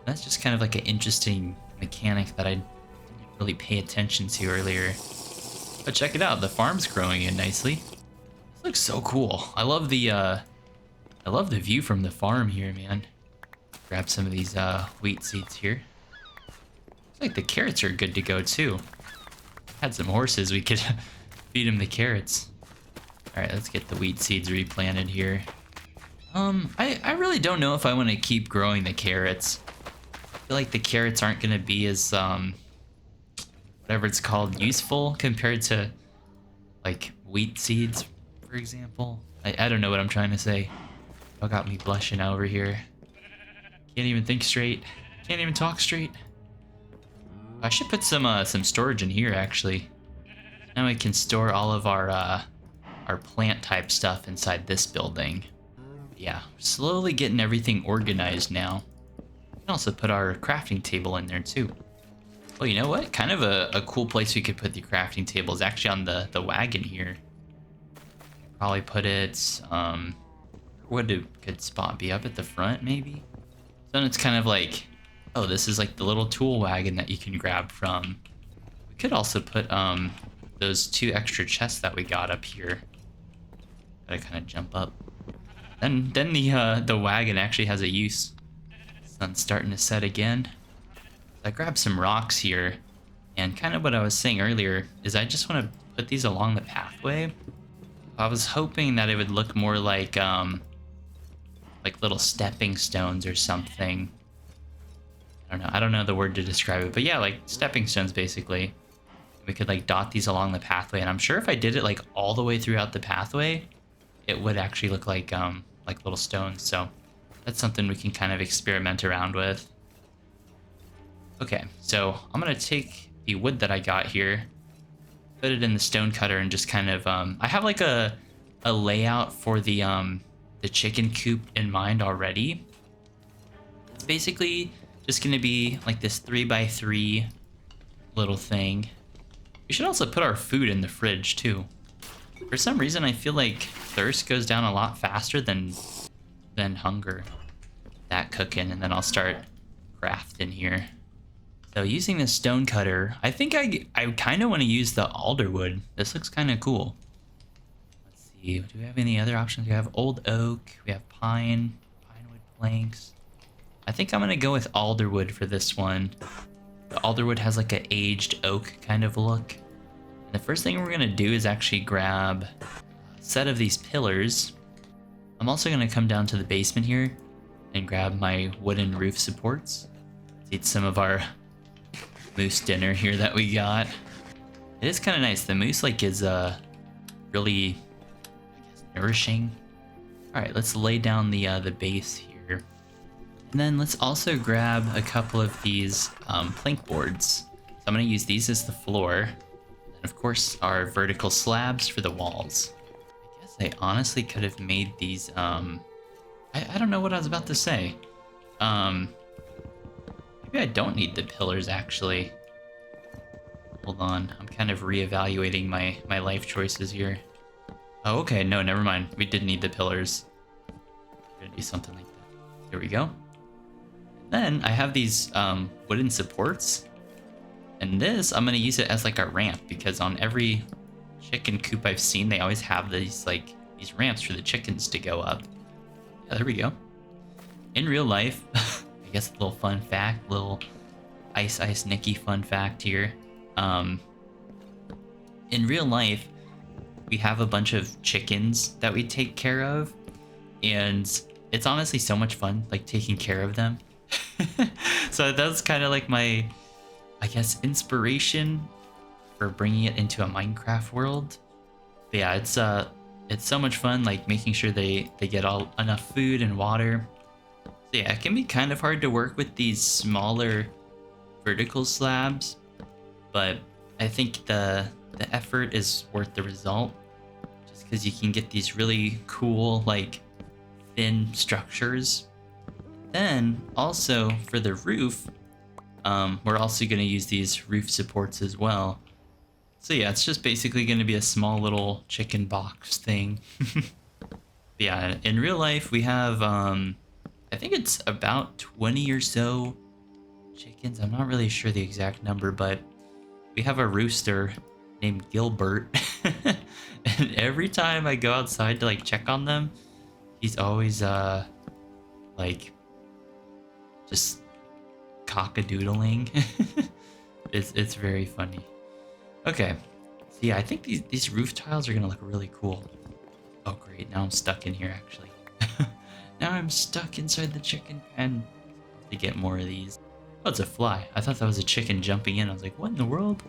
That's just kind of like an interesting mechanic that I didn't really pay attention to earlier. But check it out, the farm's growing in nicely. This looks so cool. I love the view from the farm here, man. Grab some of these wheat seeds here. Looks like the carrots are good to go too. Had some horses, we could feed them the carrots. All right, let's get the wheat seeds replanted here. I really don't know if I want to keep growing the carrots. I feel like the carrots aren't going to be as whatever it's called, useful compared to like wheat seeds, for example. I don't know what I'm trying to say. Oh, got me blushing over here. Can't even think straight. Can't even talk straight. I should put some storage in here actually. Now we can store all of our plant type stuff inside this building. Yeah, slowly getting everything organized now. We can also put our crafting table in there too. Well, you know what? Kind of a cool place we could put the crafting table is actually on the wagon here. Probably put it would a good spot be? Up at the front, maybe? Then it's kind of like, oh, this is like the little tool wagon that you can grab from. We could also put those 2 extra chests that we got up here. Gotta kind of jump up. Then the wagon actually has a use. Sun's starting to set again. I grabbed some rocks here, and kind of what I was saying earlier is I just want to put these along the pathway. I was hoping that it would look more like little stepping stones or something. I don't know the word to describe it, but yeah, like stepping stones basically. We could like dot these along the pathway, and I'm sure if I did it like all the way throughout the pathway, it would actually look like little stones. So that's something we can kind of experiment around with. Okay, so I'm gonna take the wood that I got here, put it in the stone cutter, and just kind of I have like a layout for the chicken coop in mind already. It's basically just gonna be like this 3x3 little thing. We should also put our food in the fridge too. For some reason, I feel like thirst goes down a lot faster than hunger. That cooking, and then I'll start crafting here. So using the stone cutter, I think I kind of want to use the alder wood. This looks kind of cool. Let's see, do we have any other options? We have old oak, we have pine wood planks. I think I'm gonna go with alder wood for this one. The alder wood has like an aged oak kind of look. And the first thing we're gonna do is actually grab a set of these pillars. I'm also gonna come down to the basement here and grab my wooden roof supports. Let's eat some of our moose dinner here that we got. It is kind of nice. The moose like is really, I guess, nourishing. All right, let's lay down the base here, and then let's also grab a couple of these plank boards. So I'm gonna use these as the floor, and of course our vertical slabs for the walls. I guess I honestly could have made these. I don't know what I was about to say. Maybe I don't need the pillars, actually. Hold on, I'm kind of reevaluating my life choices here. Oh, okay, no, never mind. We did need the pillars. We're gonna do something like that. Here we go. Then I have these wooden supports. And this, I'm gonna use it as like a ramp, because on every chicken coop I've seen, they always have these ramps for the chickens to go up. Yeah, there we go. In real life, I guess a little fun fact, little Ice Nikki fun fact here. In real life, we have a bunch of chickens that we take care of, and it's honestly so much fun, like taking care of them. So that's kind of like my, I guess, inspiration for bringing it into a Minecraft world. But yeah, it's so much fun, like making sure they get enough food and water. So yeah, it can be kind of hard to work with these smaller vertical slabs, but I think the effort is worth the result, just because you can get these really cool, like, thin structures. Then also for the roof, we're also going to use these roof supports as well. So yeah, it's just basically going to be a small little chicken box thing. Yeah, in real life we have I think it's about 20 or so chickens. I'm not really sure the exact number, but we have a rooster named Gilbert. And every time I go outside to like check on them, he's always like just cock-a-doodling. It's very funny. Okay, so yeah, I think these roof tiles are gonna look really cool. Oh great, now I'm stuck in here actually. Now I'm stuck inside the chicken pen. To get more of these. Oh, it's a fly. I thought that was a chicken jumping in. I was like, what in the world?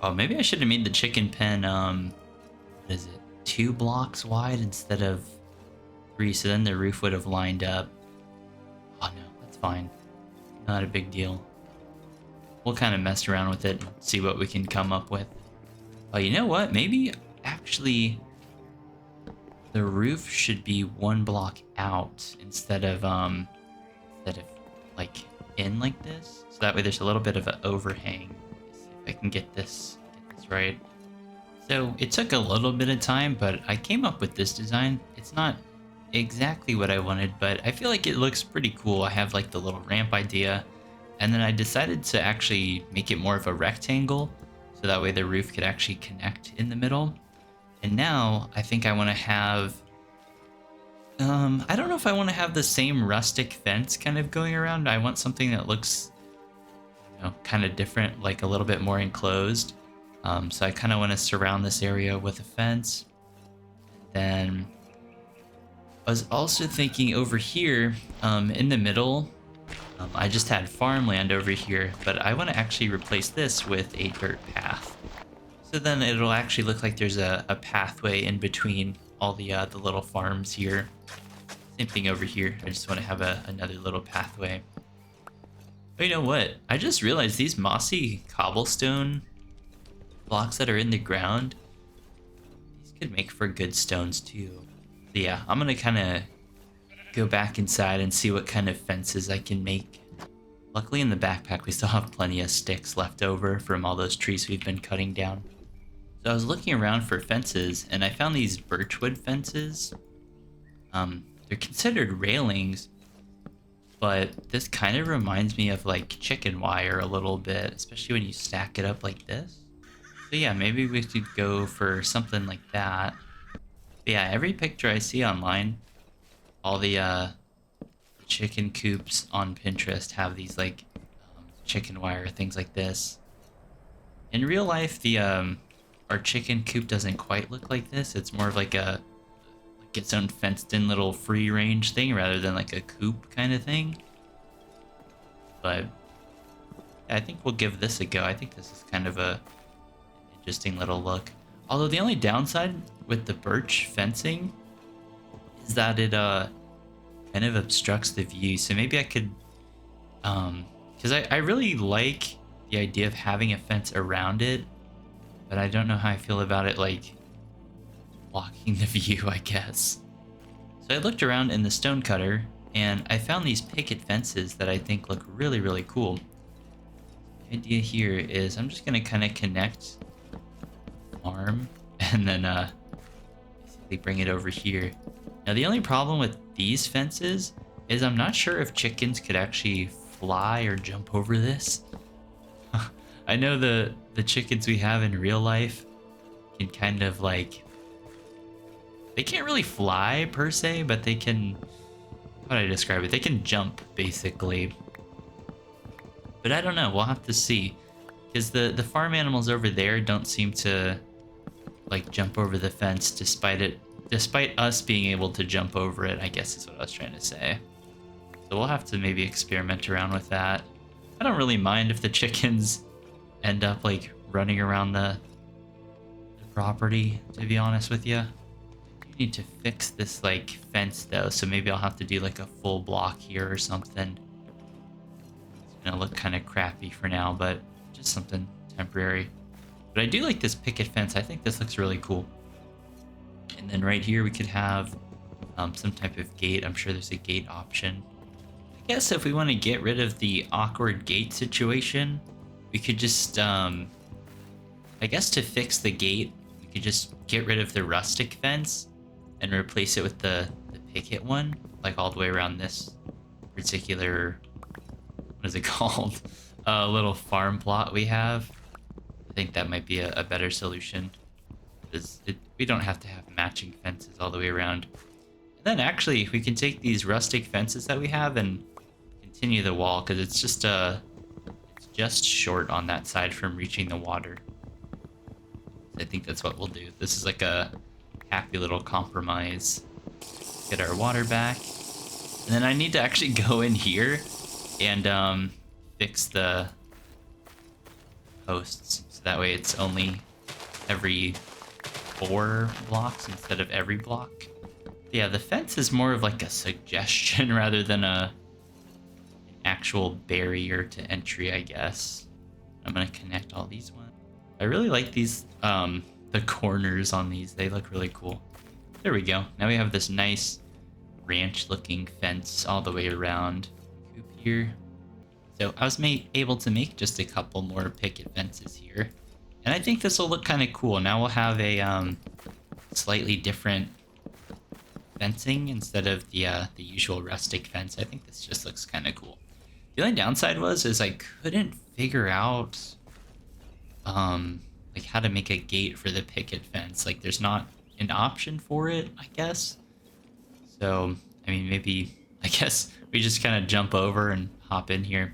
Oh, maybe I should have made the chicken pen, what is it? 2 blocks wide instead of 3, so then the roof would have lined up. Oh no, that's fine. Not a big deal. We'll kind of mess around with it and see what we can come up with. Oh, you know what? Maybe actually the roof should be 1 block out instead of like in like this. So that way there's a little bit of an overhang. Let's see if I can get this right. So it took a little bit of time, but I came up with this design. It's not exactly what I wanted, but I feel like it looks pretty cool. I have like the little ramp idea, and then I decided to actually make it more of a rectangle, so that way the roof could actually connect in the middle. And now I think I want to have, I don't know if I want to have the same rustic fence kind of going around. I want something that looks, kind of different, like a little bit more enclosed. So I kind of want to surround this area with a fence. Then I was also thinking over here, in the middle, I just had farmland over here, but I want to actually replace this with a dirt path. So then it'll actually look like there's a pathway in between all the little farms here. Same thing over here. I just want to have another little pathway. But you know what? I just realized these mossy cobblestone blocks that are in the ground, these could make for good stones too. So yeah, I'm gonna kind of go back inside and see what kind of fences I can make. Luckily in the backpack we still have plenty of sticks left over from all those trees we've been cutting down. So I was looking around for fences and I found these birchwood fences. They're considered railings, but this kind of reminds me of like chicken wire a little bit, especially when you stack it up like this. So yeah, maybe we could go for something like that. But yeah, every picture I see online, all the chicken coops on Pinterest have these like chicken wire things like this. In real life, the our chicken coop doesn't quite look like this. It's more of like its own fenced-in little free range thing rather than like a coop kind of thing. But yeah, I think we'll give this a go. I think this is kind of an interesting little look. Although the only downside with the birch fencing is that it kind of obstructs the view. So maybe I could, because I really like the idea of having a fence around it, but I don't know how I feel about it like blocking the view, I guess. So I looked around in the stone cutter and I found these picket fences that I think look really, really cool. The idea here is I'm just gonna kind of connect the farm and then basically bring it over here. Now the only problem with these fences is I'm not sure if chickens could actually fly or jump over this. I know the chickens we have in real life can kind of like, they can't really fly per se, but they can, how do I describe it? They can jump basically. But I don't know, we'll have to see. Because the farm animals over there don't seem to like jump over the fence despite us being able to jump over it, I guess is what I was trying to say. So we'll have to maybe experiment around with that. I don't really mind if the chickens end up like running around the property, to be honest with you. I need to fix this like fence though, so maybe I'll have to do like a full block here or something. It's gonna look kind of crappy for now, but just something temporary. But I do like this picket fence. I think this looks really cool. And then right here we could have some type of gate. I'm sure there's a gate option. I guess if we want to get rid of the awkward gate situation, we could just, I guess to fix the gate, we could just get rid of the rustic fence and replace it with the picket one, like all the way around this particular, what is it called? Little farm plot we have. I think that might be a better solution. Because we don't have to have matching fences all the way around. And then actually, we can take these rustic fences that we have and continue the wall, because it's just short on that side from reaching the water. I think that's what we'll do. This is like a happy little compromise. Get our water back. And then I need to actually go in here and fix the posts. So that way it's only every 4 blocks instead of every block. Yeah, the fence is more of like a suggestion rather than an actual barrier to entry, I guess. I'm gonna connect all these ones. I really like these, the corners on these. They look really cool. There we go. Now we have this nice ranch-looking fence all the way around. Coop here. So I was able to make just a couple more picket fences here. And I think this will look kind of cool. Now we'll have a slightly different fencing instead of the usual rustic fence. I think this just looks kind of cool. The only downside is I couldn't figure out like how to make a gate for the picket fence. Like there's not an option for it, I guess. So I mean, maybe I guess we just kind of jump over and hop in here.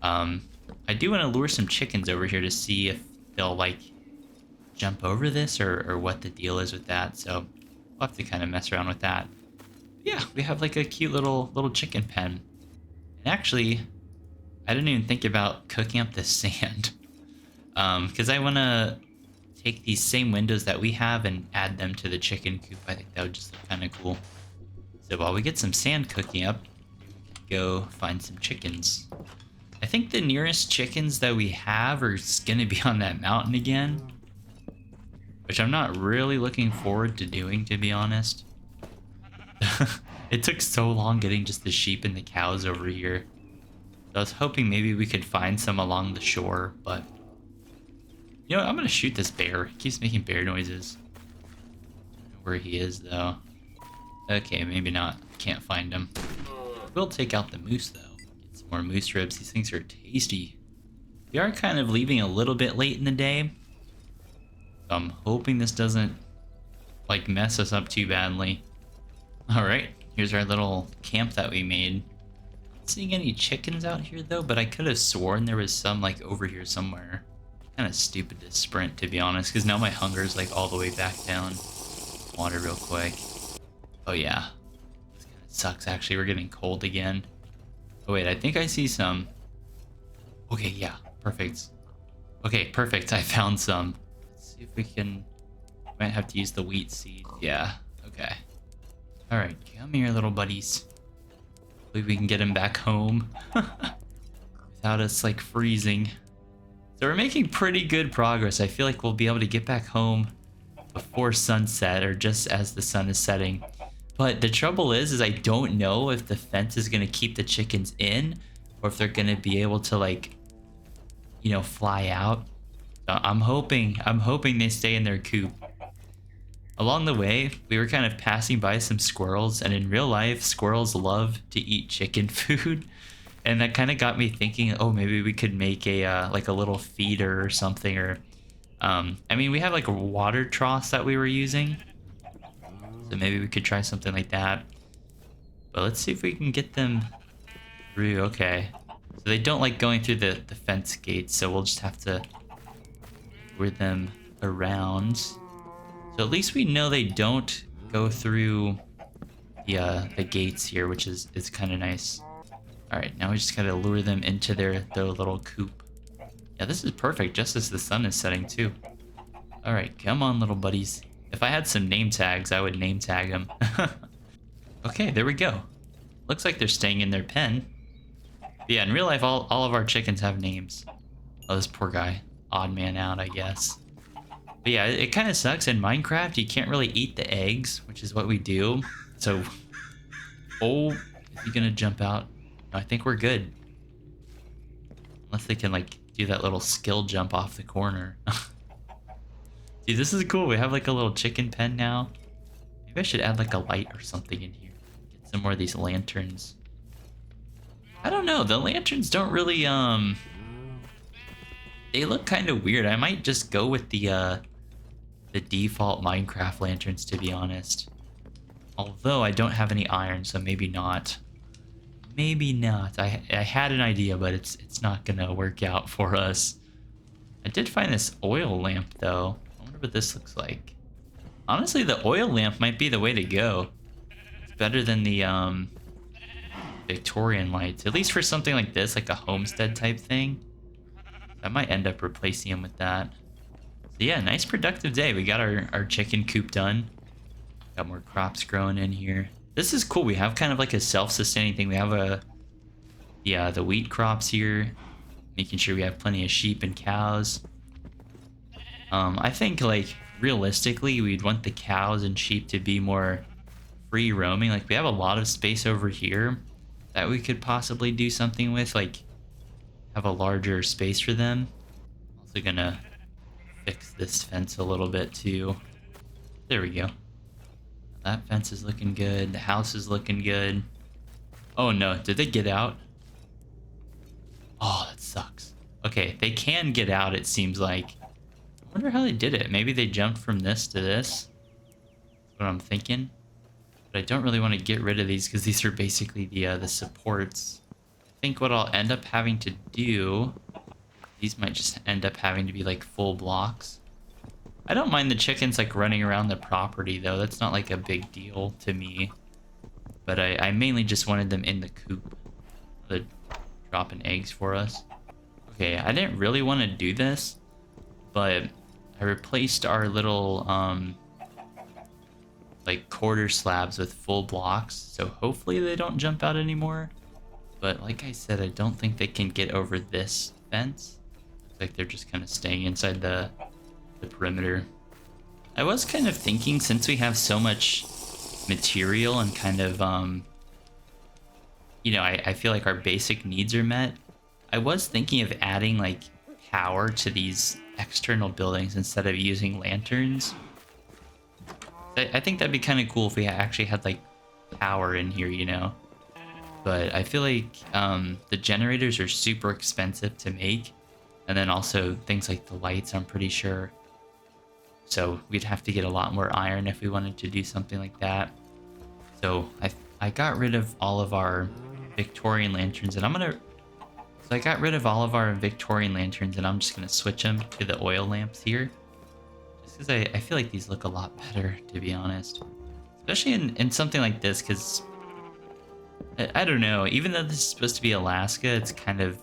I do want to lure some chickens over here to see if they'll like jump over this or what the deal is with that. So we'll have to kind of mess around with that. Yeah, we have like a cute little chicken pen. And actually, I didn't even think about cooking up the sand. Because I want to take these same windows that we have and add them to the chicken coop. I think that would just look kind of cool. So while we get some sand cooking up, we can go find some chickens. I think the nearest chickens that we have are going to be on that mountain again. Which I'm not really looking forward to doing, to be honest. It took so long getting just the sheep and the cows over here. I was hoping maybe we could find some along the shore, but... You know what? I'm gonna shoot this bear. He keeps making bear noises. I don't know where he is, though. Okay, maybe not. Can't find him. We'll take out the moose, though. Get some more moose ribs. These things are tasty. We are kind of leaving a little bit late in the day. So I'm hoping this doesn't, like, mess us up too badly. Alright, here's our little camp that we made. Not seeing any chickens out here, though, but I could have sworn there was some, like, over here somewhere. Kind of stupid to sprint, to be honest, because now my hunger is like all the way back down. Water real quick. Oh yeah, this kind of sucks. Actually, we're getting cold again. Oh wait, I think I see some. Okay, yeah, perfect. Okay, perfect. I found some. Let's see if we can. Might have to use the wheat seed. Yeah. Okay. All right, come here, little buddies. Hopefully we can get him back home without us like freezing. So we're making pretty good progress. I feel like we'll be able to get back home before sunset or just as the sun is setting. But the trouble is I don't know if the fence is going to keep the chickens in or if they're going to be able to like, you know, fly out. I'm hoping they stay in their coop. Along the way, we were kind of passing by some squirrels, and in real life, squirrels love to eat chicken food. And that kind of got me thinking, oh, maybe we could make a like a little feeder or something. Or, I mean, we have like a water troughs that we were using, so maybe we could try something like that. But let's see if we can get them through. Okay, so they don't like going through the fence gates, so we'll just have to lure them around. So at least we know they don't go through the gates here, which is kind of nice. Alright, now we just gotta lure them into their little coop. Yeah, this is perfect, just as the sun is setting too. Alright, come on, little buddies. If I had some name tags, I would name tag them. Okay, there we go. Looks like they're staying in their pen. But yeah, in real life, all of our chickens have names. Oh, this poor guy. Odd man out, I guess. But yeah, it kind of sucks. In Minecraft, you can't really eat the eggs, which is what we do. So, oh, is he gonna jump out? I think we're good. Unless they can like do that little skill jump off the corner. Dude, this is cool. We have like a little chicken pen now. Maybe I should add like a light or something in here. Get some more of these lanterns. I don't know. The lanterns don't really they look kind of weird. I might just go with the default Minecraft lanterns, to be honest. Although I don't have any iron, so maybe not. Maybe not. I had an idea, but it's not gonna work out for us. I did find this oil lamp though. I wonder what this looks like. Honestly, the oil lamp might be the way to go. It's better than the Victorian lights, at least for something like this, like a homestead type thing. I might end up replacing them with that. So yeah, nice productive day. We got our chicken coop done. Got more crops growing in here. This is cool. We have kind of like a self-sustaining thing. We have the wheat crops here, making sure we have plenty of sheep and cows. I think like realistically, we'd want the cows and sheep to be more free roaming. Like we have a lot of space over here that we could possibly do something with, like have a larger space for them. Also gonna fix this fence a little bit too. There we go. That fence is looking good. The house is looking good. Oh no, did they get out? Oh, that sucks. Okay, they can get out, it seems like. I wonder how they did it. Maybe they jumped from this to this. That's what I'm thinking. But I don't really want to get rid of these because these are basically the supports. I think what I'll end up having to do... These might just end up having to be like full blocks. I don't mind the chickens like running around the property though. That's not like a big deal to me. But I mainly just wanted them in the coop. The dropping eggs for us. Okay, I didn't really want to do this, but I replaced our little like quarter slabs with full blocks, so hopefully they don't jump out anymore. But like I said, I don't think they can get over this fence. Looks like they're just kind of staying inside the perimeter. I was kind of thinking, since we have so much material and kind of you know, I feel like our basic needs are met. I was thinking of adding like power to these external buildings instead of using lanterns. I think that'd be kind of cool if we actually had like power in here, you know. But I feel like the generators are super expensive to make, and then also things like the lights, I'm pretty sure. So we'd have to get a lot more iron if we wanted to do something like that. So I got rid of all of our Victorian lanterns, and I got rid of all of our Victorian lanterns, and I'm just gonna switch them to the oil lamps here. Just because I feel like these look a lot better, to be honest. Especially in something like this, because I don't know, even though this is supposed to be Alaska, it's kind of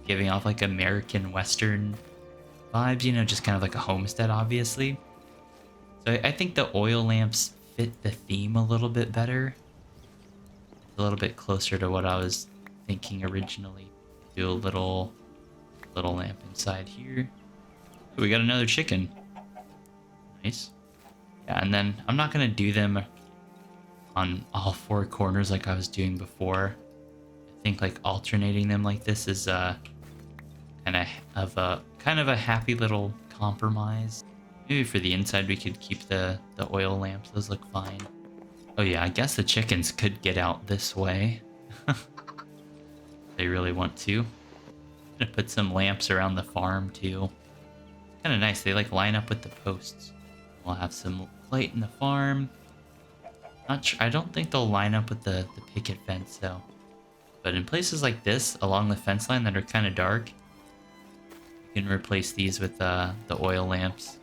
giving off like American Western vibes, you know, just kind of like a homestead, obviously. So I think the oil lamps fit the theme a little bit better. A little bit closer to what I was thinking originally. Do a little lamp inside here. We got another chicken. Nice. Yeah, and then I'm not gonna do them on all four corners like I was doing before. I think like alternating them like this is kind of a happy little compromise. Maybe for the inside we could keep the oil lamps. Those look fine. Oh yeah, I guess the chickens could get out this way. They really want to. I'm gonna put some lamps around the farm too. Kind of nice. They like line up with the posts. We'll have some light in the farm. Not sure. I don't think they'll line up with the picket fence though. But in places like this, along the fence line that are kind of dark, you can replace these with the oil lamps.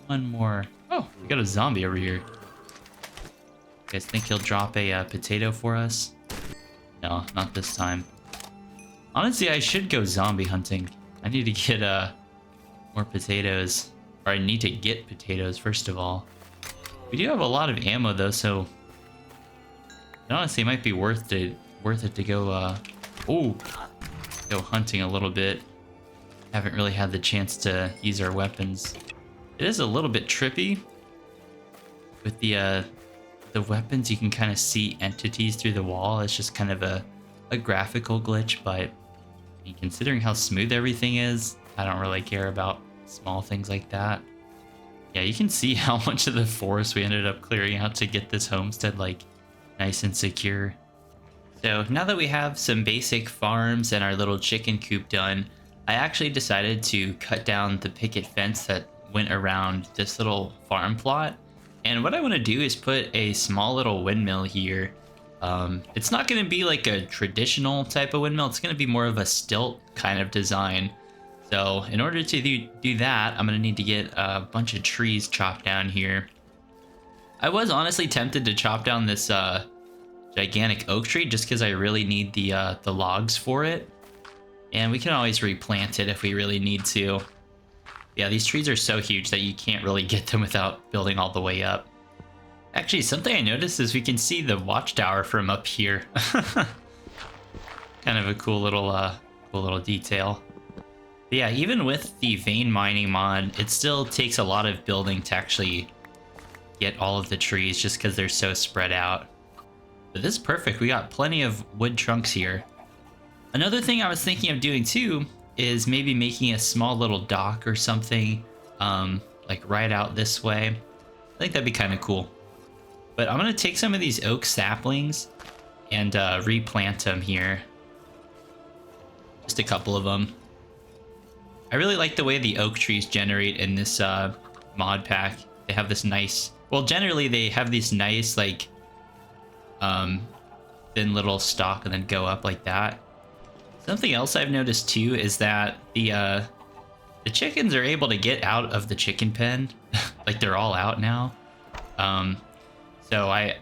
One more. Oh, we got a zombie over here. You guys think he'll drop a potato for us? No, not this time. Honestly, I should go zombie hunting. I need to get more potatoes. Or I need to get potatoes, first of all. We do have a lot of ammo, though, so... honestly, it might be worth it to go, go hunting a little bit. Haven't really had the chance to use our weapons. It is a little bit trippy. With the weapons, you can kind of see entities through the wall. It's just kind of a graphical glitch, but I mean, considering how smooth everything is, I don't really care about small things like that. Yeah, you can see how much of the forest we ended up clearing out to get this homestead like nice and secure. So now that we have some basic farms and our little chicken coop done, I actually decided to cut down the picket fence that went around this little farm plot. And what I want to do is put a small little windmill here. It's not going to be like a traditional type of windmill. It's going to be more of a stilt kind of design. So in order to do that, I'm going to need to get a bunch of trees chopped down here. I was honestly tempted to chop down this gigantic oak tree just because I really need the logs for it. And we can always replant it if we really need to. Yeah, these trees are so huge that you can't really get them without building all the way up. Actually, something I noticed is we can see the watchtower from up here. Kind of a cool little detail. But yeah, even with the vein mining mod, it still takes a lot of building to actually get all of the trees just because they're so spread out. But this is perfect. We got plenty of wood trunks here. Another thing I was thinking of doing too is maybe making a small little dock or something, like right out this way. I think that'd be kind of cool. But I'm gonna take some of these oak saplings and replant them here. Just a couple of them. I really like the way the oak trees generate in this mod pack. They have this nice, well, generally they have these nice like thin little stalk and then go up like that. Something else I've noticed too is that the chickens are able to get out of the chicken pen. Like they're all out now. So I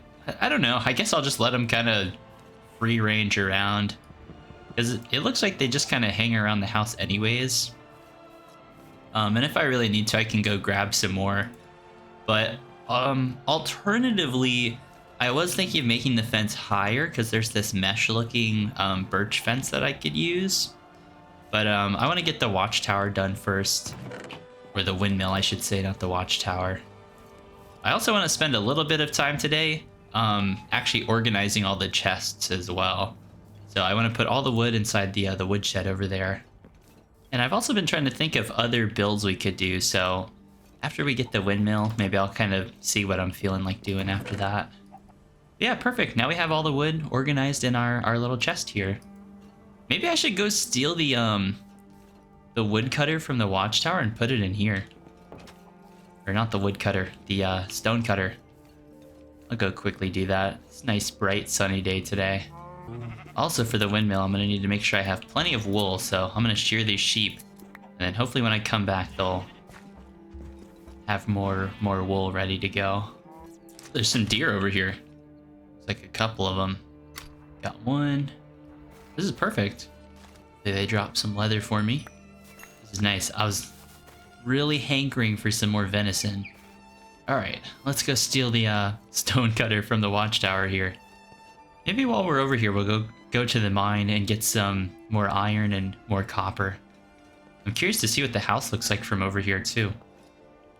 don't know. I guess I'll just let them kind of free range around, because it looks like they just kind of hang around the house anyways. And if I really need to, I can go grab some more. But alternatively, I was thinking of making the fence higher, because there's this mesh-looking birch fence that I could use. But I want to get the watchtower done first. Or the windmill, I should say, not the watchtower. I also want to spend a little bit of time today actually organizing all the chests as well. So I want to put all the wood inside the woodshed over there. And I've also been trying to think of other builds we could do. So after we get the windmill, maybe I'll kind of see what I'm feeling like doing after that. Yeah, perfect. Now we have all the wood organized in our little chest here. Maybe I should go steal the woodcutter from the watchtower and put it in here. Or not the woodcutter, the stone cutter. I'll go quickly do that. It's a nice, bright, sunny day today. Also for the windmill, I'm going to need to make sure I have plenty of wool, so I'm going to shear these sheep. And then hopefully when I come back, they'll have more wool ready to go. There's some deer over here. It's like a couple of them. Got one. This is perfect. They dropped some leather for me. This is nice. I was really hankering for some more venison. Alright, let's go steal the stone cutter from the watchtower here. Maybe while we're over here, we'll go to the mine and get some more iron and more copper. I'm curious to see what the house looks like from over here too.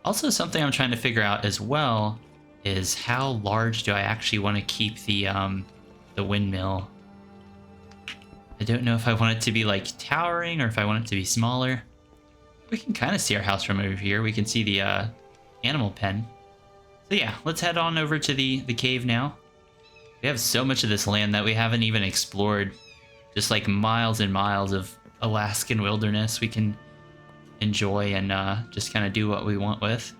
Also, something I'm trying to figure out as well is how large do I actually want to keep the windmill. I don't know if I want it to be like towering or if I want it to be smaller. We can kind of see our house from over here. We can see the animal pen. So yeah, let's head on over to the cave now. We have so much of this land that we haven't even explored. Just like miles and miles of Alaskan wilderness we can enjoy and just kind of do what we want with.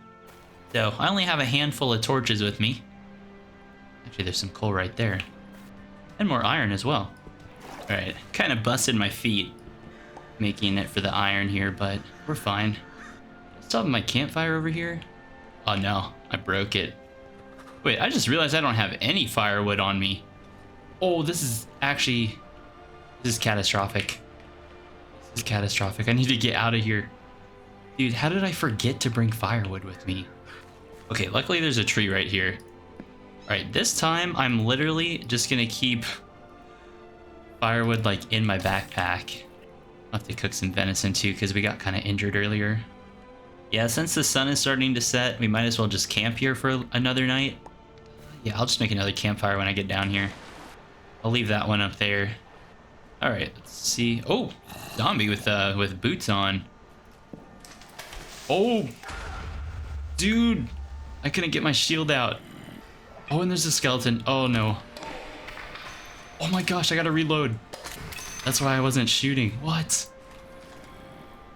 So I only have a handful of torches with me. Actually, there's some coal right there. And more iron as well. Alright, kind of busted my feet making it for the iron here, but we're fine. Still have my campfire over here. Oh no, I broke it. Wait, I just realized I don't have any firewood on me. Oh, this is catastrophic. This is catastrophic. I need to get out of here. Dude, how did I forget to bring firewood with me? Okay, luckily there's a tree right here. Alright, this time I'm literally just gonna keep firewood like in my backpack. I'll have to cook some venison too because we got kind of injured earlier. Yeah, since the sun is starting to set, we might as well just camp here for another night. Yeah, I'll just make another campfire when I get down here. I'll leave that one up there. All right, let's see. Oh, zombie with boots on. Oh, dude, I couldn't get my shield out. Oh, and there's a skeleton. Oh no. Oh my gosh, I gotta reload. That's why I wasn't shooting. What?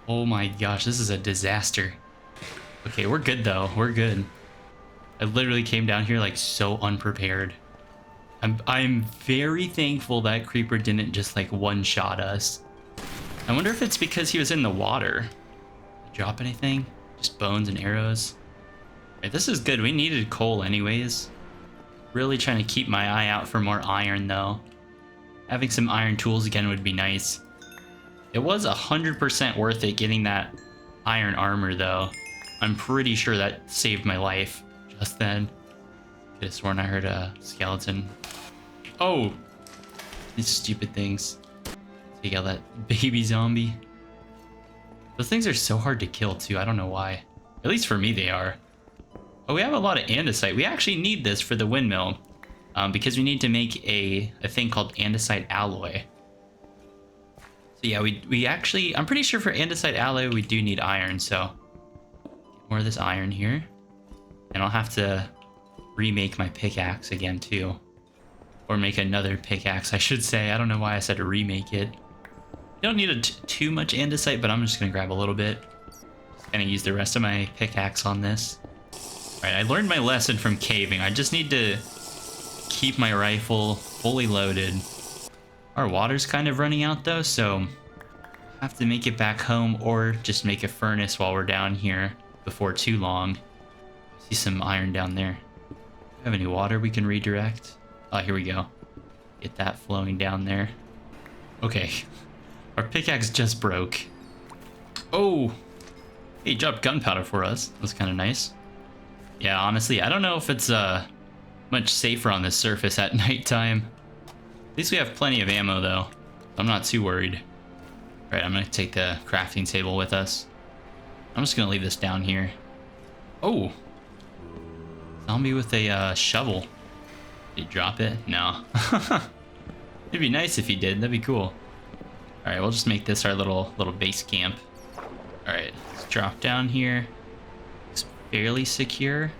Oh my gosh, this is a disaster. Okay, we're good though. We're good. I literally came down here like so unprepared. I'm very thankful that creeper didn't just like one-shot us. I wonder if it's because he was in the water. Did I drop anything? Just bones and arrows. Right, this is good. We needed coal anyways. Really trying to keep my eye out for more iron though. Having some iron tools again would be nice. It was 100% worth it getting that iron armor though. I'm pretty sure that saved my life just then. Could have sworn I heard a skeleton. Oh! These stupid things. Take out that baby zombie. Those things are so hard to kill too. I don't know why. At least for me they are. Oh, we have a lot of andesite. We actually need this for the windmill. Because we need to make a thing called andesite alloy. So yeah, we actually, I'm pretty sure for andesite alloy we do need iron, so get more of this iron here. And I'll have to remake my pickaxe again too. Or make another pickaxe, I should say. I don't know why I said to remake it. You don't need too much andesite, but I'm just gonna grab a little bit. Just gonna use the rest of my pickaxe on this. Alright, I learned my lesson from caving. I just need to keep my rifle fully loaded. Our water's kind of running out though, so I have to make it back home or just make a furnace while we're down here before too long. I see some iron down there. Do we have any water we can redirect? Oh, here we go. Get that flowing down there. Okay. Our pickaxe just broke. Oh! He dropped gunpowder for us. That's kind of nice. Yeah, honestly, I don't know if it's much safer on the surface at nighttime. At least we have plenty of ammo, though. I'm not too worried. Alright, I'm going to take the crafting table with us. I'm just going to leave this down here. Oh! Zombie with a shovel. Did he drop it? No. It'd be nice if he did. That'd be cool. Alright, we'll just make this our little base camp. Alright, let's drop down here. It's fairly secure.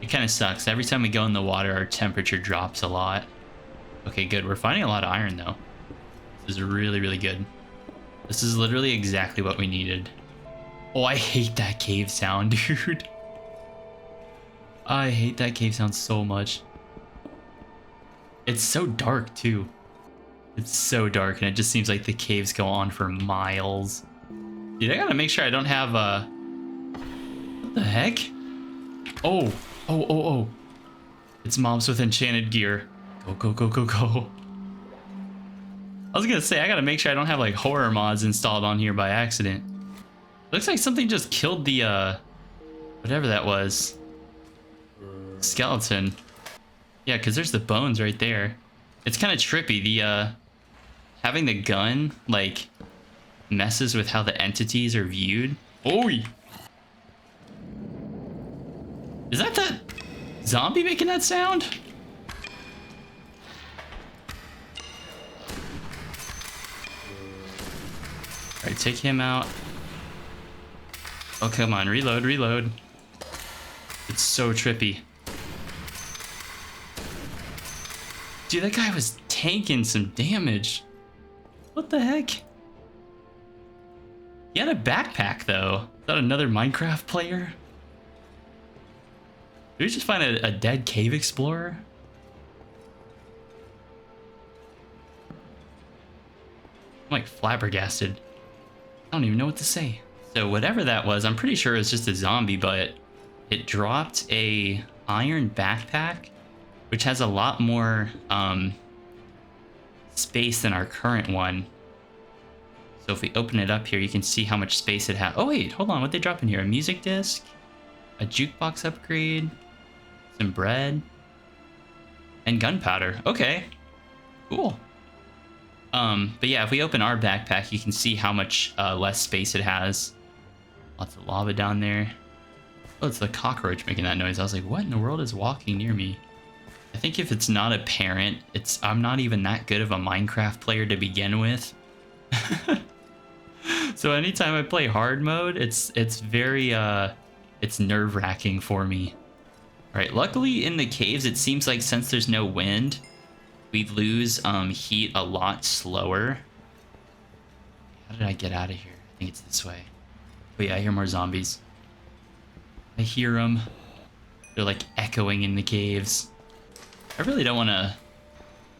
It kind of sucks. Every time we go in the water, our temperature drops a lot. Okay, good. We're finding a lot of iron, though. This is really, really good. This is literally exactly what we needed. Oh, I hate that cave sound, dude. I hate that cave sound so much. It's so dark, too. It's so dark, and it just seems like the caves go on for miles. Dude, I gotta make sure I don't have, what the heck? Oh. It's mobs with enchanted gear. Go. I was gonna say, I gotta make sure I don't have, like, horror mods installed on here by accident. Looks like something just killed the, whatever that was. Skeleton. Yeah, because there's the bones right there. It's kind of trippy. The, having the gun, like, messes with how the entities are viewed. Oh! Is that the zombie making that sound? Alright, take him out. Oh, come on. Reload. It's so trippy. Dude, that guy was tanking some damage. What the heck? He had a backpack, though. Is that another Minecraft player? Did we just find a dead cave explorer? I'm like flabbergasted. I don't even know what to say. So whatever that was, I'm pretty sure it was just a zombie, but it dropped a iron backpack, which has a lot more space than our current one. So if we open it up here, you can see how much space it has. Oh wait, hold on, what'd they drop in here? A music disc, a jukebox upgrade, some bread, and gunpowder. Okay, cool. But yeah, if we open our backpack, you can see how much less space it has. Lots of lava down there. Oh, it's the cockroach making that noise. I was like, what in the world is walking near me? I think if it's not apparent, I'm not even that good of a Minecraft player to begin with. So anytime I play hard mode, it's very it's nerve-wracking for me. All right, luckily in the caves, it seems like since there's no wind, we lose heat a lot slower. How did I get out of here? I think it's this way. But yeah, I hear more zombies. I hear them. They're like echoing in the caves. I really don't want to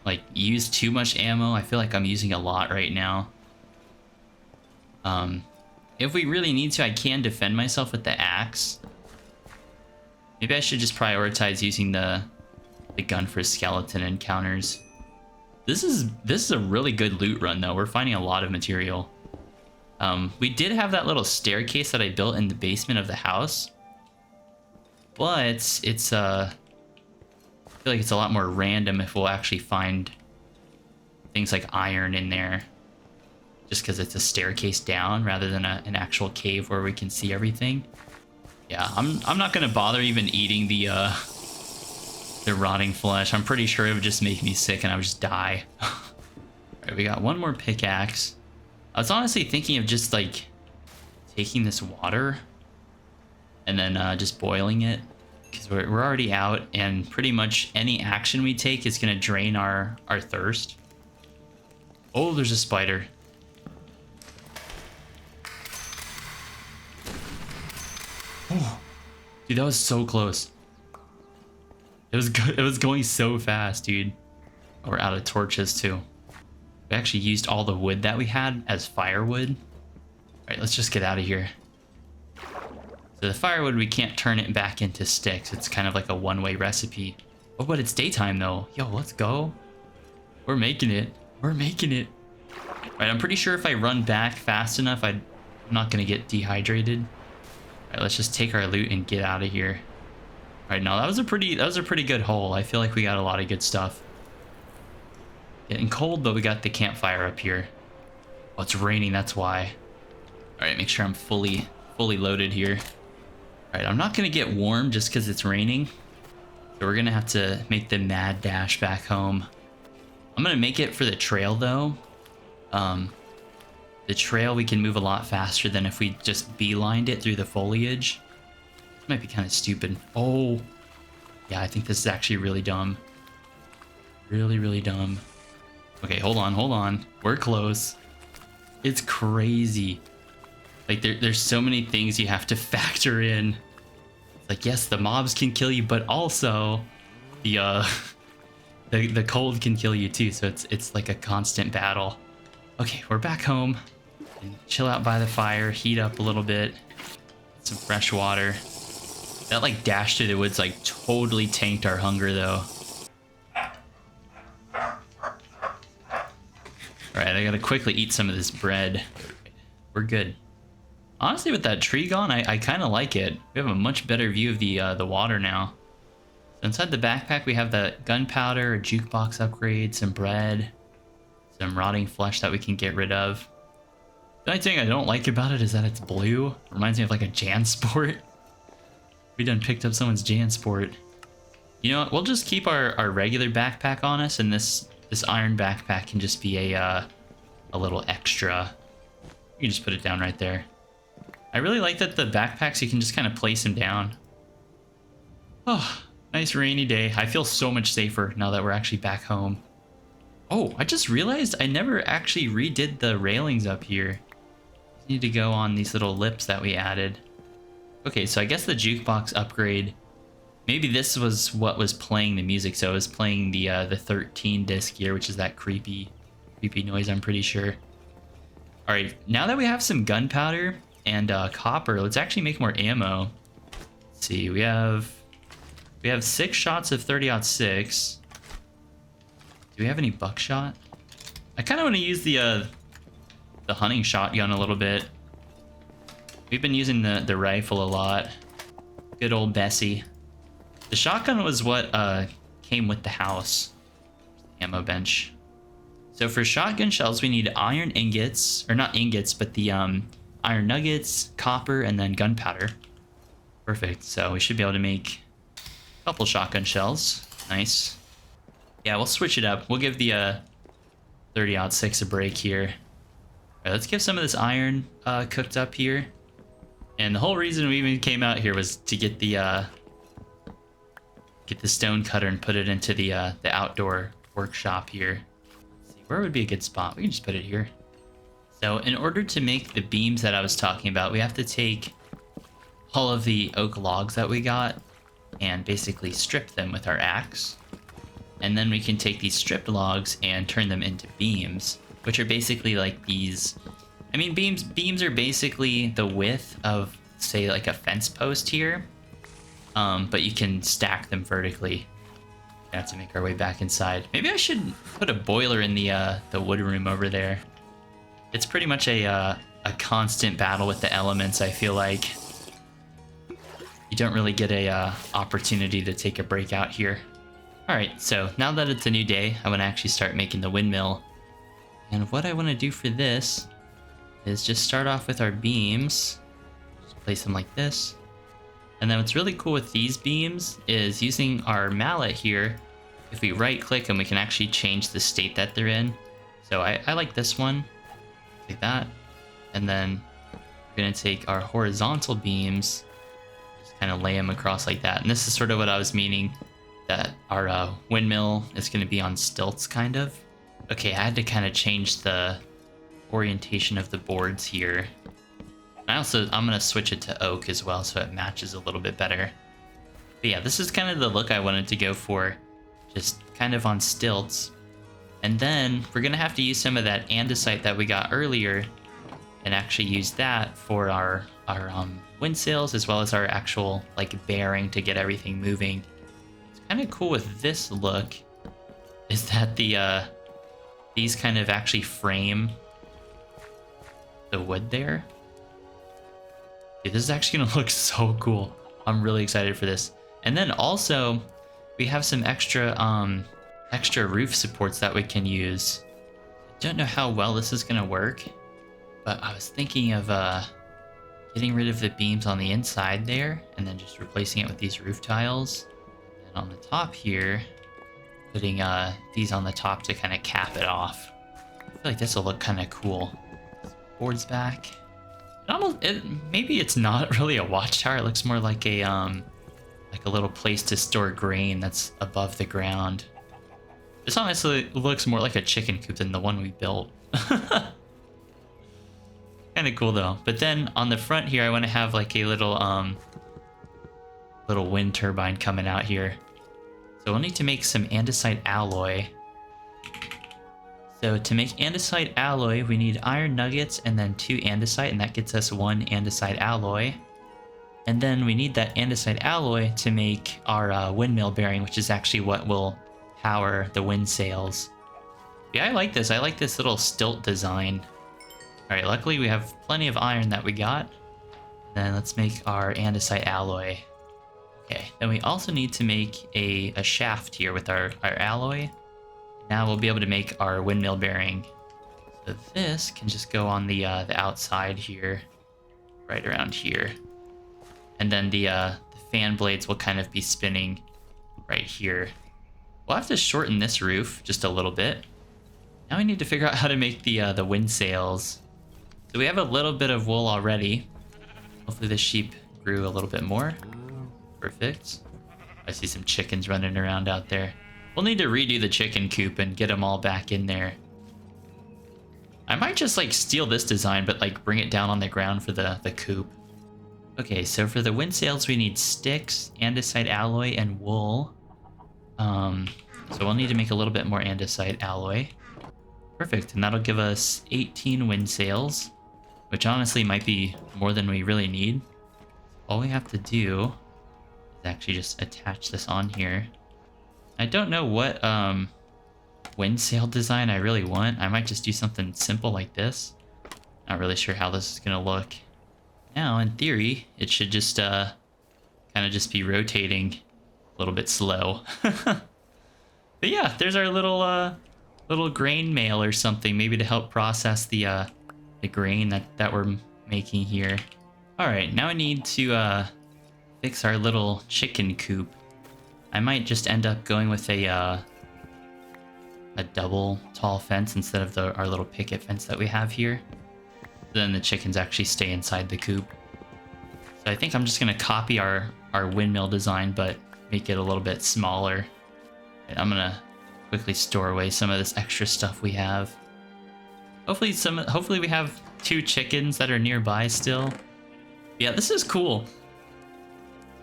like use too much ammo. I feel like I'm using a lot right now. If we really need to, I can defend myself with the axe. Maybe I should just prioritize using the gun for skeleton encounters. This is a really good loot run though. We're finding a lot of material. We did have that little staircase that I built in the basement of the house, but it's I feel like it's a lot more random if we'll actually find things like iron in there, just because it's a staircase down rather than an actual cave where we can see everything. Yeah, I'm not gonna bother even eating the rotting flesh. I'm pretty sure it would just make me sick and I would just die. Alright, we got one more pickaxe. I was honestly thinking of just like taking this water and then just boiling it. because we're already out, and pretty much any action we take is going to drain our thirst. Oh, there's a spider. Oh, dude, that was so close. It was going so fast, dude. Oh, we're out of torches too. We actually used all the wood that we had as firewood. All right, let's just get out of here. So the firewood, we can't turn it back into sticks. It's kind of like a one-way recipe. Oh, but it's daytime though. Yo, let's go. We're making it. We're making it. All right, I'm pretty sure if I run back fast enough, I'm not gonna get dehydrated. All right, let's just take our loot and get out of here. All right, now that was a pretty good hole. I feel like we got a lot of good stuff. Getting cold, but we got the campfire up here. Oh, it's raining, that's why. All right, make sure I'm fully loaded here. All right, I'm not gonna get warm just because it's raining. So we're gonna have to make the mad dash back home. I'm gonna make it for the trail though. The trail we can move a lot faster than if we just beelined it through the foliage. This might be kind of stupid. Oh, yeah, I think this is actually really dumb. Really dumb. Okay, hold on. We're close. It's crazy. Like there's so many things you have to factor in. It's like, yes, the mobs can kill you, but also the cold can kill you too. So it's like a constant battle. Okay, we're back home. And chill out by the fire, heat up a little bit. Some fresh water. That like dash through the woods like totally tanked our hunger though. Alright, I gotta quickly eat some of this bread. We're good. Honestly, with that tree gone, I kind of like it. We have a much better view of the water now. So inside the backpack, we have the gunpowder, a jukebox upgrade, some bread, some rotting flesh that we can get rid of. The only thing I don't like about it is that it's blue. It reminds me of like a Jansport. We done picked up someone's Jansport. You know what? We'll just keep our regular backpack on us, and this iron backpack can just be a little extra. You can just put it down right there. I really like that the backpacks, you can just kind of place them down. Oh, nice rainy day. I feel so much safer now that we're actually back home. Oh, I just realized I never actually redid the railings up here. Just need to go on these little lips that we added. Okay, so I guess the jukebox upgrade, maybe this was what was playing the music. So it was playing the 13 disc here, which is that creepy noise, I'm pretty sure. All right, now that we have some gunpowder and copper, let's actually make more ammo. Let's see, we have 6 shots of 30-06. Do we have any buckshot? I kind of want to use the hunting shotgun a little bit. We've been using the rifle a lot. Good old Bessie. The shotgun was what came with the house. Ammo bench. So for shotgun shells, we need iron ingots, or not ingots, but the iron nuggets, copper, and then gunpowder. Perfect. So we should be able to make a couple shotgun shells. Nice. Yeah, we'll switch it up. We'll give the 30-06 a break here. All right, let's get some of this iron cooked up here. And the whole reason we even came out here was to get the stone cutter and put it into the outdoor workshop here. Let's see, where would be a good spot? We can just put it here. So in order to make the beams that I was talking about, we have to take all of the oak logs that we got and basically strip them with our axe. And then we can take these stripped logs and turn them into beams, which are basically like these. I mean, beams are basically the width of, say, like a fence post here, but you can stack them vertically. We have to make our way back inside. Maybe I should put a boiler in the wood room over there. It's pretty much a constant battle with the elements. I feel like you don't really get a opportunity to take a break out here. All right, so now that it's a new day, I want to actually start making the windmill. And what I want to do for this is just start off with our beams. Just place them like this. And then what's really cool with these beams is using our mallet here. If we right click them, we can actually change the state that they're in. So I like this one, like that. And then we're gonna take our horizontal beams, just Just kind of lay them across like that. And this is sort of what I was meaning, that our windmill is going to be on stilts, kind of. Okay, I had to kind of change the orientation of the boards here. I'm going to switch it to oak as well so it matches a little bit better. But yeah, this is kind of the look I wanted to go for, just kind of on stilts. And then we're going to have to use some of that andesite that we got earlier and actually use that for our wind sails, as well as our actual like bearing to get everything moving. It's kind of cool with this look is that these kind of actually frame the wood there. Dude, this is actually gonna look so cool. I'm really excited for this. And then also we have some extra roof supports that we can use. I don't know how well this is gonna work, but I was thinking of getting rid of the beams on the inside there and then just replacing it with these roof tiles. And on the top here, putting these on the top to kind of cap it off. I feel like this will look kind of cool. Boards back. Maybe it's not really a watchtower. It looks more like a little place to store grain that's above the ground. This honestly looks more like a chicken coop than the one we built. Kind of cool though. But then on the front here, I want to have like a little wind turbine coming out here. So we'll need to make some andesite alloy. So to make andesite alloy, we need iron nuggets and then 2 andesite, and that gets us 1 andesite alloy. And then we need that andesite alloy to make our windmill bearing, which is actually what will power the wind sails. Yeah, I like this. I like this little stilt design. All right, luckily we have plenty of iron that we got. Then let's make our andesite alloy. Okay, then we also need to make a shaft here with our alloy. Now we'll be able to make our windmill bearing. So this can just go on the outside here, right around here. And then the fan blades will kind of be spinning right here. We'll have to shorten this roof just a little bit. Now we need to figure out how to make the wind sails. So we have a little bit of wool already. Hopefully the sheep grew a little bit more. Perfect. I see some chickens running around out there. We'll need to redo the chicken coop and get them all back in there. I might just like steal this design, but like bring it down on the ground for the coop. Okay, so for the wind sails, we need sticks, andesite alloy, and wool. So we'll need to make a little bit more andesite alloy. Perfect, and that'll give us 18 wind sails, which honestly might be more than we really need. All we have to do is actually just attach this on here. I don't know what wind sail design I really want. I might just do something simple like this. Not really sure how this is gonna look. Now, in theory, it should just kind of just be rotating a little bit slow. But yeah, there's our little grain mail or something, maybe to help process the grain that we're making here. All right, now I need to fix our little chicken coop. I might just end up going with a double tall fence instead of our little picket fence that we have here. Then the chickens actually stay inside the coop. So I think I'm just gonna copy our windmill design, but make it a little bit smaller. And I'm gonna quickly store away some of this extra stuff we have. Hopefully we have 2 chickens that are nearby still. Yeah, this is cool.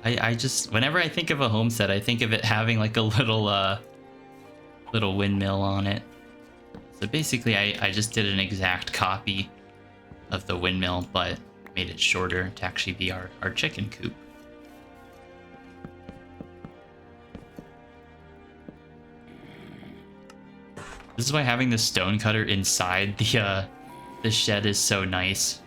I just, whenever I think of a homestead, I think of it having like a little windmill on it. So basically I just did an exact copy of the windmill, but made it shorter to actually be our chicken coop. This is why having the stone cutter inside the shed is so nice.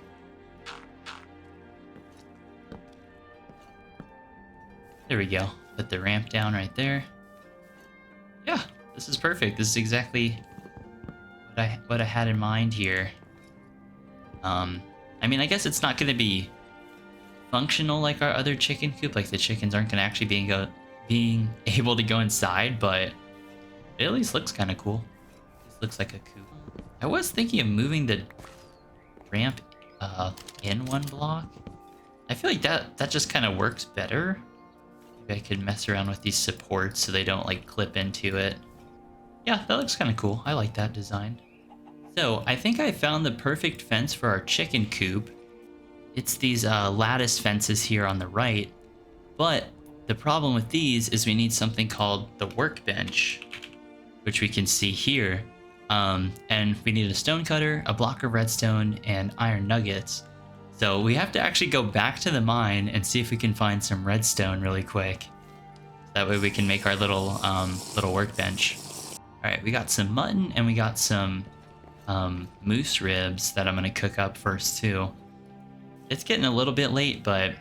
There we go. Put the ramp down right there. Yeah, this is perfect. This is exactly what I had in mind here. I mean, I guess it's not going to be functional like our other chicken coop. Like the chickens aren't going to actually being able to go inside, but it at least looks kind of cool. This looks like a coop. I was thinking of moving the ramp in 1 block. I I feel like that just kind of works better. Maybe I could mess around with these supports so they don't like clip into it. Yeah, that looks kind of cool. I like that design. So I think I found the perfect fence for our chicken coop. It's these lattice fences here on the right, but the problem with these is we need something called the workbench, which we can see here. And we need a stone cutter, a block of redstone, and iron nuggets. So we have to actually go back to the mine and see if we can find some redstone really quick. That way we can make our little workbench. All right, we got some mutton and we got some moose ribs that I'm gonna cook up first too. It's getting a little bit late, but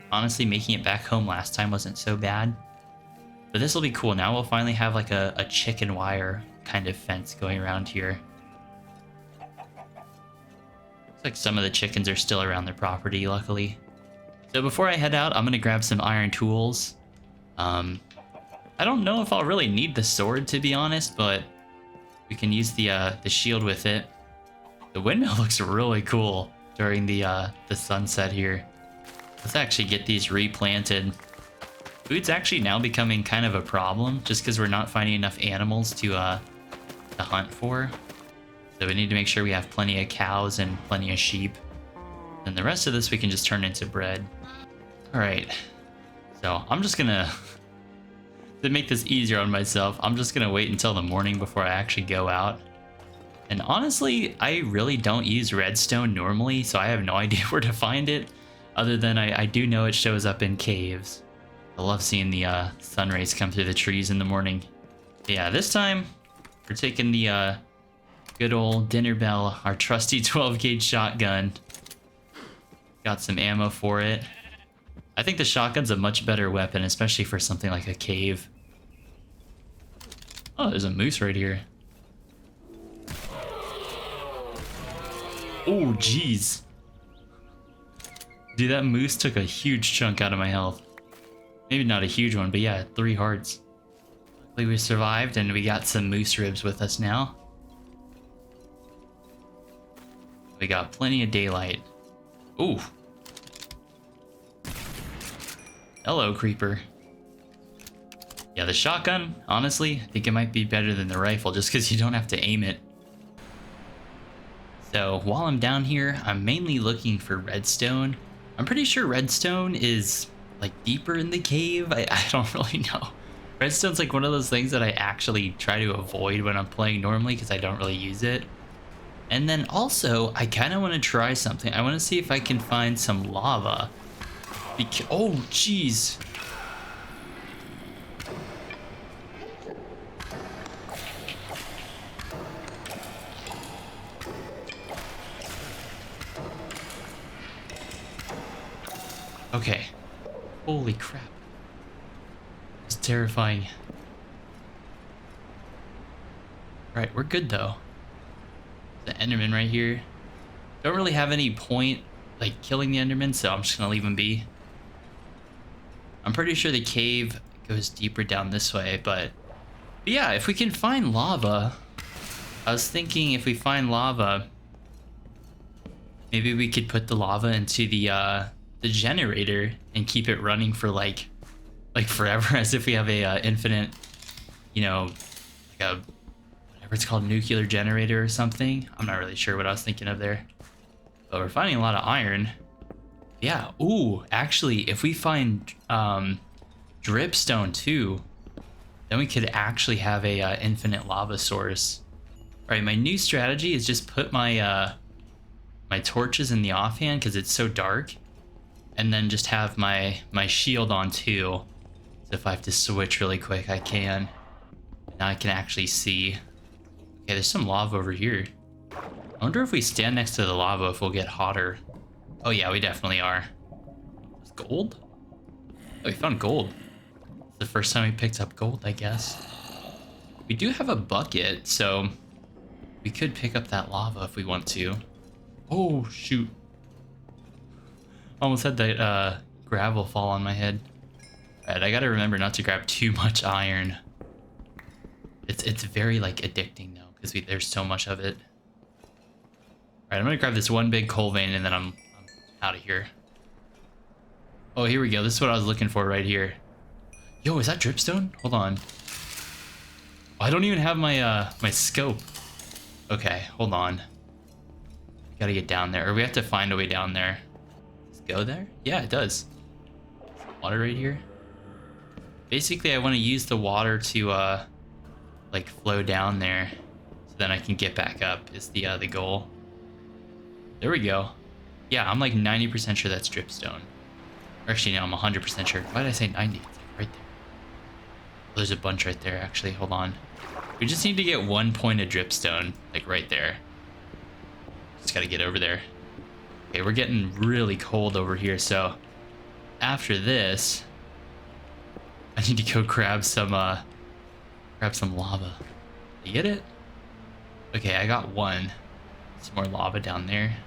honestly making it back home last time wasn't so bad. But this will be cool. Now we'll finally have like a chicken wire kind of fence going around here. Looks like some of the chickens are still around their property, luckily. So before I head out, I'm gonna grab some iron tools. I don't know if I'll really need the sword, to be honest, but we can use the shield with it. The windmill looks really cool during the sunset here. Let's actually get these replanted. Food's actually now becoming kind of a problem just because we're not finding enough animals to hunt for. So we need to make sure we have plenty of cows and plenty of sheep. And the rest of this we can just turn into bread. All right. So I'm just gonna, to make this easier on myself, I'm just gonna wait until the morning before I actually go out. And honestly, I really don't use redstone normally, so I have no idea where to find it, other than I do know it shows up in caves. I love seeing the sun rays come through the trees in the morning. Yeah, this time we're taking the good old dinner bell, our trusty 12 gauge shotgun. Got some ammo for it. I think the shotgun's a much better weapon, especially for something like a cave. Oh, there's a moose right here. Oh, jeez. Dude, that moose took a huge chunk out of my health. Maybe not a huge one, but yeah, 3 hearts. Luckily we survived and we got some moose ribs with us now. We got plenty of daylight. Ooh. Hello, creeper. Yeah, the shotgun, honestly, I think it might be better than the rifle just because you don't have to aim it. So while I'm down here, I'm mainly looking for redstone. I'm pretty sure redstone is like deeper in the cave. I don't really know. Redstone's like one of those things that I actually try to avoid when I'm playing normally because I don't really use it. And then also, I kind of want to try something. I want to see if I can find some lava. Oh, jeez. Okay. Holy crap. It's terrifying. Alright, we're good though. The Enderman right here. Don't really have any point like killing the Enderman, so I'm just gonna leave him be. I'm pretty sure the cave goes deeper down this way, but yeah, if we can find lava, I was thinking if we find lava, maybe we could put the lava into the generator and keep it running for like forever, as if we have a infinite, you know, like a whatever it's called, nuclear generator or something. I'm not really sure what I was thinking of there, but we're finding a lot of iron. Yeah. Ooh, actually, if we find dripstone too, then we could actually have a infinite lava source. All right, my new strategy is just put my my torches in the offhand because it's so dark, and then just have my shield on too. So if I have to switch really quick, I can. Now I can actually see. Okay, there's some lava over here. I wonder if we stand next to the lava if we'll get hotter. Oh yeah, we definitely are. It's gold? Oh, we found gold. It's the first time we picked up gold, I guess. We do have a bucket, so we could pick up that lava if we want to. Oh, shoot. Almost had that gravel fall on my head. All right, I gotta remember not to grab too much iron. It's very like addicting though, because there's so much of it. All right, I'm gonna grab this one big coal vein and then I'm out of here. Oh, here we go. This is what I was looking for right here. Yo, is that dripstone? Hold on. I don't even have my my scope. Okay, hold on. Gotta get down there, or we have to find a way down there. Does it go there? Yeah, it does. Water right here. Basically, I want to use the water to like flow down there, so then I can get back up. Is the goal. There we go. Yeah, I'm like 90% sure that's dripstone. Or actually, no, I'm 100% sure. Why did I say 90? It's like right there. Oh, there's a bunch right there. Actually, hold on. We just need to get 1 point of dripstone, like right there. Just gotta get over there. Okay, we're getting really cold over here, so after this, I need to go grab some lava. You get it? Okay, I got one. Some more lava down there.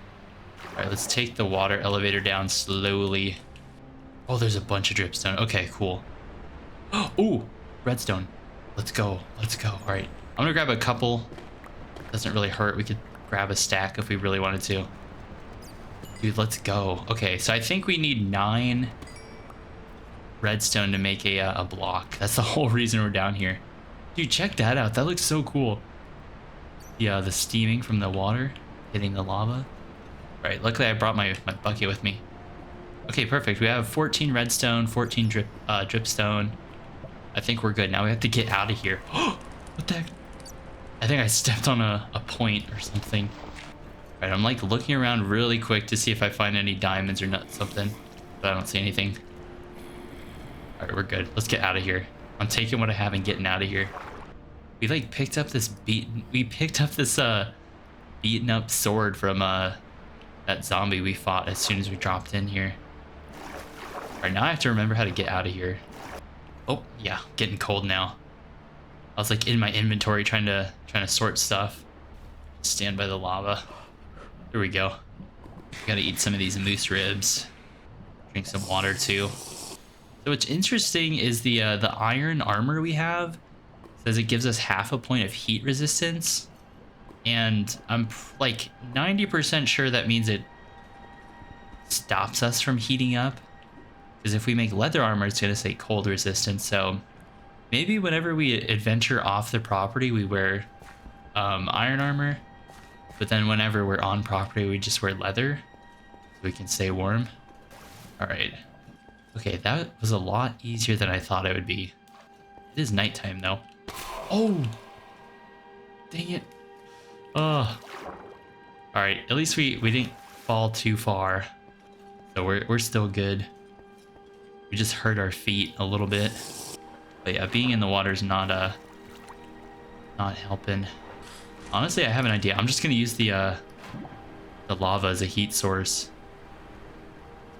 All right, let's take the water elevator down slowly. Oh, there's a bunch of dripstone. Okay, cool. Oh, redstone. Let's go. Let's go. All right, I'm gonna grab a couple. Doesn't really hurt. We could grab a stack if we really wanted to. Dude, let's go. Okay, so I think we need 9 redstone to make a block. That's the whole reason we're down here. Dude, check that out. That looks so cool. Yeah, the steaming from the water hitting the lava. All right, luckily I brought my bucket with me. Okay, perfect. We have 14 redstone, 14 dripstone. I think we're good. Now we have to get out of here. What the heck? I think I stepped on a point or something. All right, I'm like looking around really quick to see if I find any diamonds or something, but I don't see anything. All right, we're good. Let's get out of here. I'm taking what I have and getting out of here. We like picked up this beaten up sword from that zombie we fought as soon as we dropped in here. All right, now I have to remember how to get out of here. Oh yeah, getting cold now. I was like in my inventory trying to sort stuff. Stand by the lava. Here we go. Gotta eat some of these moose ribs. Drink some water too. So what's interesting is the iron armor we have says it gives us half a point of heat resistance, and I'm like 90% sure that means it stops us from heating up. Because if we make leather armor, it's gonna say cold resistance. So maybe whenever we adventure off the property, we wear iron armor, but then whenever we're on property, we just wear leather so we can stay warm. All right. Okay, that was a lot easier than I thought it would be. It is nighttime though. Oh, dang it. Oh. All right, at least we didn't fall too far, so we're still good. We just hurt our feet a little bit, but yeah, being in the water is not helping. Honestly, I have an idea. I'm just gonna use the lava as a heat source.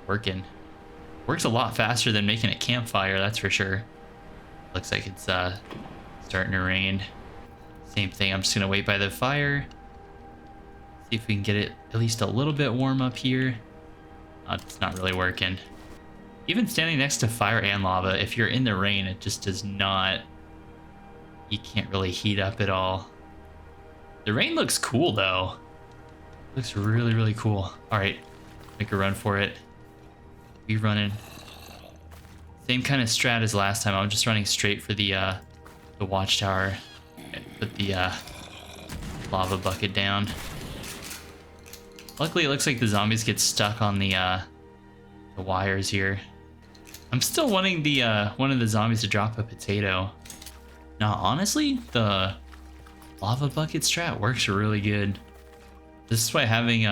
Working. Works a lot faster than making a campfire, that's for sure. Looks like it's starting to rain. Same thing, I'm just gonna wait by the fire. See if we can get it at least a little bit warm up here. It's not really working. Even standing next to fire and lava, if you're in the rain, it just does not... You can't really heat up at all. The rain looks cool though. Looks really, really cool. All right, make a run for it. Be running. Same kind of strat as last time. I'm just running straight for the watchtower. Okay, put the lava bucket down. Luckily, it looks like the zombies get stuck on the wires here. I'm still wanting the one of the zombies to drop a potato. Now, honestly, the lava bucket strat works really good. This is why having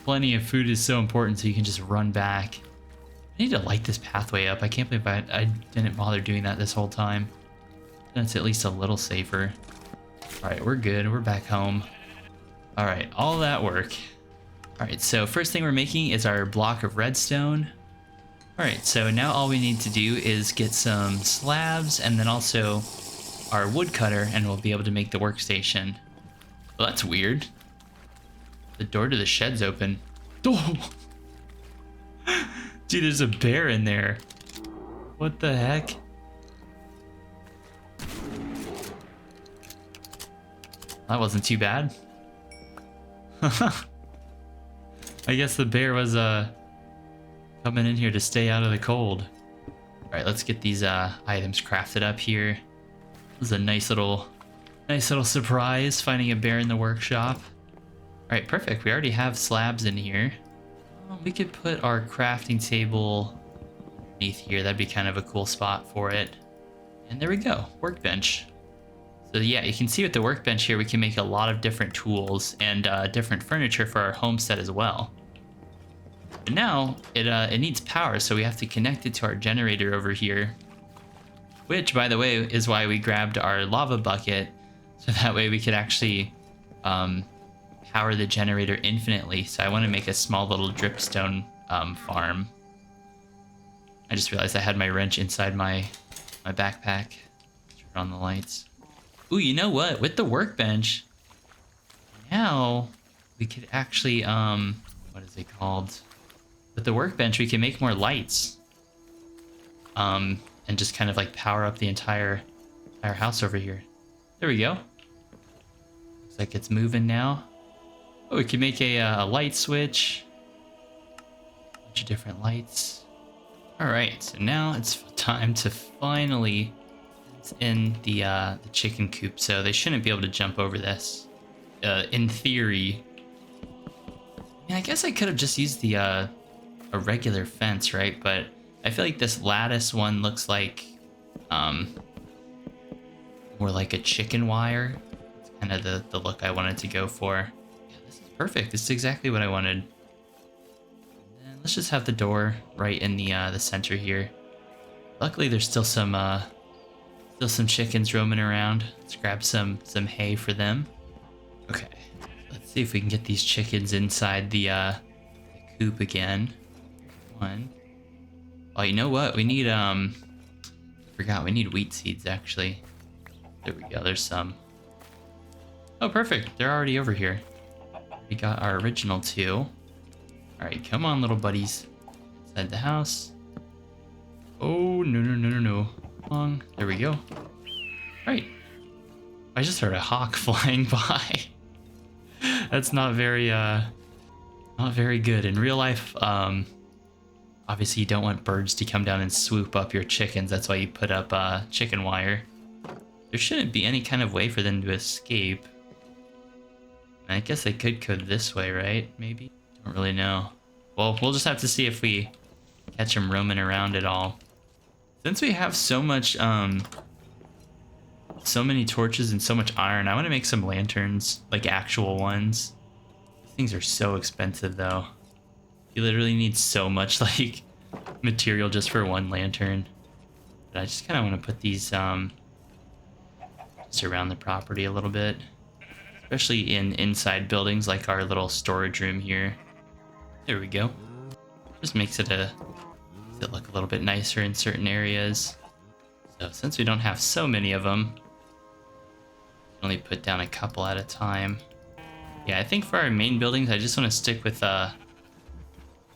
plenty of food is so important, so you can just run back. I need to light this pathway up. I can't believe I didn't bother doing that this whole time. That's at least a little safer. All right, we're good. We're back home. All right, all that work. All right, so first thing we're making is our block of redstone. All right, so now all we need to do is get some slabs and then also our woodcutter, and we'll be able to make the workstation. Well, that's weird. The door to the shed's open. Oh! Dude, there's a bear in there. What the heck? That wasn't too bad. I guess the bear was Coming in here to stay out of the cold. All right, let's get these items crafted up here. This is a nice little surprise, finding a bear in the workshop. All right, perfect. We already have slabs in here. We could put our crafting table beneath here. That'd be kind of a cool spot for it. And there we go, workbench. So yeah, you can see with the workbench here, we can make a lot of different tools and different furniture for our homestead as well. But now it needs power, so we have to connect it to our generator over here. Which, by the way, is why we grabbed our lava bucket, so that way we could actually power the generator infinitely. So I want to make a small little dripstone farm. I just realized I had my wrench inside my backpack. Turn on the lights. Ooh, you know what? With the workbench, now we could actually, what is it called? With the workbench, we can make more lights. And just kind of like power up the entire house over here. There we go. Looks like it's moving now. Oh, we can make a light switch. Bunch of different lights. All right, so now it's time to finally in the chicken coop, so they shouldn't be able to jump over this. In theory. Yeah, I guess I could have just used the a regular fence, right? But I feel like this lattice one looks like more like a chicken wire. It's kind of the look I wanted to go for. Yeah, this is perfect. This is exactly what I wanted. And then let's just have the door right in the center here. Luckily, there's still some chickens roaming around. Let's grab some hay for them. Okay, let's see if we can get these chickens inside the coop again. One. Oh, you know what? We need I forgot we need wheat seeds actually. There we go. There's some. Oh, perfect. They're already over here. We got our original two. All right, come on, little buddies. Inside the house. Oh no. There we go. Right. I just heard a hawk flying by. That's not very good. In real life, obviously you don't want birds to come down and swoop up your chickens. That's why you put up chicken wire. There shouldn't be any kind of way for them to escape. I guess they could go this way, right? Maybe? Don't really know. Well, we'll just have to see if we catch them roaming around at all. Since we have so much, so many torches and so much iron, I want to make some lanterns, like actual ones. These things are so expensive, though. You literally need so much, like, material just for one lantern. But I just kind of want to put these, just around the property a little bit. Especially in inside buildings, like our little storage room here. There we go. Just makes it look a little bit nicer in certain areas. So since we don't have so many of them, only put down a couple at a time. Yeah, I think for our main buildings, I just want to stick with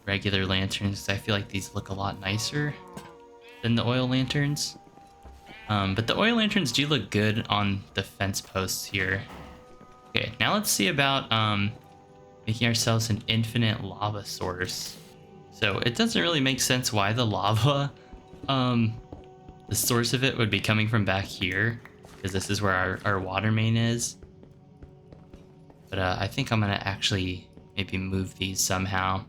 regular lanterns, because I feel like these look a lot nicer than the oil lanterns. But the oil lanterns do look good on the fence posts here. Okay, now let's see about making ourselves an infinite lava source. So it doesn't really make sense why the lava, the source of it would be coming from back here, because this is where our water main is. But I think I'm gonna actually maybe move these somehow.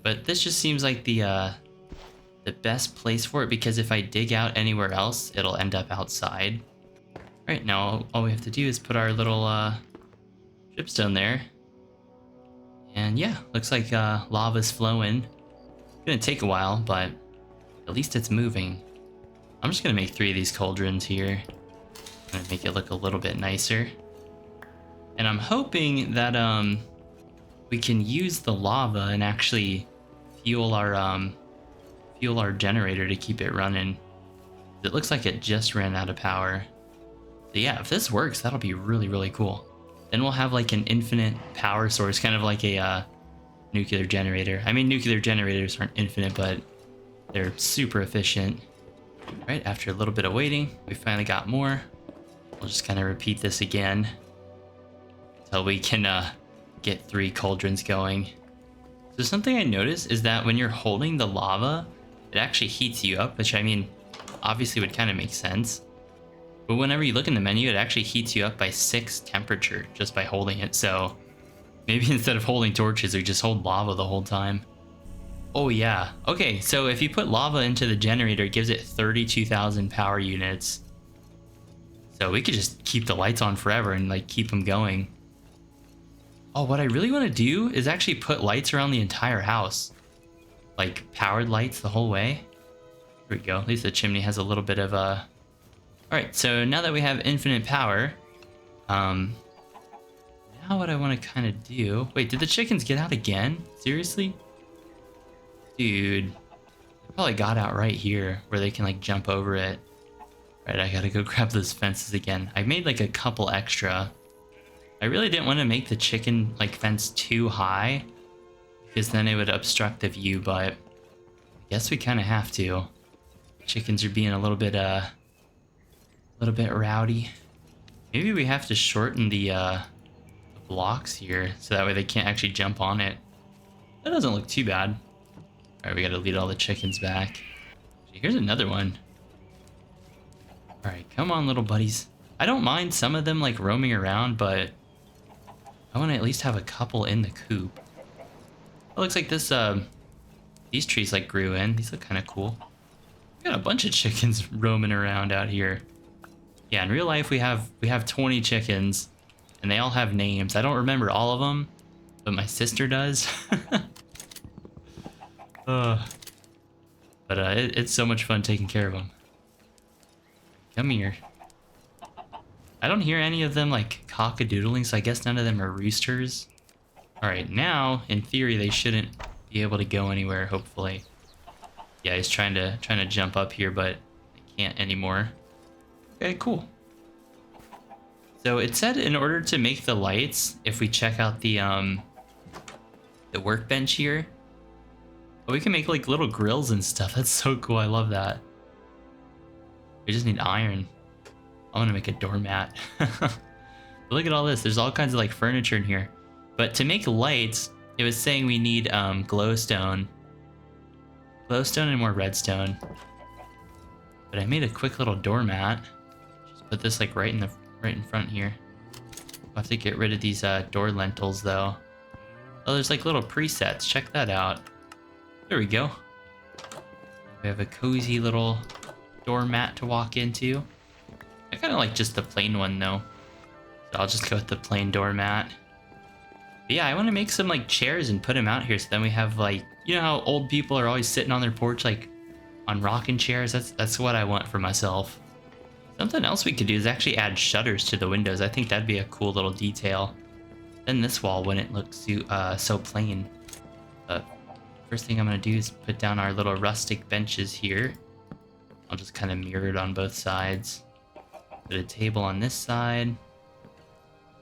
But this just seems like the best place for it, because if I dig out anywhere else, it'll end up outside. All right, now all we have to do is put our little dripstone there. And yeah, looks like lava's flowing. It's gonna take a while, but at least it's moving. I'm just gonna make 3 of these cauldrons here. I'm gonna make it look a little bit nicer. And I'm hoping that we can use the lava and actually fuel our generator to keep it running. It looks like it just ran out of power. So yeah, if this works, that'll be really, really cool. Then we'll have like an infinite power source, kind of like a nuclear generator. I mean, nuclear generators aren't infinite, but they're super efficient. Right, after a little bit of waiting, we finally got more. We'll just kind of repeat this again until we can get 3 cauldrons going. So something I noticed is that when you're holding the lava, it actually heats you up, which I mean, obviously would kind of make sense. But whenever you look in the menu, it actually heats you up by 6 temperature just by holding it. So maybe instead of holding torches, we just hold lava the whole time. Oh yeah. Okay, so if you put lava into the generator, it gives it 32,000 power units. So we could just keep the lights on forever and like keep them going. Oh, what I really want to do is actually put lights around the entire house. Like powered lights the whole way. Here we go. At least the chimney has a little bit of a... Alright, so now that we have infinite power, now what I want to kind of do... Wait, did the chickens get out again? Seriously? Dude, they probably got out right here where they can like jump over it. Right, I gotta go grab those fences again. I made like a couple extra. I really didn't want to make the chicken like fence too high because then it would obstruct the view, but I guess we kind of have to. Chickens are being a little bit rowdy. Maybe we have to shorten the blocks here so that way they can't actually jump on it. That doesn't look too bad. All right, we gotta lead all the chickens back. Here's another one. All right, come on, little buddies. I don't mind some of them like roaming around, but I want to at least have a couple in the coop. It looks like this, these trees like grew in. These look kind of cool. We got a bunch of chickens roaming around out here. Yeah, in real life we have 20 chickens, and they all have names. I don't remember all of them, but my sister does. But it's so much fun taking care of them. Come here. I don't hear any of them like cock-a-doodling, so I guess none of them are roosters. Alright, now, in theory, they shouldn't be able to go anywhere, hopefully. Yeah, he's trying to jump up here, but I can't anymore. Okay, cool. So it said in order to make the lights, if we check out the workbench here, we can make like little grills and stuff. That's so cool. I love that. We just need iron. I want to make a doormat. Look at all this. There's all kinds of like furniture in here. But to make lights, it was saying we need glowstone. Glowstone and more redstone. But I made a quick little doormat. Just put this like right in front here. I'll have to get rid of these door lentils though. Oh, there's like little presets. Check that out. There we go. We have a cozy little doormat to walk into. I kind of like just the plain one though. So I'll just go with the plain doormat. But yeah, I want to make some like chairs and put them out here so then we have like, you know how old people are always sitting on their porch like on rocking chairs? That's what I want for myself. Something else we could do is actually add shutters to the windows. I think that'd be a cool little detail. Then this wall wouldn't look so plain. But first thing I'm going to do is put down our little rustic benches here. I'll just kind of mirror it on both sides. Put a table on this side.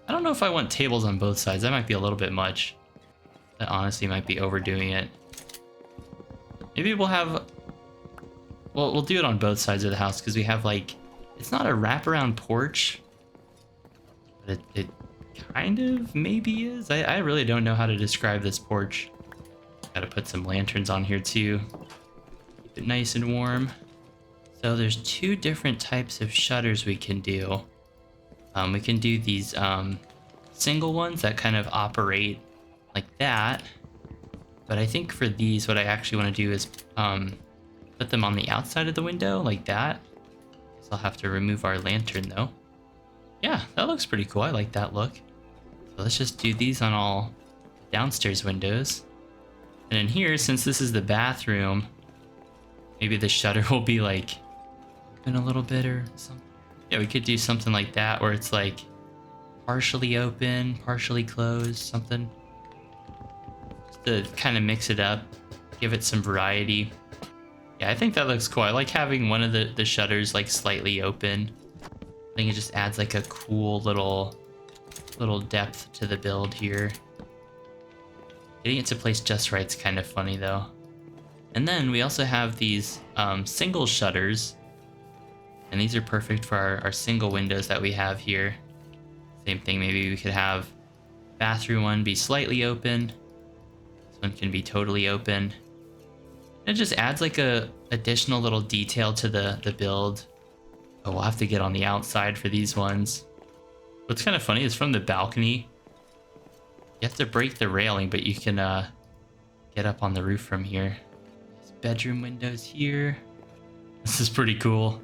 I don't know if I want tables on both sides. That might be a little bit much. That honestly might be overdoing it. Maybe we'll have... Well, we'll do it on both sides of the house because we have like... It's not a wraparound porch. But it kind of maybe is. I really don't know how to describe this porch. Gotta put some lanterns on here too. Keep it nice and warm. So there's 2 different types of shutters we can do. We can do these single ones that kind of operate like that. But I think for these, what I actually want to do is put them on the outside of the window like that. So I'll have to remove our lantern though. Yeah, that looks pretty cool. I like that look. So let's just do these on all downstairs windows. And in here, since this is the bathroom, maybe the shutter will be like open a little bit or something. Yeah, we could do something like that where it's like partially open, partially closed, something. Just to kind of mix it up, give it some variety. Yeah, I think that looks cool. I like having one of the shutters like slightly open. I think it just adds like a cool little depth to the build here. Getting it to place just right's kind of funny though. And then we also have these single shutters. And these are perfect for our single windows that we have here. Same thing, maybe we could have bathroom one be slightly open. This one can be totally open. It just adds like a additional little detail to the build. Oh, we'll have to get on the outside for these ones. What's kind of funny is from the balcony, you have to break the railing, but you can get up on the roof from here. There's bedroom windows here. This is pretty cool.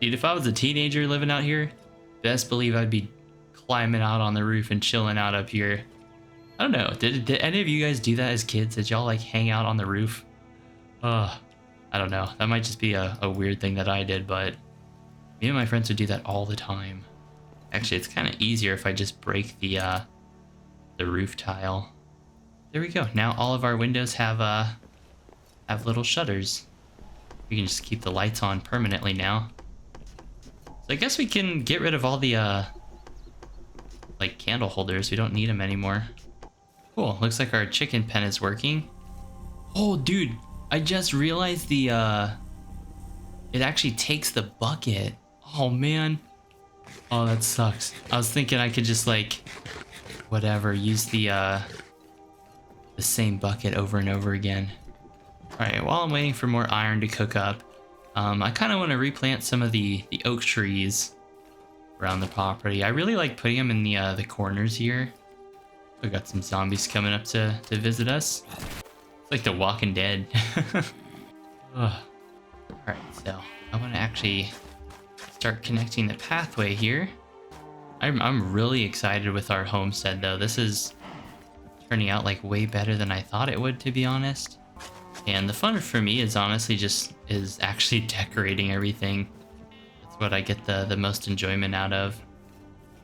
Dude, if I was a teenager living out here, best believe I'd be climbing out on the roof and chilling out up here. I don't know. Did any of you guys do that as kids? Did y'all like hang out on the roof? I don't know. That might just be a weird thing that I did, but me and my friends would do that all the time. Actually, it's kind of easier if I just break the roof tile. There we go. Now all of our windows have little shutters. We can just keep the lights on permanently now. So I guess we can get rid of all the like candle holders. We don't need them anymore. Cool. Looks like our chicken pen is working. Oh, dude. I just realized it actually takes the bucket. Oh, man. Oh, that sucks. I was thinking I could just, like, whatever, use the same bucket over and over again. Alright, while I'm waiting for more iron to cook up, I kind of want to replant some of the oak trees around the property. I really like putting them in the corners here. We got some zombies coming up to visit us. It's like The Walking Dead. Alright, so I want to actually start connecting the pathway here. I'm really excited with our homestead though. This is turning out like way better than I thought it would, to be honest. And the fun for me is honestly is actually decorating everything. That's what I get the most enjoyment out of.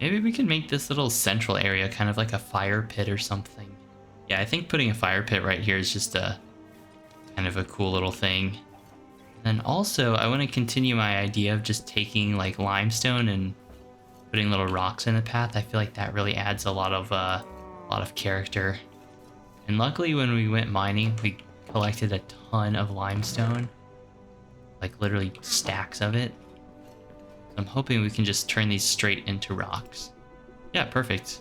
Maybe we can make this little central area kind of like a fire pit or something. Yeah, I think putting a fire pit right here is just a kind of a cool little thing. And then also I want to continue my idea of just taking like limestone and putting little rocks in the path. I feel like that really adds a lot of character. And luckily when we went mining, we collected a ton of limestone, like literally stacks of it. So I'm hoping we can just turn these straight into rocks. Yeah, perfect.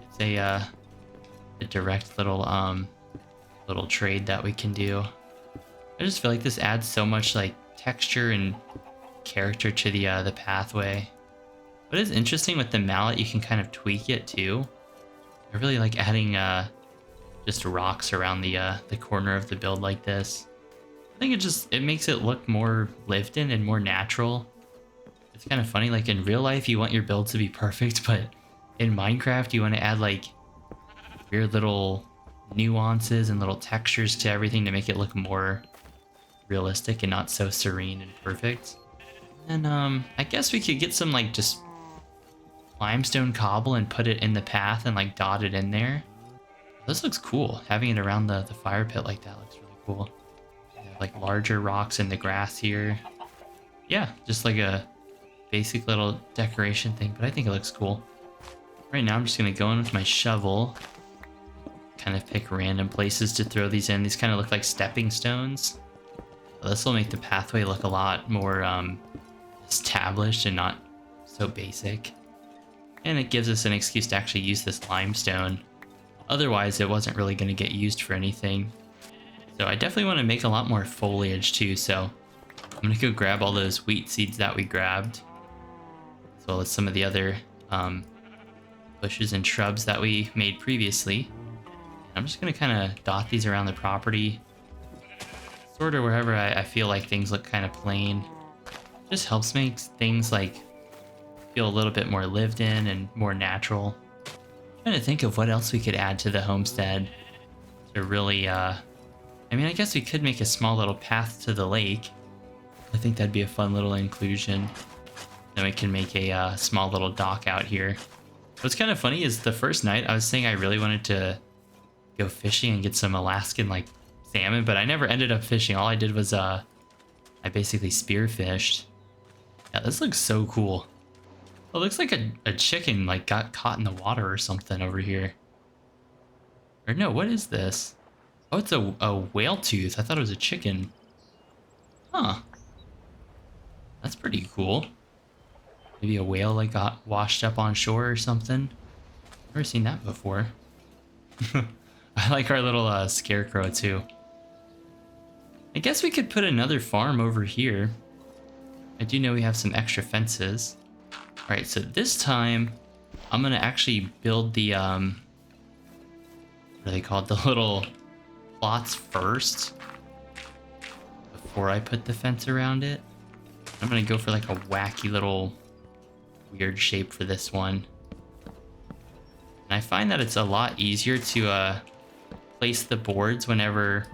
It's a direct little trade that we can do. I just feel like this adds so much like texture and character to the pathway. What is interesting with the mallet, you can kind of tweak it too. I really like adding just rocks around the corner of the build like this. I think it makes it look more lived in and more natural. It's kind of funny, like in real life you want your build to be perfect, but in Minecraft you want to add like weird little nuances and little textures to everything to make it look more realistic and not so serene and perfect. And I guess we could get some like just limestone cobble and put it in the path and like dot it in there. This looks cool. Having it around the fire pit like that looks really cool. Like larger rocks in the grass here. Yeah, just like a basic little decoration thing, but I think it looks cool. Right now I'm just gonna go in with my shovel, kind of pick random places to throw these in. These kind of look like stepping stones. This will make the pathway look a lot more established and not so basic. And it gives us an excuse to actually use this limestone. Otherwise, it wasn't really going to get used for anything. So I definitely want to make a lot more foliage too, so I'm going to go grab all those wheat seeds that we grabbed, as well as some of the other bushes and shrubs that we made previously. And I'm just going to kind of dot these around the property, sort of wherever I feel like things look kind of plain. Just helps make things like feel a little bit more lived in and more natural. I'm trying to think of what else we could add to the homestead to really, I mean, I guess we could make a small little path to the lake. I think that'd be a fun little inclusion. Then we can make a small little dock out here. What's kind of funny is the first night I was saying I really wanted to go fishing and get some Alaskan like salmon, but I never ended up fishing. All I did was I basically spearfished. Yeah, this looks so cool. It looks like a chicken like got caught in the water or something over here. Or no, what is this? Oh, it's a whale tooth. I thought it was a chicken. Huh. That's pretty cool. Maybe a whale like got washed up on shore or something. Never seen that before. I like our little scarecrow too. I guess we could put another farm over here. I do know we have some extra fences. All right, so this time I'm gonna actually build the what are they called? The little plots first before I put the fence around it. I'm gonna go for like a wacky little weird shape for this one. And I find that it's a lot easier to place the boards whenever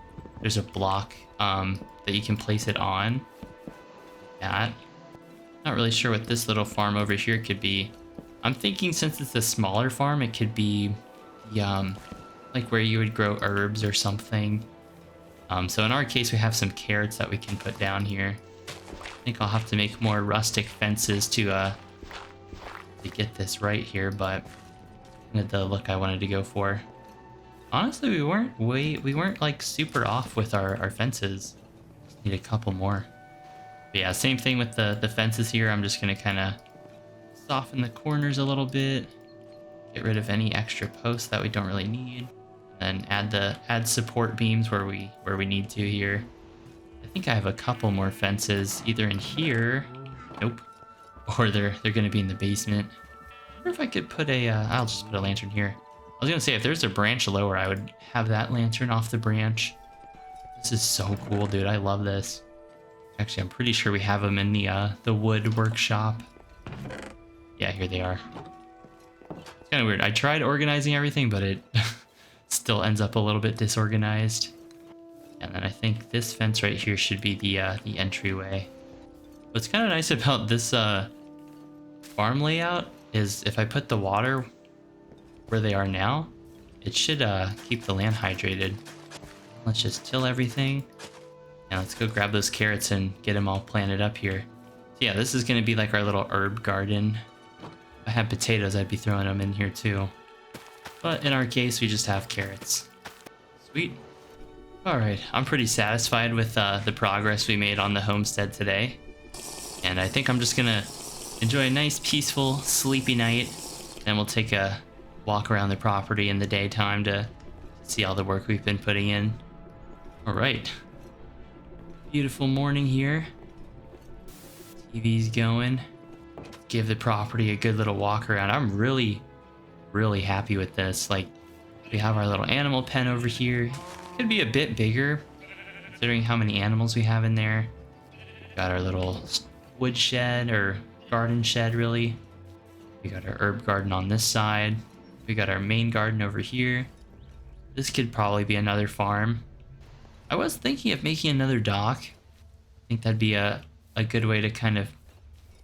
there's a block that you can place it on. That. Not really sure what this little farm over here could be. I'm thinking since it's a smaller farm, it could be the, like where you would grow herbs or something. So in our case, we have some carrots that we can put down here. I think I'll have to make more rustic fences to get this right here, but kind of the look I wanted to go for. Honestly, we weren't like super off with our fences. Just need a couple more. But yeah, same thing with the fences here. I'm just gonna kind of soften the corners a little bit, get rid of any extra posts that we don't really need, and then add support beams where we need to here. I think I have a couple more fences either in here, nope, or they're gonna be in the basement. I wonder if I could put a I'll just put a lantern here. I was gonna say if there's a branch lower, I would have that lantern off the branch. This is so cool, dude. I love this. Actually, I'm pretty sure we have them in the wood workshop. Yeah, here they are. It's kind of weird. I tried organizing everything, but it still ends up a little bit disorganized. And then I think this fence right here should be the entryway. What's kind of nice about this farm layout is if I put the water where they are now, it should keep the land hydrated. Let's just till everything. And let's go grab those carrots and get them all planted up here. So yeah, this is gonna be like our little herb garden. If I had potatoes, I'd be throwing them in here too. But in our case, we just have carrots. Sweet. All right, I'm pretty satisfied with the progress we made on the homestead today. And I think I'm just gonna enjoy a nice, peaceful, sleepy night. Then we'll take a walk around the property in the daytime to see all the work we've been putting in. All right. Beautiful morning here. TV's going. Give the property a good little walk around. I'm really, really happy with this. Like, we have our little animal pen over here. Could be a bit bigger, considering how many animals we have in there. Got our little wood shed, or garden shed, really. We got our herb garden on this side. We got our main garden over here. This could probably be another farm. I was thinking of making another dock. I think that'd be a good way to kind of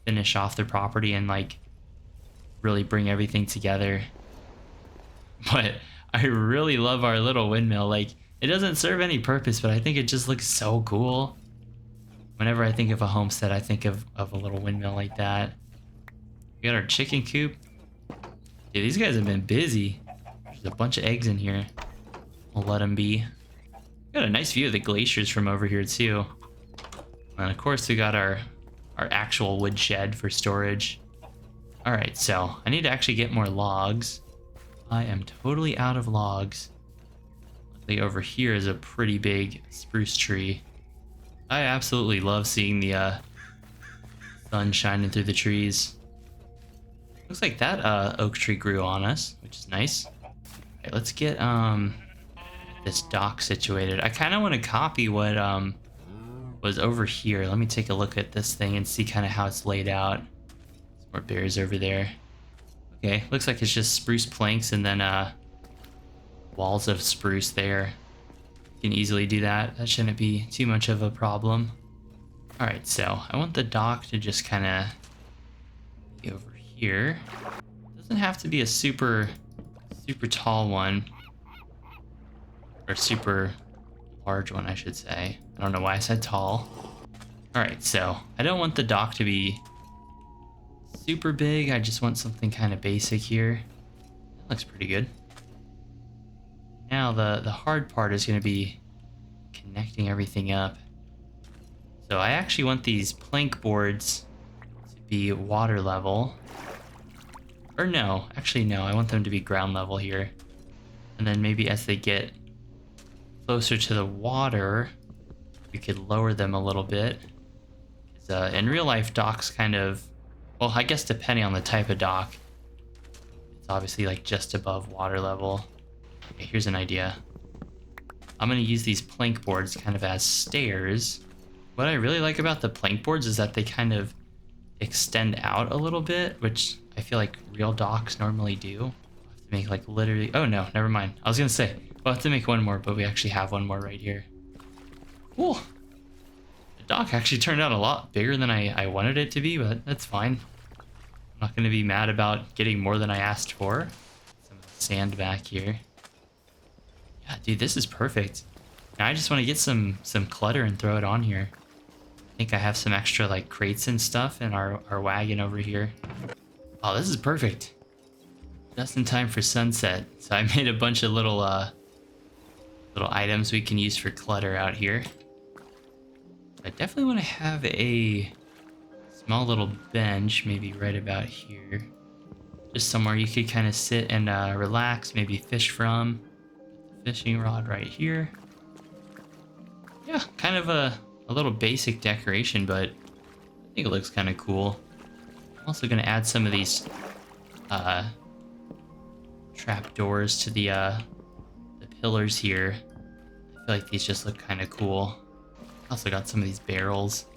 finish off the property and like really bring everything together. But I really love our little windmill. Like, it doesn't serve any purpose, but I think it just looks so cool. Whenever I think of a homestead, I think of a little windmill like that. We got our chicken coop. Dude, these guys have been busy. There's a bunch of eggs in here. We'll let them be. We got a nice view of the glaciers from over here too. And of course we got our actual wood shed for storage. All right, so I need to actually get more logs. I am totally out of logs. Luckily over here is a pretty big spruce tree. I absolutely love seeing the sun shining through the trees. Looks like that oak tree grew on us, which is nice. Okay, let's get this dock situated. I kind of want to copy what was over here. Let me take a look at this thing and see kind of how it's laid out. Some more bears over there. Okay, looks like it's just spruce planks and then walls of spruce there. You can easily do that. That shouldn't be too much of a problem. All right, so I want the dock to just kind of be over here. Doesn't have to be a super tall one, or super large one, I should say. I don't know why I said tall. All right, so I don't want the dock to be super big. I just want something kind of basic here. That looks pretty good. Now the hard part is going to be connecting everything up. So I actually want these plank boards to be water level. Or no, actually no, I want them to be ground level here. And then maybe as they get closer to the water, we could lower them a little bit. 'Cause, in real life, docks kind of, well, I guess depending on the type of dock, it's obviously like just above water level. Okay, here's an idea. I'm going to use these plank boards kind of as stairs. What I really like about the plank boards is that they kind of extend out a little bit, which I feel like real docks normally do. We'll have to make like literally, oh no, never mind. I was going to say, we'll have to make one more, but we actually have one more right here. Cool. The dock actually turned out a lot bigger than I wanted it to be, but that's fine. I'm not going to be mad about getting more than I asked for. Some sand back here. Yeah, dude, this is perfect. Now I just want to get some clutter and throw it on here. I think I have some extra like crates and stuff in our wagon over here. Oh, this is perfect. Just in time for sunset. So I made a bunch of little items we can use for clutter out here. I definitely want to have a small little bench, maybe right about here. Just somewhere you could kind of sit and relax, maybe fish from. Fishing rod right here. Yeah, kind of a little basic decoration, but I think it looks kind of cool. I'm also going to add some of these trap doors to the pillars here. I feel like these just look kind of cool. Also got some of these barrels.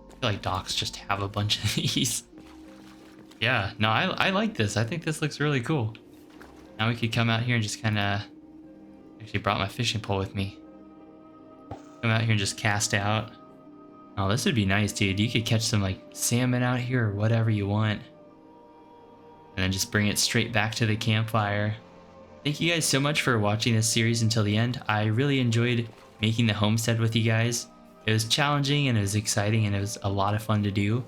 I feel like docks just have a bunch of these. Yeah, no, I like this. I think this looks really cool. Now we could come out here and just kind of... Actually brought my fishing pole with me. Come out here and just cast out. Oh, this would be nice, dude. You could catch some like salmon out here or whatever you want. And then just bring it straight back to the campfire. Thank you guys so much for watching this series until the end. I really enjoyed making the homestead with you guys. It was challenging and it was exciting and it was a lot of fun to do.